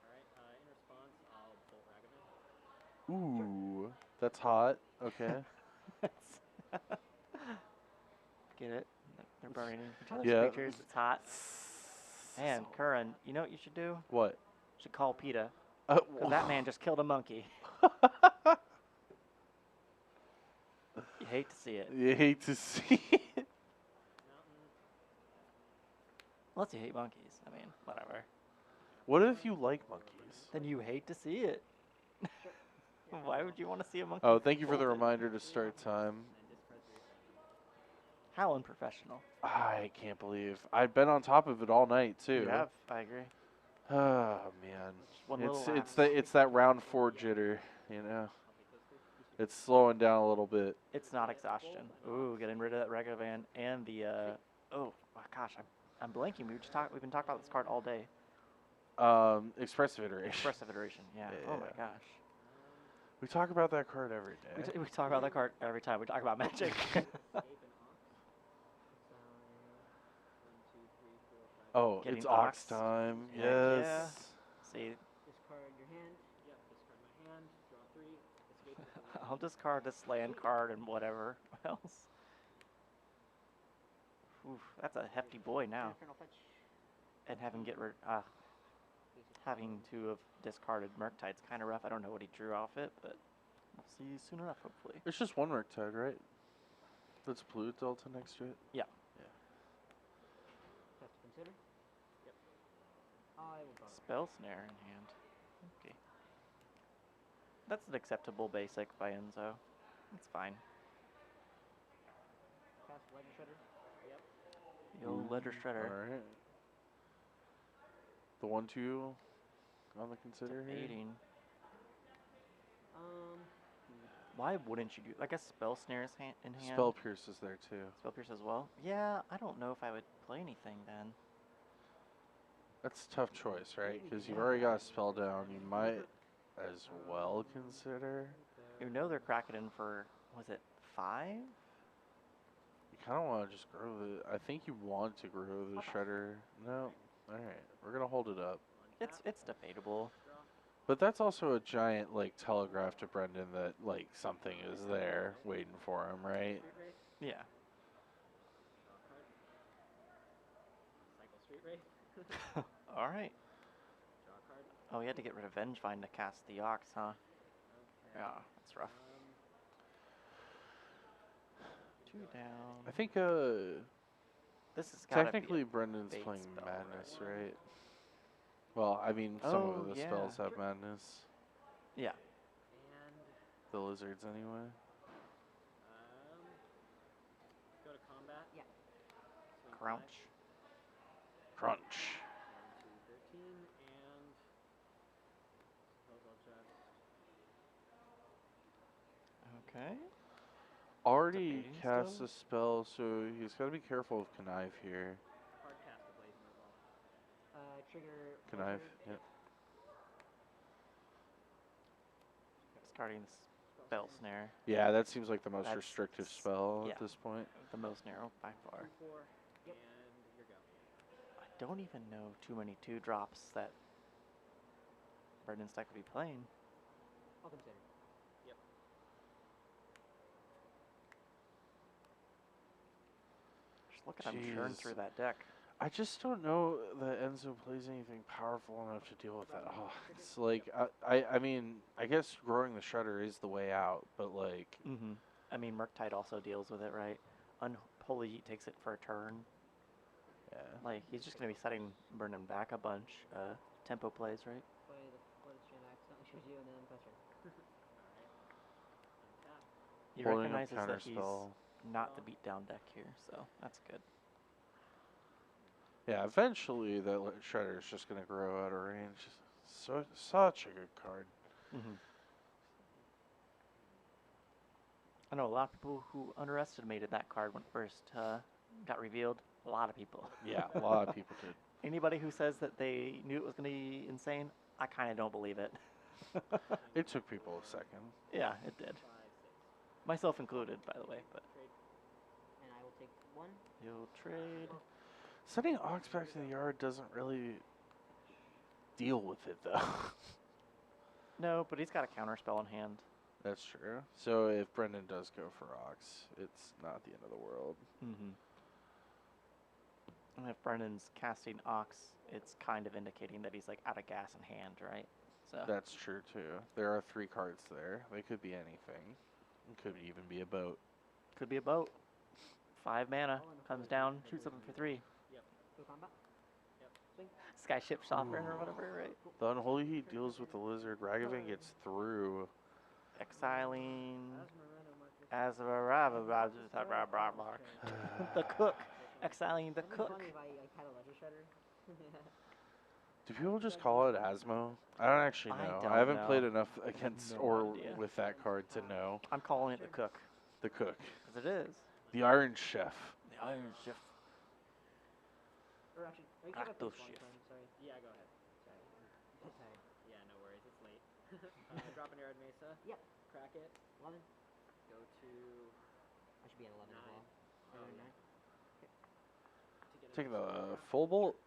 Alright, in response, I'll bolt Ragavan. Ooh, that's hot. Okay. Get it? They're burning each other's Yeah. creatures. It's hot. Man, Curran, you know what you should do? What? You should call PETA. Uh, Because that man just killed a monkey. You hate to see it. You hate to see it. Unless you hate monkeys. I mean, whatever. What if you like monkeys? Then you hate to see it. Why would you want to see a monkey? Oh, thank you for the folded? reminder to start time. How unprofessional. I can't believe I've been on top of it all night too. You have. I agree. Oh man, One little it's that round 4 jitter, you know. It's slowing down a little bit. It's not exhaustion. Ooh, getting rid of that regular van and the oh my gosh, I'm blanking. We've been talking about this card all day. Expressive iteration. Expressive iteration. Yeah. Oh my Yeah. gosh. We talk about that card every day. We talk about that card every time we talk about Magic. Oh, Getting it's Ox Ox. time. Heck Yes. yeah. See, Discard your hand. Yep, discard my hand. Draw 3. Escape. I'll discard this land card and whatever else. Oof, that's a hefty boy now. Infernal fetch. And having to have discarded Murktide's kind of rough. I don't know what he drew off it, but we'll see soon enough, hopefully. It's just one Murktide, right? That's blue delta next to it. Yeah. Have to consider. Yep. I will draw. Spell Snare in hand. Okay. That's an acceptable basic by Enzo. It's fine. Cast Ledger Shredder. Yep. The old Ledger Shredder. Alright. The 1/2 on the consider here. Debating. Um. Why wouldn't you do? I guess Spell Snare is in hand. Spell Pierce is there too. Spell Pierce as well. Yeah, I don't know if I would play anything then. That's a tough choice, right? Because you've already got a spell down. You might as well consider. You know they're cracking in for, was it 5? You kind of want to just grow the. I think you want to grow the shredder. No. All right, we're gonna hold it up. It's debatable. But that's also a giant like telegraph to Brendan that like something is there waiting for him, right? Yeah. Cycle Street Wraith. All right. Draw a card. Oh, you had to get rid of Vengevine to cast the Ox, huh? Okay. Yeah, that's rough. 2 down. I think This is gotta technically be Brendan's bait playing spell, Madness, right? Well, I mean some Oh, of the yeah. spells have Madness. yeah. And The lizards anyway. go to combat. Yeah. Crunch. Crunch. 1, 2, 13, and suppose I'll just. Okay. Already Debating cast still? a spell, so he's got to be careful of Connive here. Hard cast the Blazing Revolt. Trigger. Connive, Blizzard. yep. Starting the Spell Snare. Yeah, that seems like the most That's restrictive s- spell yeah. at this point. The most narrow by far. 2, 4. Yep. And your go. I don't even know too many 2-drops that Brendan's deck would be playing. I'll consider. Yep. Just look at him churn Jeez. through that deck. I just don't know that Enzo plays anything powerful enough to deal with that. Oh, it's like I mean, I guess growing the shredder is the way out, but like Mm-hmm. I mean, Murktide also deals with it, right? Unholy Heat takes it for a turn. yeah. Like, he's just going to be setting Brendan back a bunch. Tempo plays, right? Play the Bloodstream accidentally shows you and then question. He Holding up recognizes that he's counterspell. not the beatdown deck here, so that's good. Yeah, eventually that shredder is just gonna grow out of range. Such a good card. Mm-hmm. I know a lot of people who underestimated that card when it first got revealed. A lot of people. Yeah, a lot of people did. Anybody who says that they knew it was going to be insane, I kind of don't believe it. It took people a second. Yeah, it did. 5, 6. Myself included, by the way. But Trade. And I will take 1. you'll trade. Sending Ox back to the yard doesn't really deal with it though. No, but he's got a counter spell in hand. That's true. So if Brendan does go for Ox, it's not the end of the world. Mm-hmm. And if Brendan's casting Ox, it's kind of indicating that he's like out of gas in hand, right? So That's true too. There are 3 cards there. They could be anything. It could even be a boat. Could be a boat. 5 mana. Comes down, shoots something for 3. Go combat. Skyship Sovereign or whatever, right? The Unholy Heat deals with the Lizard. Ragavan gets through. Exiling. Asmarano marked it. The cook. Exiling the That'd be cook. funny if I had a ledger shredder. Do people just call it Asmo? I don't actually I know. don't I haven't know. played enough against no or idea. with that card to know. I'm calling it the cook. The cook. Because it is. The Iron Chef. The Iron Chef. Or actually, I Crack could those have shit. Sorry. Yeah, go ahead. Sorry. I'm tired. Yeah, no worries. It's late. Drop an Arid Mesa. Yep. Crack it. 11. Go to I should be at 11 as 9. well. Oh, Or yeah. 9. Take the full bolt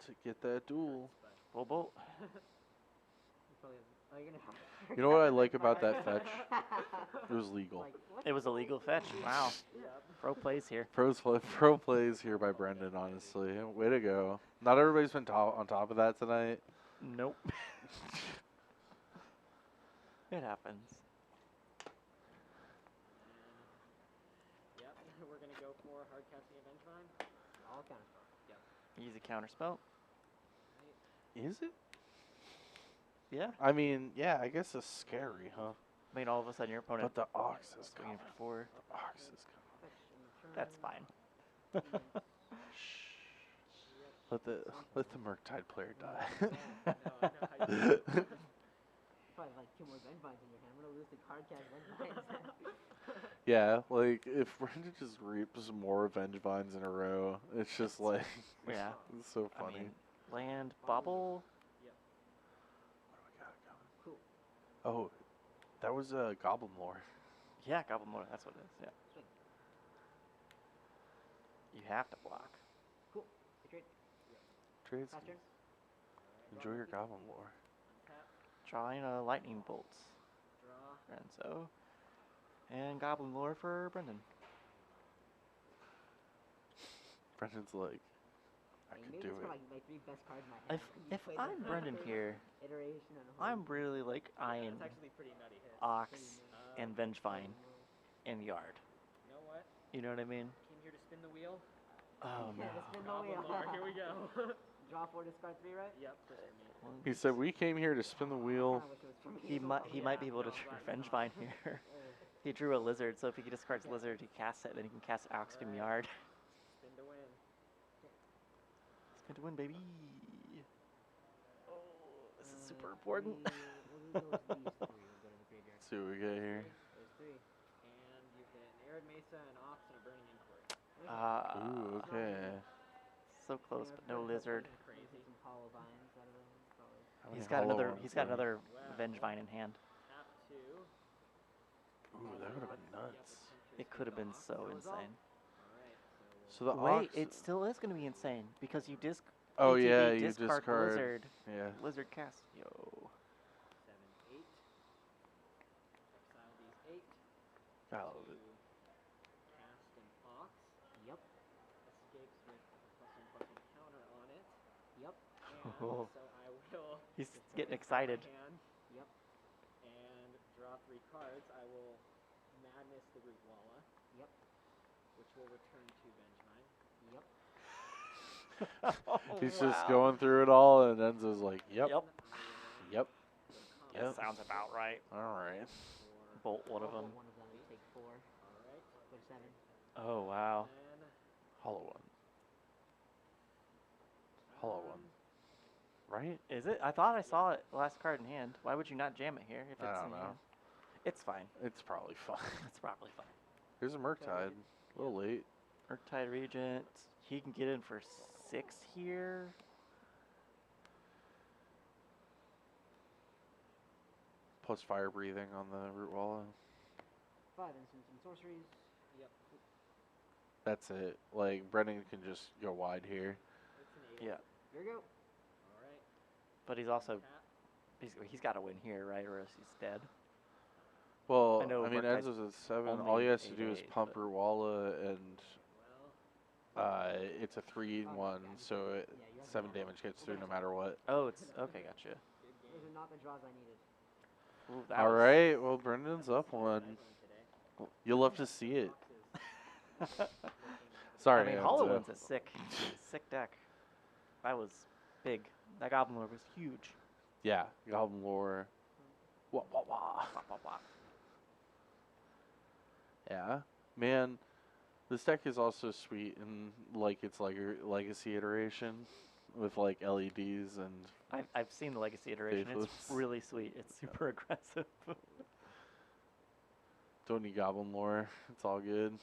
to get that duel. Full bolt. You probably have, oh, you're gonna have You know what I like about that fetch? It was legal. Like, what? It was a legal fetch. Wow. Pro plays here. Pro plays here by Brendan, honestly. Way to go. Not everybody's been on top of that tonight. Nope. It happens. Yep, we're gonna go for hard casting Avengevine. All counterspell. Easy counter spell. Is it? Yeah. I mean, yeah, I guess it's scary, huh? I mean, all of a sudden your opponent But the Ox is going in coming. for 4. The Ox is coming. Fetch in the turn. That's fine. Let the Murktide player die. Probably have like 2 more Vengevines in your hand. I'm gonna lose the card cast Vengevines. Yeah, like if Brendan just reaps more Vengevines in a row, it's just like Yeah. it's so I funny. mean, land, bubble. What do we got going? Cool. Oh, that was Goblin Lore. Yeah, Goblin Lore. That's what it is. Yeah. Swing. You have to block. Cool. I trade. Trades. Pass turn. Enjoy your Goblin Lore. Drawing a lightning bolt. Draw. Renzo. And Goblin Lore for Brendan. Brendan's like, I Hey, could maybe do this it. are my 3 best cards in my hand. If Could you play I'm them? Brendan here, Iteration and I'm really like eyeing It's actually pretty nutty hit. Ox and Vengevine in yard. You know what? You know what I mean? Came here to spin the wheel. Oh no. Let's spin the Goblin wheel. Lore, here we go. Draw 4, discard 3, right? Yep, just for me. He said we came here to spin the wheel. I wish it was for me. He might be able to trigger Vengevine here. He drew a lizard, so if he discards lizard, he casts it, then he can cast Ox from yard. Spin to win. Spin to win, baby. Oh, this is super important. We'll go with these 3. We'll go to the graveyard. Let's see what we got here. There's 3. And you hit an Arid Mesa, an Ox, and a Burning Inquiry. Ooh, okay. So close, but no lizard. Crazy. Some hollow vines out of them. Probably. How many He's got hollow another. ones He's got are there? another Vengevine in hand. Tap 2. Ooh, that would have been nuts. It could have been so insane. Alright, So the Wait, Ox. it still is going to be insane because you Oh ATB yeah, you discard discard. lizard. Yeah. Lizard cast. Yo. 7, 8. Exile these 8. I love it. Cast an Ox. Yep. Escapes with a +1/+1 counter on it. Yep. And Oh. so I will. He's discard getting it from my excited. hand Yep. and draw 3 cards. I will Madness the Root Walla, Yep. which will return to Vengevine. Yep. He's just going through it all, and Enzo's like, yep, Yep. yep, That yep. sounds about right. All right. Bolt one of them. One of them. Take 4. Alright. Go to 7. Oh wow. Then, Hollow one. Hollow one. Right? Is it? I thought I saw it last card in hand. Why would you not jam it here if it's I don't in know. hand? It's fine. It's probably fine. It's probably fine. Here's a Murktide. A little late. Murktide Regent. He can get in for 6 here. Plus fire breathing on the Root Walla. 5 instants and sorceries. yep, That's it. Like, Brendan can just go wide here. it's an 8. Yeah. Here we go. Alright. But he's also Tap. he's got to win here, right, or else he's dead. Well, I know I mean, Murktide's Enzo's at 7. only All he has to do is 8/8, pump but- Root Walla, and Well, it's a 3-in-1, so it, Yeah, you have 7 to- damage gets through no matter what. Oh, it's okay. Gotcha. good Those game. are not the draws I needed. Ooh, that All was- right, well, Brendan's up Nice one. today. You'll love to see it. Sorry, I mean, Enzo. Hollow One's a sick deck. That was big. That Goblin Lord was huge. Yeah, Goblin Lore. Wah, wah, wah. Wah, wah, wah. Yeah, man, this deck is also sweet in like its legacy iteration with like LEDs and I've seen the Legacy iteration. It's Faithless. really sweet. It's super aggressive. don't need Goblin Lore. It's all good.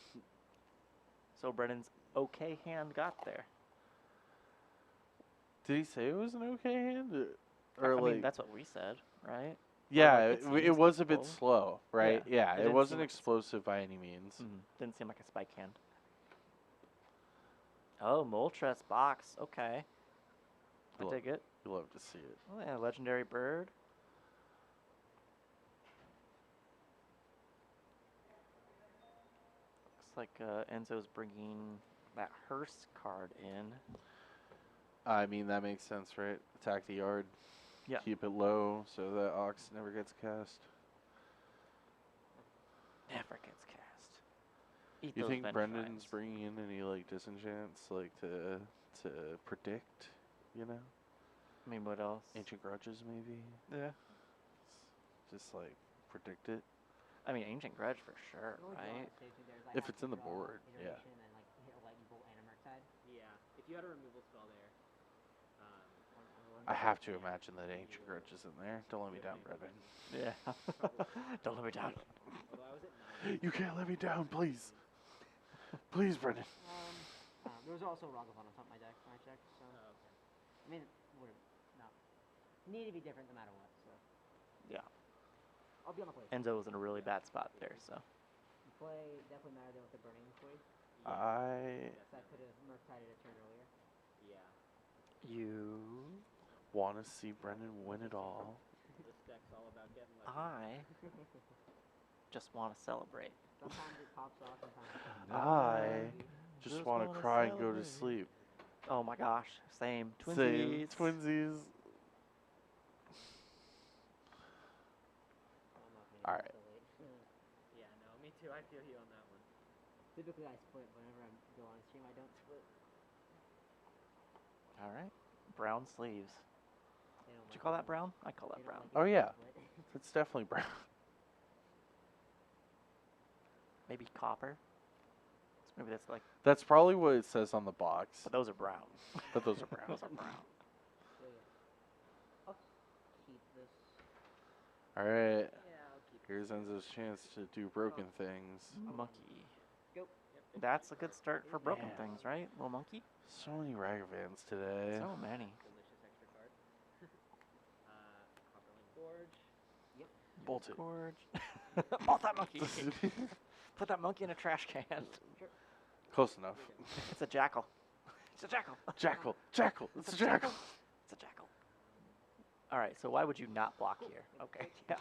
So Brennan's okay hand got there. Did he say it was an okay hand? I Or mean, like, that's what we said, right? yeah, like, it it seems was a bit capable. slow, right? Yeah, Yeah, it it didn't wasn't seem like it's- explosive by any means. Didn't seem like a spike hand. Oh, Moltres box. Okay. I Look. dig it. You love to see it. Oh, yeah, legendary bird. Looks like Enzo's bringing that Hearst card in. I mean, that makes sense, right? Attack the yard. Yeah. Keep it low so that Ox never gets cast. Never gets cast. Eat You those think vent Brendan's vines. bringing in any like disenchants, like to predict? You know, I mean, what else? ancient grudges maybe. Yeah. Just like predict it. I mean, Ancient Grudge for sure, right? If it's in the board, yeah. And then like hit a lightning bolt and a Murktide. Yeah, if you had a removal spell there, I have to imagine that ancient grudge is in there. Don't let me down, Brendan. Yeah. Don't let me down. although I was at 9. You can't let me down, please. Please, Brendan. There was also Ragavan on top of my deck when I checked, so Oh, okay. I mean, would have not need to be different no matter what. So Yeah. I'll be on the play. Enzo was in a really bad spot there, so. You play definitely matter there with the burning queen. That could have Murktide a turn earlier. Yeah. You. Want to see Brendan win it all? This deck's all about getting lucky. I just want to celebrate. Sometimes it pops off, sometimes it doesn't. I just Just want to wanna cry and go to celebrate. sleep. Oh my gosh, same. Same. Twinsies. Twinsies. I'm not All maybe right. so late. Yeah, no, me too. I feel you on that one. Typically I split whenever I go on stream. I don't split. All right. Brown sleeves. They don't Did you like call it that when- brown? I call they that don't brown. like it Oh when I yeah, split. it's definitely brown. Maybe copper. So maybe that's like, That's probably what it says on the box. but those are brown. But those are brown. Those are brown. So yeah. I'll keep this. All right. Yeah, I'll keep Here's Enzo's chance to do broken things. Monkey. Go. That's a good start for broken Yeah. things, right? Little monkey. So many Ragavans today. So many. delicious extra card. Copperlink Gorge. Bolt it. Gorge. Bolt that monkey. Put that monkey in a trash can. Close enough. It's a jackal. It's a jackal. Jackal. Jackal. It's a jackal. It's a jackal. All right. So why would you not block here? Okay. Yeah.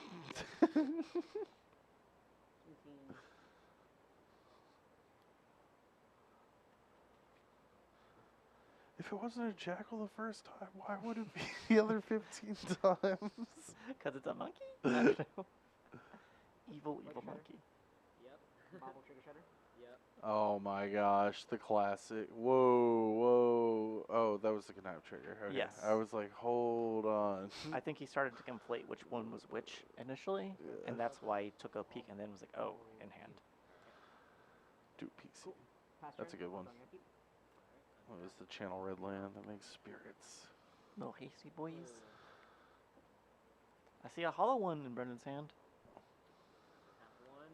18. If it wasn't a jackal the first time, why would it be the other 15 times? Because it's a monkey. I don't know. Evil Trigger shredder? monkey. Yep. Marble Trigger Shredder. Yep. Oh my gosh, the classic. Whoa, whoa. Oh, that was the connive trigger. Okay. Yes. I was like, hold on. I think he started to conflate which one was which initially, and that's why he took a peek and then was like, oh, in hand. Do PC. Pass That's a turn. good one. On your keep. What is the channel red land that makes spirits? Little hasty boys. I see a hollow one in Brendan's hand. Tap 1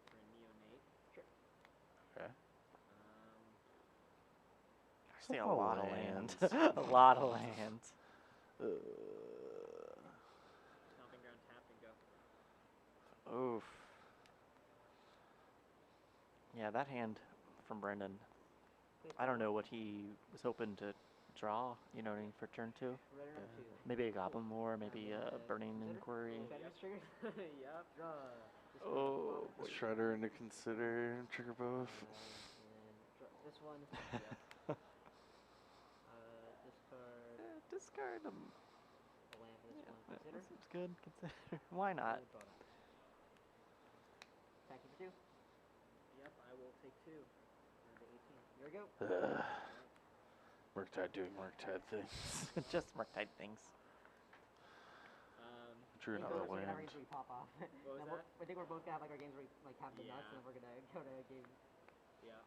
for a neonate. Okay. I see a lot of lot of land. lands. A lot of land. Stomping ground, tap and go. Oof. Yeah, that hand from Brendan. I don't know what he was hoping to draw, you know what I mean, for turn 2. Redder number 2. Maybe a Goblin Lore, maybe a Burning Inquiry. Fabulous triggers. Yep. Draw. Oh, boy. Shredder and to consider, trigger both. And then draw this one. Discard Discard them. a land for this one. That Consider. seems good. Consider. Why not? Good bottom. Attacking for 2. Yep, I will take 2. Turn to 18. Here we go. Murktide doing Murktide things. Just Murktide things. Drew another We're gonna have land. games where we pop off. What was Then that? I think we're both gonna have like our games where we like have the nuts, Yeah. and then we're gonna go to a game. Yeah.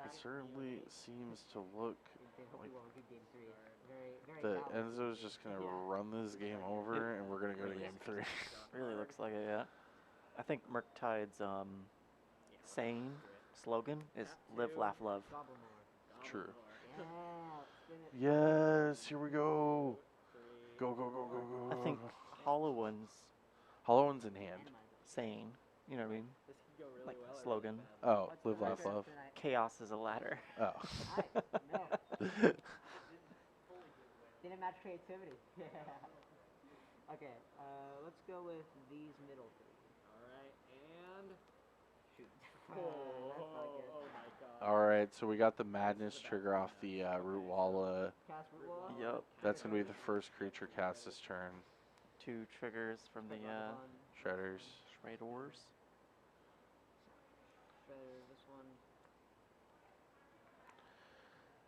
It certainly seems to look Hopefully we'll have a good game 3. Very, very. that balanced. Enzo's just gonna run this game over, and we're gonna go to game 3. Really looks like it, yeah. I think Murktide's saying slogan is "Live, laugh, love." Gobble more. True. Yeah. Spin it. Yes, here we go. Go, go, go, go, go. I think Hollow One's Hollow One's in hand. saying, you know what I mean? This could go really Like well. or slogan. really bad. Oh, What's live, the laugh, record love. tonight? Chaos is a ladder. Oh. Nice. No. Didn't match creativity. Okay. Let's go with these middle 3. Alright, and. Shoot. Oh, That's not good. oh my god. All right, so we got the madness trigger off the root wall. Cast root wall. Yep. That's gonna be the first creature cast this turn. 2 triggers from the Shredders. Shredders. Shredder, this one.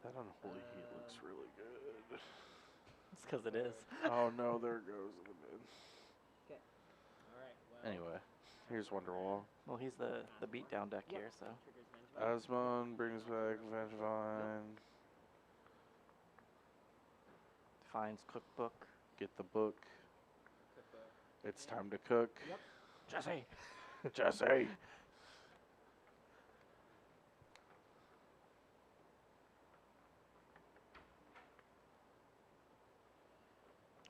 That unholy heat looks really good. It's because it is. Oh no, there it goes in the mid. Alright, well. Anyway, here's Wonderwall. Well, he's the beatdown deck here, so. Triggers Vengevine. Asmon brings back Vengevine. Finds cookbook. Get the book. Cookbook. It's time to cook. Yep. Jesse. Jesse.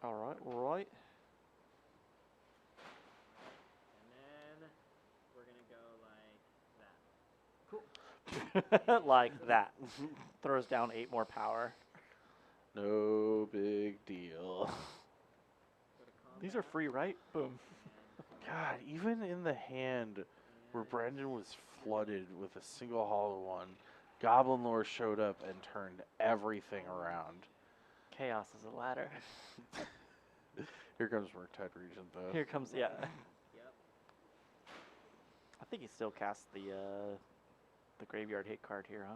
All right, all right. And then we're gonna go like that. Cool. Like that. Throws down 8 more power. No big deal. Go to These are combat, free, right? Boom. God, even in the hand where Brandon was flooded with a single hollow one, Goblin Lore showed up and turned everything around. Chaos is a ladder. Here comes Murktide Regent, though. Here comes, yeah. Yep. I think he still casts the graveyard hit card here, huh?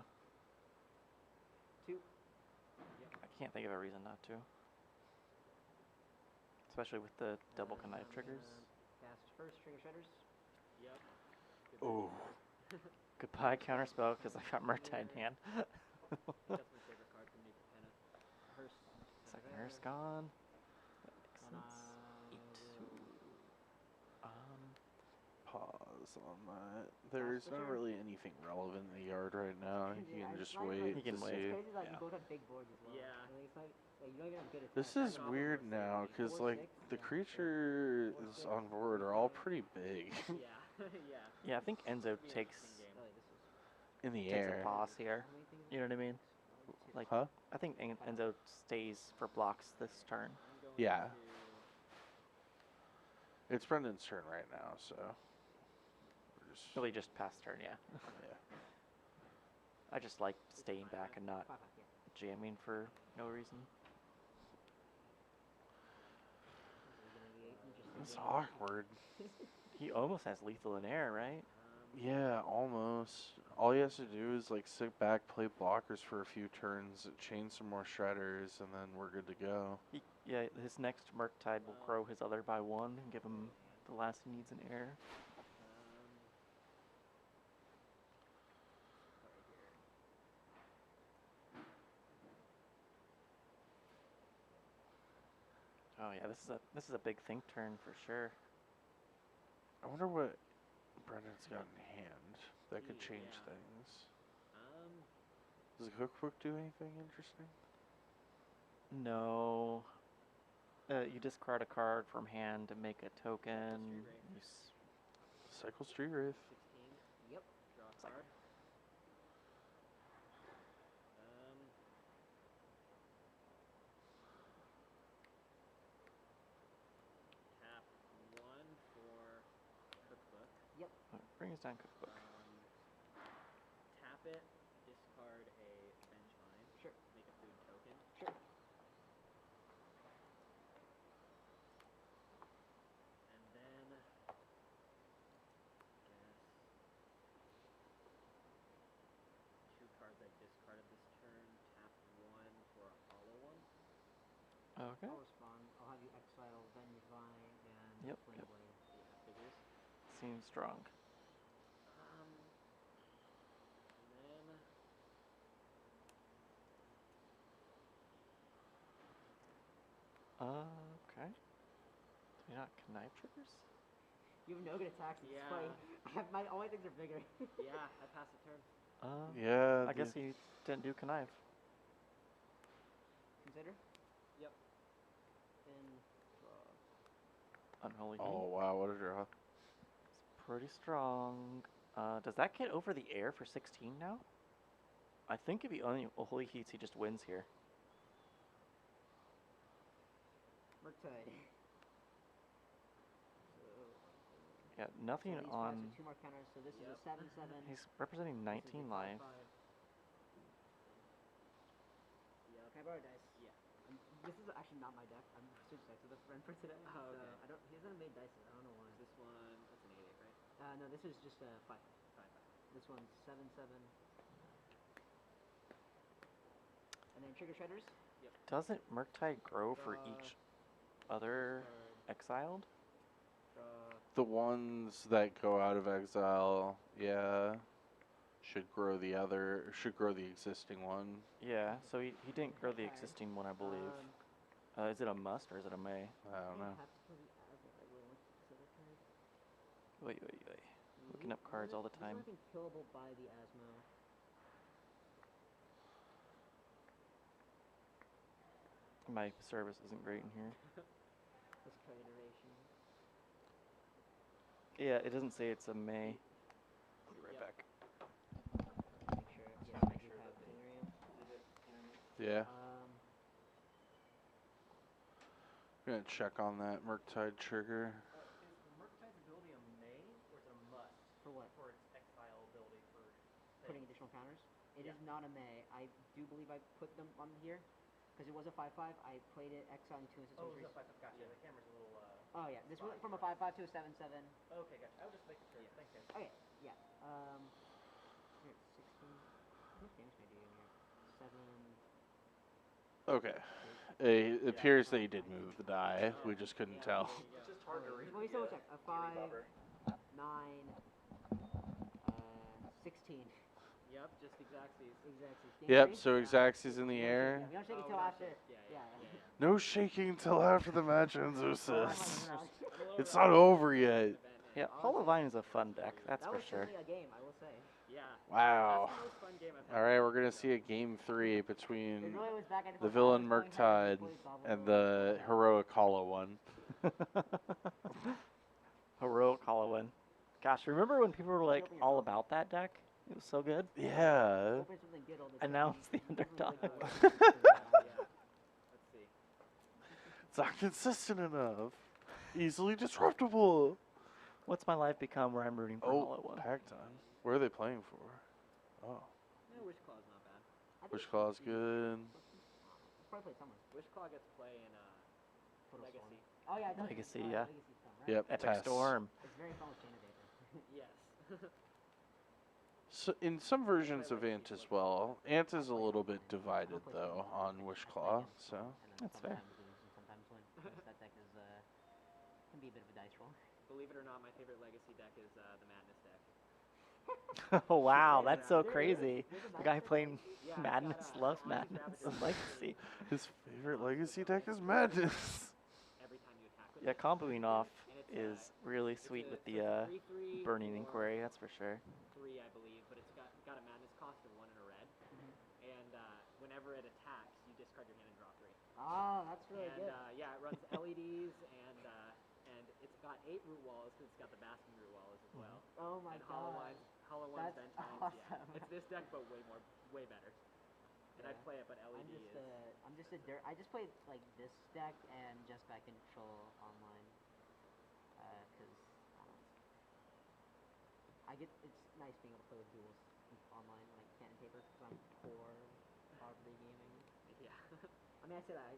2. I can't think of a reason not to. Especially with the double connive triggers. Cast first, trigger Shredders. Yep. Oh, Goodbye counterspell because I got Murktide in hand. That's my favorite card from Naked Penna. Hearse. Second Hearse gone. That makes sense. pause on that. There's not really anything relevant in the yard right now. You Yeah, can it's just not even wait like- You can to wait. see. It's crazy, like, Yeah. you both have big boards as well. Yeah. Like, it's not, like, you don't even have good attacks. This is weird now, because, like, the creatures on board are all pretty big Yeah. Yeah. Yeah, I think Enzo Be an takes interesting game. Oh, wait, this was in the takes a air. pause here. how many things? You know what I mean? Like, Huh? I think Enzo stays for blocks this turn. I'm going Yeah. to It's Brendan's turn right now, so. We're just, Really just past turn, yeah. yeah. I just like staying back and not 5, yeah. jamming for no reason. It's awkward. He almost has lethal in air, right? Yeah, almost. All he has to do is, like, sit back, play blockers for a few turns, chain some more shredders, and then we're good to go. Yeah, his next Murktide will grow his other by 1 and give him the last he needs in air. Oh yeah, this is a big think turn for sure. I wonder what Brendan's got in hand that could change Yeah. things. Does the cookbook do anything interesting? No. You discard a card from hand to make a token. You Cycle Street Wraith. 16. Yep. Draw a It's like- card. Tap 1 for cookbook. bring us down cookbook. Tap it. Discard a Vengevine. Sure. Make a food token. Sure. And then Okay. I'll respond. I'll have you exile Venge Vine and Yep, Flame yep. Blade. Yeah, figures. Seems strong. And then Okay. Do you not connive triggers? You have no good attacks. It's Yeah. funny. All my things are bigger. yeah, I passed the turn. Yeah. I guess he didn't do connive. Consider. Yep. And Unholy Oh Heat. wow, what a draw. It's pretty strong. Does that get over the air for 16 now? I think if he Unholy Heats, he just wins here. Murktide. Yeah, nothing so these on. guys are 2 more counters. So this is a 7/7. He's representing This is a 19 life. 5/5. Yep. Can I borrow a dice? Yeah. This is actually not my deck. I'm switched decks with a friend for today. Oh, so okay. I don't. He hasn't made dice yet. I don't know why. This one, that's an 8/8, right? No, this is just a 5/5. 5/5. This one's 7/7. And then trigger shredders. Doesn't Murktide grow for Draw. each other Discard. exiled? Draw. The ones that go out of exile, yeah, should grow the existing one. Yeah, so he didn't grow the Okay. existing one, I believe. Um, Is it a must or is it a may? I don't know. have to kill the Asmo. I will look at this other card. Wait. Looking up cards all the time. There's nothing killable by the Asmo. My service isn't great in here. Let's try iteration. Yeah, it doesn't say it's a may. I'll be right Yep. back. Make sure. Yeah, I do have Delirium. Yeah. Um, I'm gonna check on that Murktide trigger. Is Murktide's ability a may or is it a must for what? for its exile ability for Putting additional counters. It is not a May. I do believe I put them on here because it was a 5/5. I played it exiling 2 instant sorceries. Gotcha. The camera's a little. Oh yeah, this went from a 5/5 to a 7/7. Okay, gotcha. I was just making sure. Yeah. Thanks, guys. Okay, yeah. Here it's 16. How much damage can I do in here? 7. Okay. It appears they did move the die. We just couldn't tell. It's just hard to read. Let me double check. A 5, 9, 16. Yep, just exactsies. Exactly. Yep, so Xaxis in the air. We don't shake it Oh, till no after. shake. Yeah. No shaking until after the match ends, Oh my Usis. gosh. It's not over yet. Yeah, Hollow Vine is a fun deck, that's That for was sure. certainly a game, I will say. Yeah. Wow. That's the most fun game I've had. All right, we're gonna see a game 3 It between really was back and the forth. villain I was going Murktide heavy, Goblin and Roll. the heroic Hollow one. Heroic Hollow One. Gosh, remember when people were like all about that deck? It was so good. Yeah. Hoping something good all the And time. now it's the underdog. Yeah. Let's see. It's not consistent enough. Easily disruptible. What's my life become where I'm rooting for Hollow Oh, One? pack time. Where are they playing for? Oh, Yeah, Wish Claw's not bad. I think Wish Claw's good. It's probably played somewhere. Wish Claw gets play in Total Storm. Legacy. Oh yeah, it does. Legacy, Legacy's yeah. fun, right? Yep, Epic Tess. Storm. It's very fun with Chain of Vapor. Yes. So in some versions of Ant as well, Ant is a little bit divided though on Wish Claw. So That's fair. Sometimes lose, and sometimes win. That deck is can be a bit of a dice roll. Believe it or not, my favorite Legacy deck is the Madness deck. Oh wow, that's so There is. crazy. There's a The Madness guy deck playing Yeah, it's Madness got, loves Onyx Madness Rabbit and is Legacy. his favorite Legacy deck is Madness. Every time you attack with Yeah, it. comboing off And it's, is really it's sweet a- with so the it's a 3/3 Burning or Inquiry, that's for sure. 3, I believe, but it's got a Madness cost of 1 and a red. And whenever it attacks, you discard your hand and draw 3. Oh, that's really And good. yeah, it runs LEDs and it's got 8 root walls because it's got the Bastion root walls as well. Oh my And Hollow god. One's That's Ventines, awesome. yeah. It's this deck but way better. And I'd Yeah. play it, but LED I'm just a dirt. I just played like this deck and just back in Control online. Cause I get it's nice being able to play with duels online like pen and paper because I'm poor poverty gaming. Yeah. I mean I say that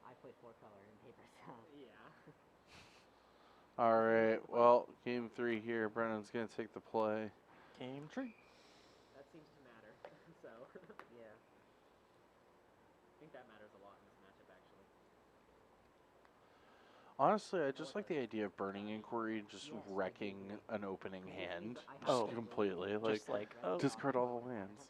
I play 4-color in paper so. Yeah. All right. Well, game 3 here. Brennan's gonna take the play. Game tree. That seems to matter. So Yeah. I think that matters a lot in this matchup actually. Honestly, I just like the idea of Burning Inquiry and just wrecking an opening hand just Oh, completely. Like, Just like, oh, discard all the lands.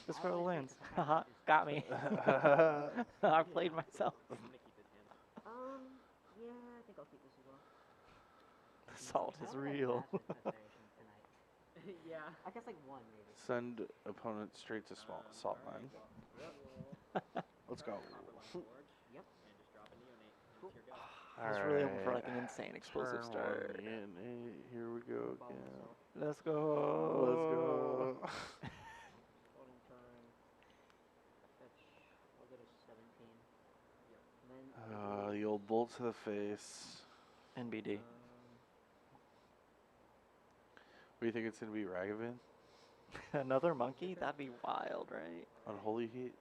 discard the lands. Haha, got me. I played myself. I'm gonna keep his hand. Yeah, I think I'll keep this as well. The salt is How would I real. pass with preparation tonight? Yeah. I guess like one maybe. Send opponent straight to small salt line. Let's go. Yep. And just drop a neonate into your guy. I was really hoping for like an insane explosive Turn start. 1, here we go Ball again. salt. Let's go. Let's go. Floating turn. Fetch. I'll go to 17. And then The old bolt to the face. NBD. What do you think it's gonna be, Ragavan? Another monkey? That'd be wild, right? Unholy Heat?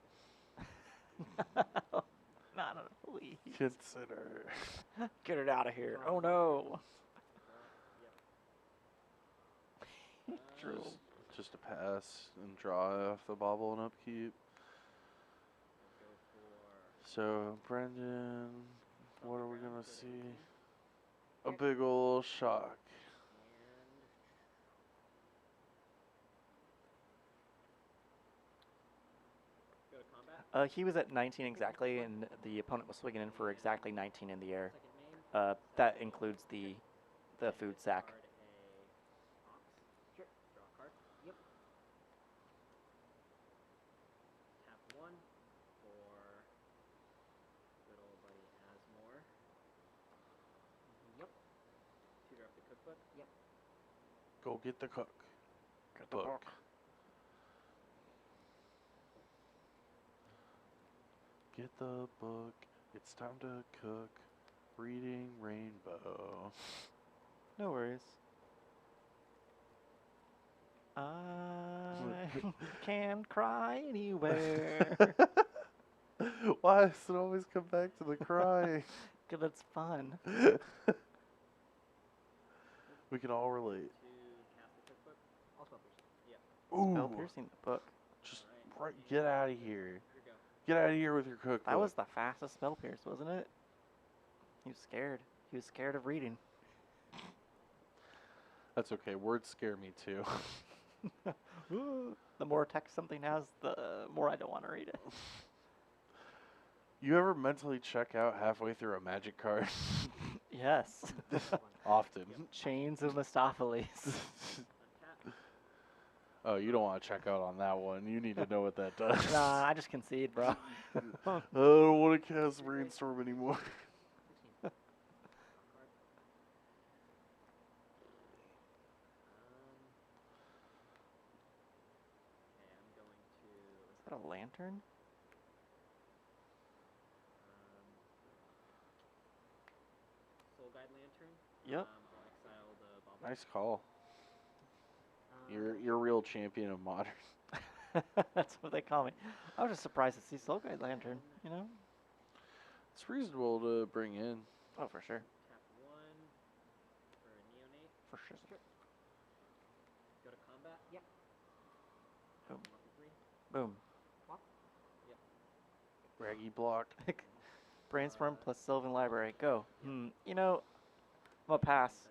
Not a flea. Consider. Get it out of here. Oh no. True. Just a pass and draw off the bobble and upkeep. So, Brendan, what are we gonna see? A big ol' shock. Go to combat. He was at 19 exactly, and the opponent was swinging in for exactly 19 in the air. Second main. That includes the food sack. Card a ox. Sure. Draw a card. Yep. Tap 1 for good old buddy Asmore. Yep. Tutor up the cookbook. Yep. Go get the cook. Book. Get the book. It's time to cook. Reading Rainbow. No worries. I can cry anywhere. Why does it always come back to the crying? 'Cause it's fun. We can all relate. To cast the cookbook. I'll spell piercing. Ooh, Spell piercing the book. just right, get out of here. Here we go. Get out of here with your cookbook. That was the fastest spell pierce, wasn't it? He was scared. He was scared of reading. That's okay. Words scare me too. The more text something has, the more I don't want to read it. You ever mentally check out halfway through a magic card? Yes. Often. Chains of Mistopheles. Untap. Oh, you don't want to check out on that one. You need to know what that does. Nah, I just concede, bro. I don't want to cast Brainstorm anymore. 16. Okay, I'm going to Is that a lantern? Soul Guide Lantern. Yep. I'll exile the bobble. Nice call. Um, You're a real champion of modern. That's what they call me. I was just surprised to see Soul Guide Lantern, you know? It's reasonable to bring in. Oh, for sure. Tap 1 for a neonate. For sure. Go to combat. Yep. Boom. Mark 3. Boom. Raggy block. Brainstorm plus Sylvan Library. Go. You know, I'm a pass.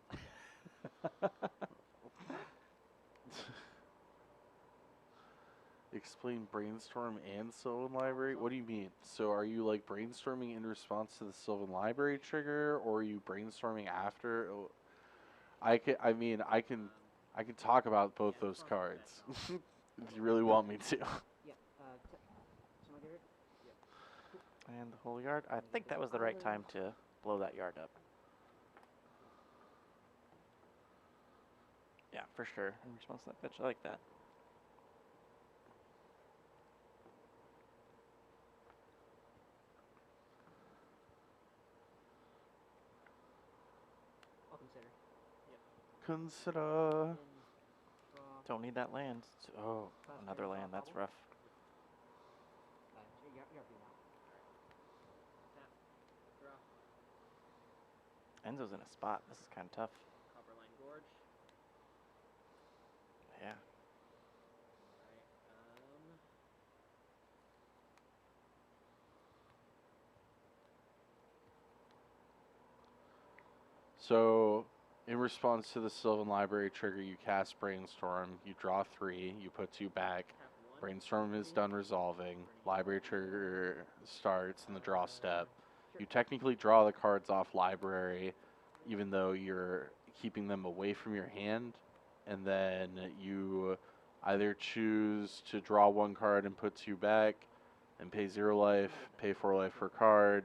Explain Brainstorm and Sylvan Library? What do you mean? So are you like brainstorming in response to the Sylvan Library trigger, or are you brainstorming after? I can talk about both those cards. If you really want me to. Yeah. Someone get it? And the whole yard. I think that was the right time to blow that yard up. Yeah, for sure. In response to that pitch, I like that. I'll consider. Consider. Then draw. Don't need that land. Oh, another land. That's rough. You're if you want. Tap. Draw. Enzo's in a spot. This is kind of tough. Copperline Gorge. Yeah. Alright. So, in response to the Sylvan Library trigger, you cast Brainstorm. You draw 3. You put 2 back. Brainstorm is done resolving. Library trigger starts in the draw step. You technically draw the cards off library, even though you're keeping them away from your hand. And then you either choose to draw 1 card and put 2 back, and pay 0 life, pay 4 life per card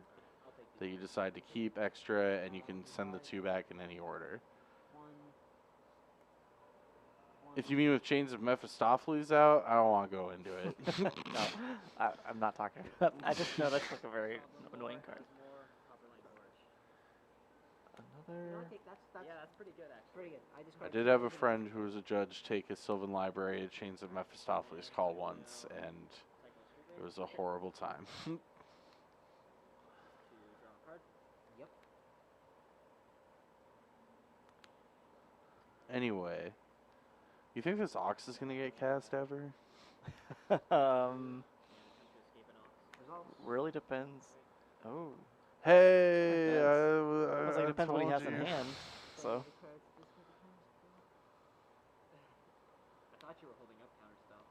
that you decide to keep extra, and you can send the 2 back in any order. If you mean with Chains of Mephistopheles out, I don't want to go into it. No, I'm not talking about. I just know that's like a very annoying card. Another. Yeah, that's pretty good actually. Pretty good. I I discarded did two have a cards and friend who was a judge take a Sylvan Library at Chains of Mephistopheles call once, and it was a horrible time. To draw a card. Yep. Anyway, you think this Ox is going to get cast ever? Resolves. Really depends. Oh, Hey, Depends. I it depends what he told has in you. hand. So I thought you were holding up counterspell.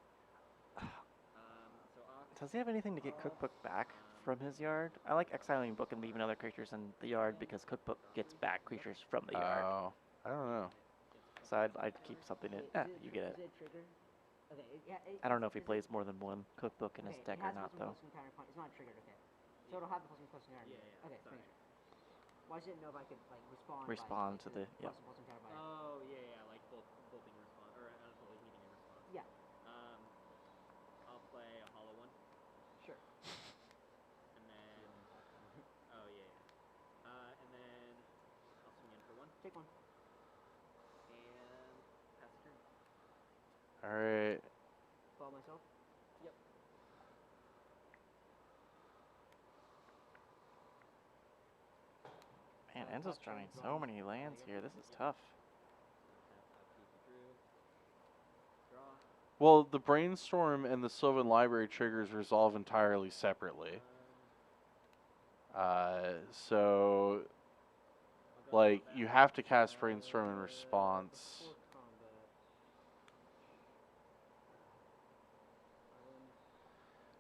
So Ox. does he have anything to get Cookbook back from his yard? I like exiling Book and leaving other creatures in the yard because Cookbook gets back creatures from the yard. Oh, I don't know. So I'd keep something in. You get it. Is it trigger? Okay. I don't know if he plays more than 1 Cookbook in his Okay, deck it or has not, plus though. one plus one counterpoint. It's not triggered, okay. So it'll have the plus one counterpoint. Yeah, Okay, sorry. thank you. Well, I just didn't know if I could like respond. Respond by to the- plus yep. one plus one counterpoint. Oh yeah, like bolting response or bolting heating in response. Yeah. I'll play a hollow one, Sure. and then oh yeah, and then I'll swing in for 1 Take 1. and pass the turn. All right. Follow myself. Yep. Man, Enzo's drawing so many lands here. This is tough. Draw. Well, the Brainstorm and the Sylvan Library triggers resolve entirely separately. So, like, you have to cast Brainstorm in response. Before combat.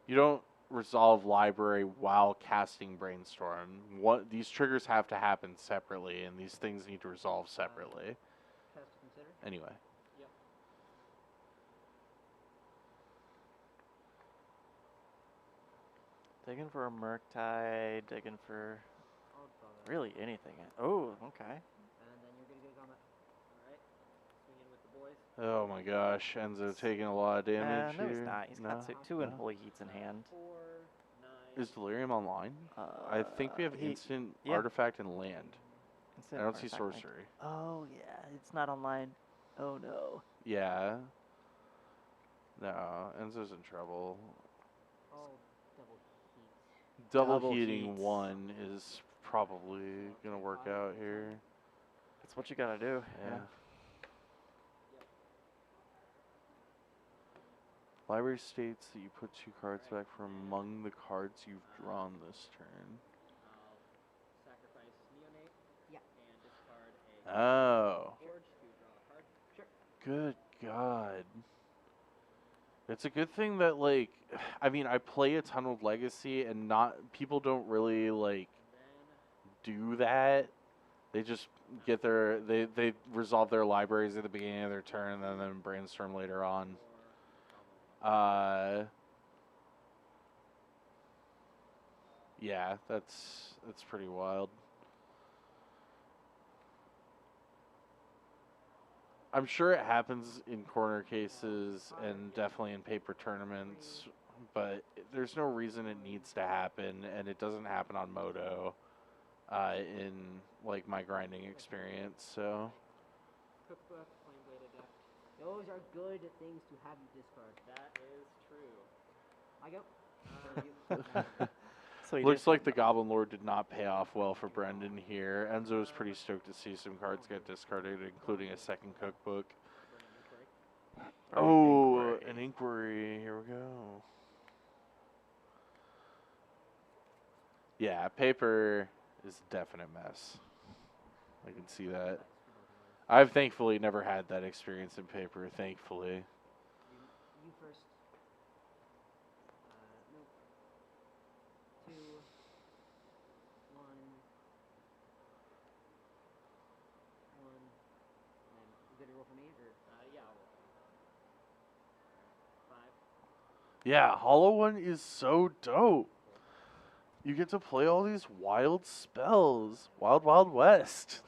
You don't resolve Library while casting Brainstorm. These triggers have to happen separately, and these things need to resolve separately. Cast to consider. Anyway. Yep. Digging for a Murktide, digging for I'll draw that. really anything. Oh, okay. And then you're gonna go to combat. All right. Swing in with the boys. Oh my gosh, Enzo taking a lot of damage No, here. he's not. He's No? got two No? Unholy Heats in hand. 4, 9. Is Delirium online? I think we have instant yeah. artifact and land. Instant I don't see artifact, like- sorcery. Oh, yeah. It's not online. Oh, no. Yeah. No, Enzo's in trouble. I'll double heat. Double Double heating heats. 1 is probably gonna work out here. That's what you gotta do. Yeah. Library states that you put 2 cards back from among the cards you've drawn this turn. I'll sacrifice Neonate. Yeah. And discard a Oh, Forge to draw a card. good God. It's a good thing that, like, I mean, I play a ton of Legacy, and people don't really, like, do that. They just get they resolve their libraries at the beginning of their turn, and then brainstorm later on. Yeah, that's pretty wild. I'm sure it happens in corner cases and definitely in paper tournaments, but there's no reason it needs to happen, and it doesn't happen on Moto in like my grinding experience. So Cookbook, Flame Bladed deck. Those are good things to have you discard. That is true. I go. So he looks did- like the Goblin Lord did not pay off well for Brendan here. Enzo was pretty stoked to see some cards get discarded, including a second cookbook. Oh, Inquiry. an inquiry. Here we go. Yeah, paper is a definite mess. I can see that. I've thankfully never had that experience in paper, thankfully. You first. Nope. 2, 1, 1, and then you good to roll for me, or? Yeah, I'll roll. 5. Yeah, Hollow One is so dope. You get to play all these wild spells. Wild Wild West.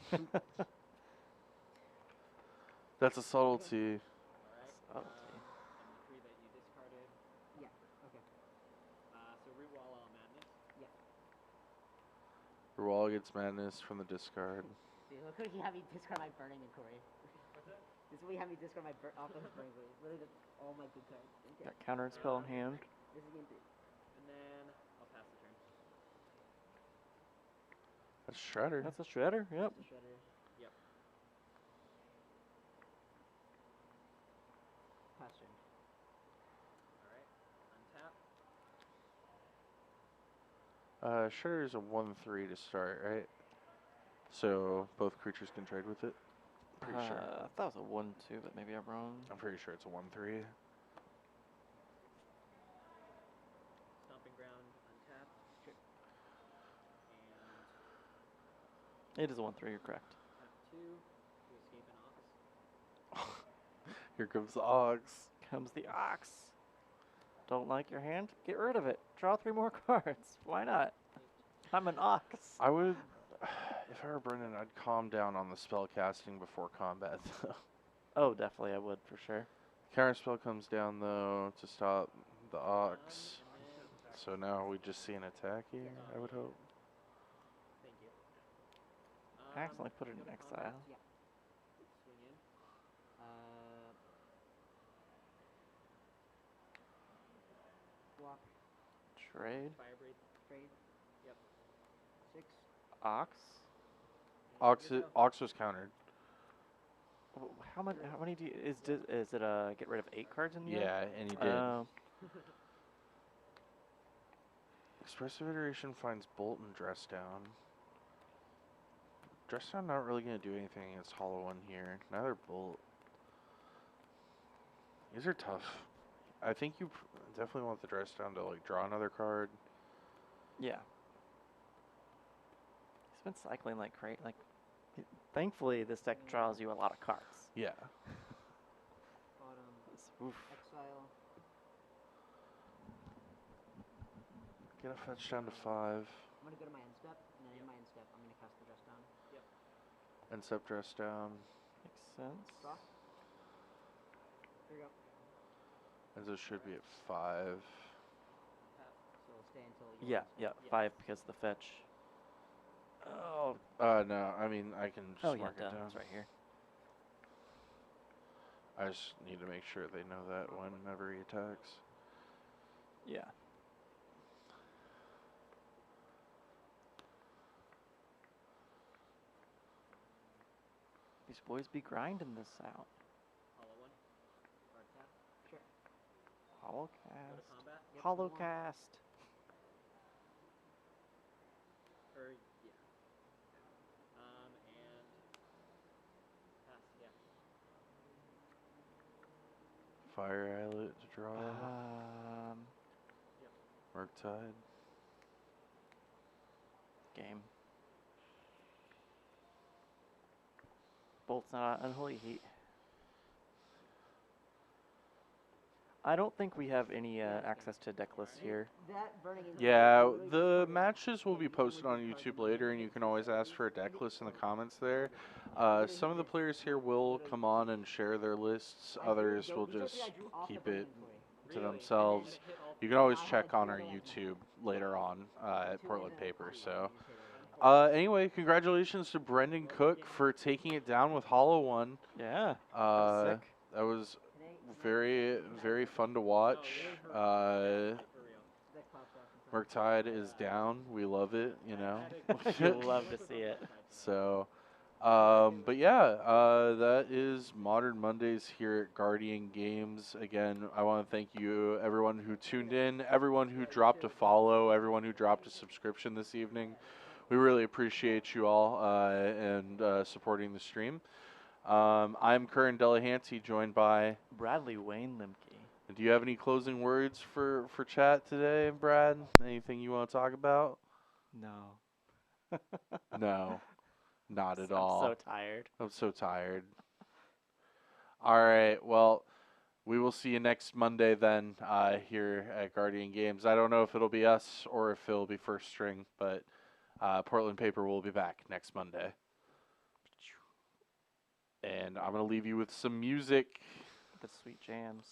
That's a subtlety. Alright. Subtlety. And the 3 that you discarded. Yeah. Okay. So root wall all madness. Roll against madness from the discard. Dude, look what you have me discard my burning inquiry. This is what you have me discard my offense burning inquiry. Literally, that's all my good cards. Okay. Got counter and spell in hand. This is game 3. And then I'll pass the turn. That's Shredder. That's a shredder. Yep. The shredder. Yep. Pass turn. Alright. Untap. Shredder is a 1/3 to start, right? So both creatures can trade with it. Pretty sure. I thought it was a 1/2, but maybe I'm wrong. I'm pretty sure it's a 1/3. Stomping ground untapped. Sure. And It is a 1/3. You're correct. tap 2 to escape an ox. Here comes the Ox. Comes the ox. Don't like your hand? Get rid of it. Draw 3 more cards. Why not? I'm an ox. I would, if I were Brendan, I'd calm down on the spell casting before combat, though. Oh, definitely I would for sure. Counterspell comes down, though, to stop the Ox. And then So now we just see an attack here, I would hope. thank you. I accidentally put it in go to exile. combat. Yeah. Swing in. Block. Trade. Fire breathe. Trade. Yep. 6. Ox. Ox was countered. How many do you, is it get rid of 8 cards in the end? Yeah, and he did. Oh. Expressive Iteration finds Bolt and Dress Down. Dress Down not really going to do anything against Hollow One here. Neither Bolt. These are tough. I think you definitely want the Dress Down to like draw another card. Yeah. He's been cycling like crazy. Like, thankfully, this deck draws you a lot of cards. Yeah. Bottom. Oof. Exile. Get a fetch down to 5. I'm gonna go to my end step, and then in my end step, I'm gonna cast the dress down. And Step Dress Down. Makes sense. Draw. Here you go. And this should be at 5. So it'll stay until you. Yeah, yeah, 5 because of the fetch. Oh, No, I mean, I can just oh yeah, mark it duh, down. it's right here. I just need to make sure they know that whenever he attacks. Yeah. These boys be grinding this out. Hollow one. Hard tap. Sure. Go to Hollowcast. combat. Yep, Hollowcast. Or yeah. And pass. Yeah. Fire Islet to draw. Murktide. Game. Bolt's not Unholy Heat. I don't think we have any access to deck lists here. That burning in. Yeah, the matches will be posted on YouTube later, and you can always ask for a deck list in the comments there. Some of the players here will come on and share their lists. Others will just keep it to themselves. You can always check on our YouTube later on at Portland Paper. So, anyway, congratulations to Brendan Cook for taking it down with Hollow One. Yeah. That was very, very fun to watch. Murktide is down. We love it, you know. You'll love to see it. So, but yeah, that is Modern Mondays here at Guardian Games. Again, I want to thank you, everyone who tuned in, everyone who dropped a follow, everyone who dropped a subscription this evening. We really appreciate you all and supporting the stream. I'm Curran Delahanty, joined by. Bradley Wayne Limke. Do you have any closing words for chat today, Brad? Anything you want to talk about? No. No, not at I'm all. so tired. I'm so tired. All right, well, we will see you next Monday then here at Guardian Games. I don't know if it'll be us or if it'll be First String, but Portland Paper will be back next Monday. And I'm going to leave you with some music. The sweet jams.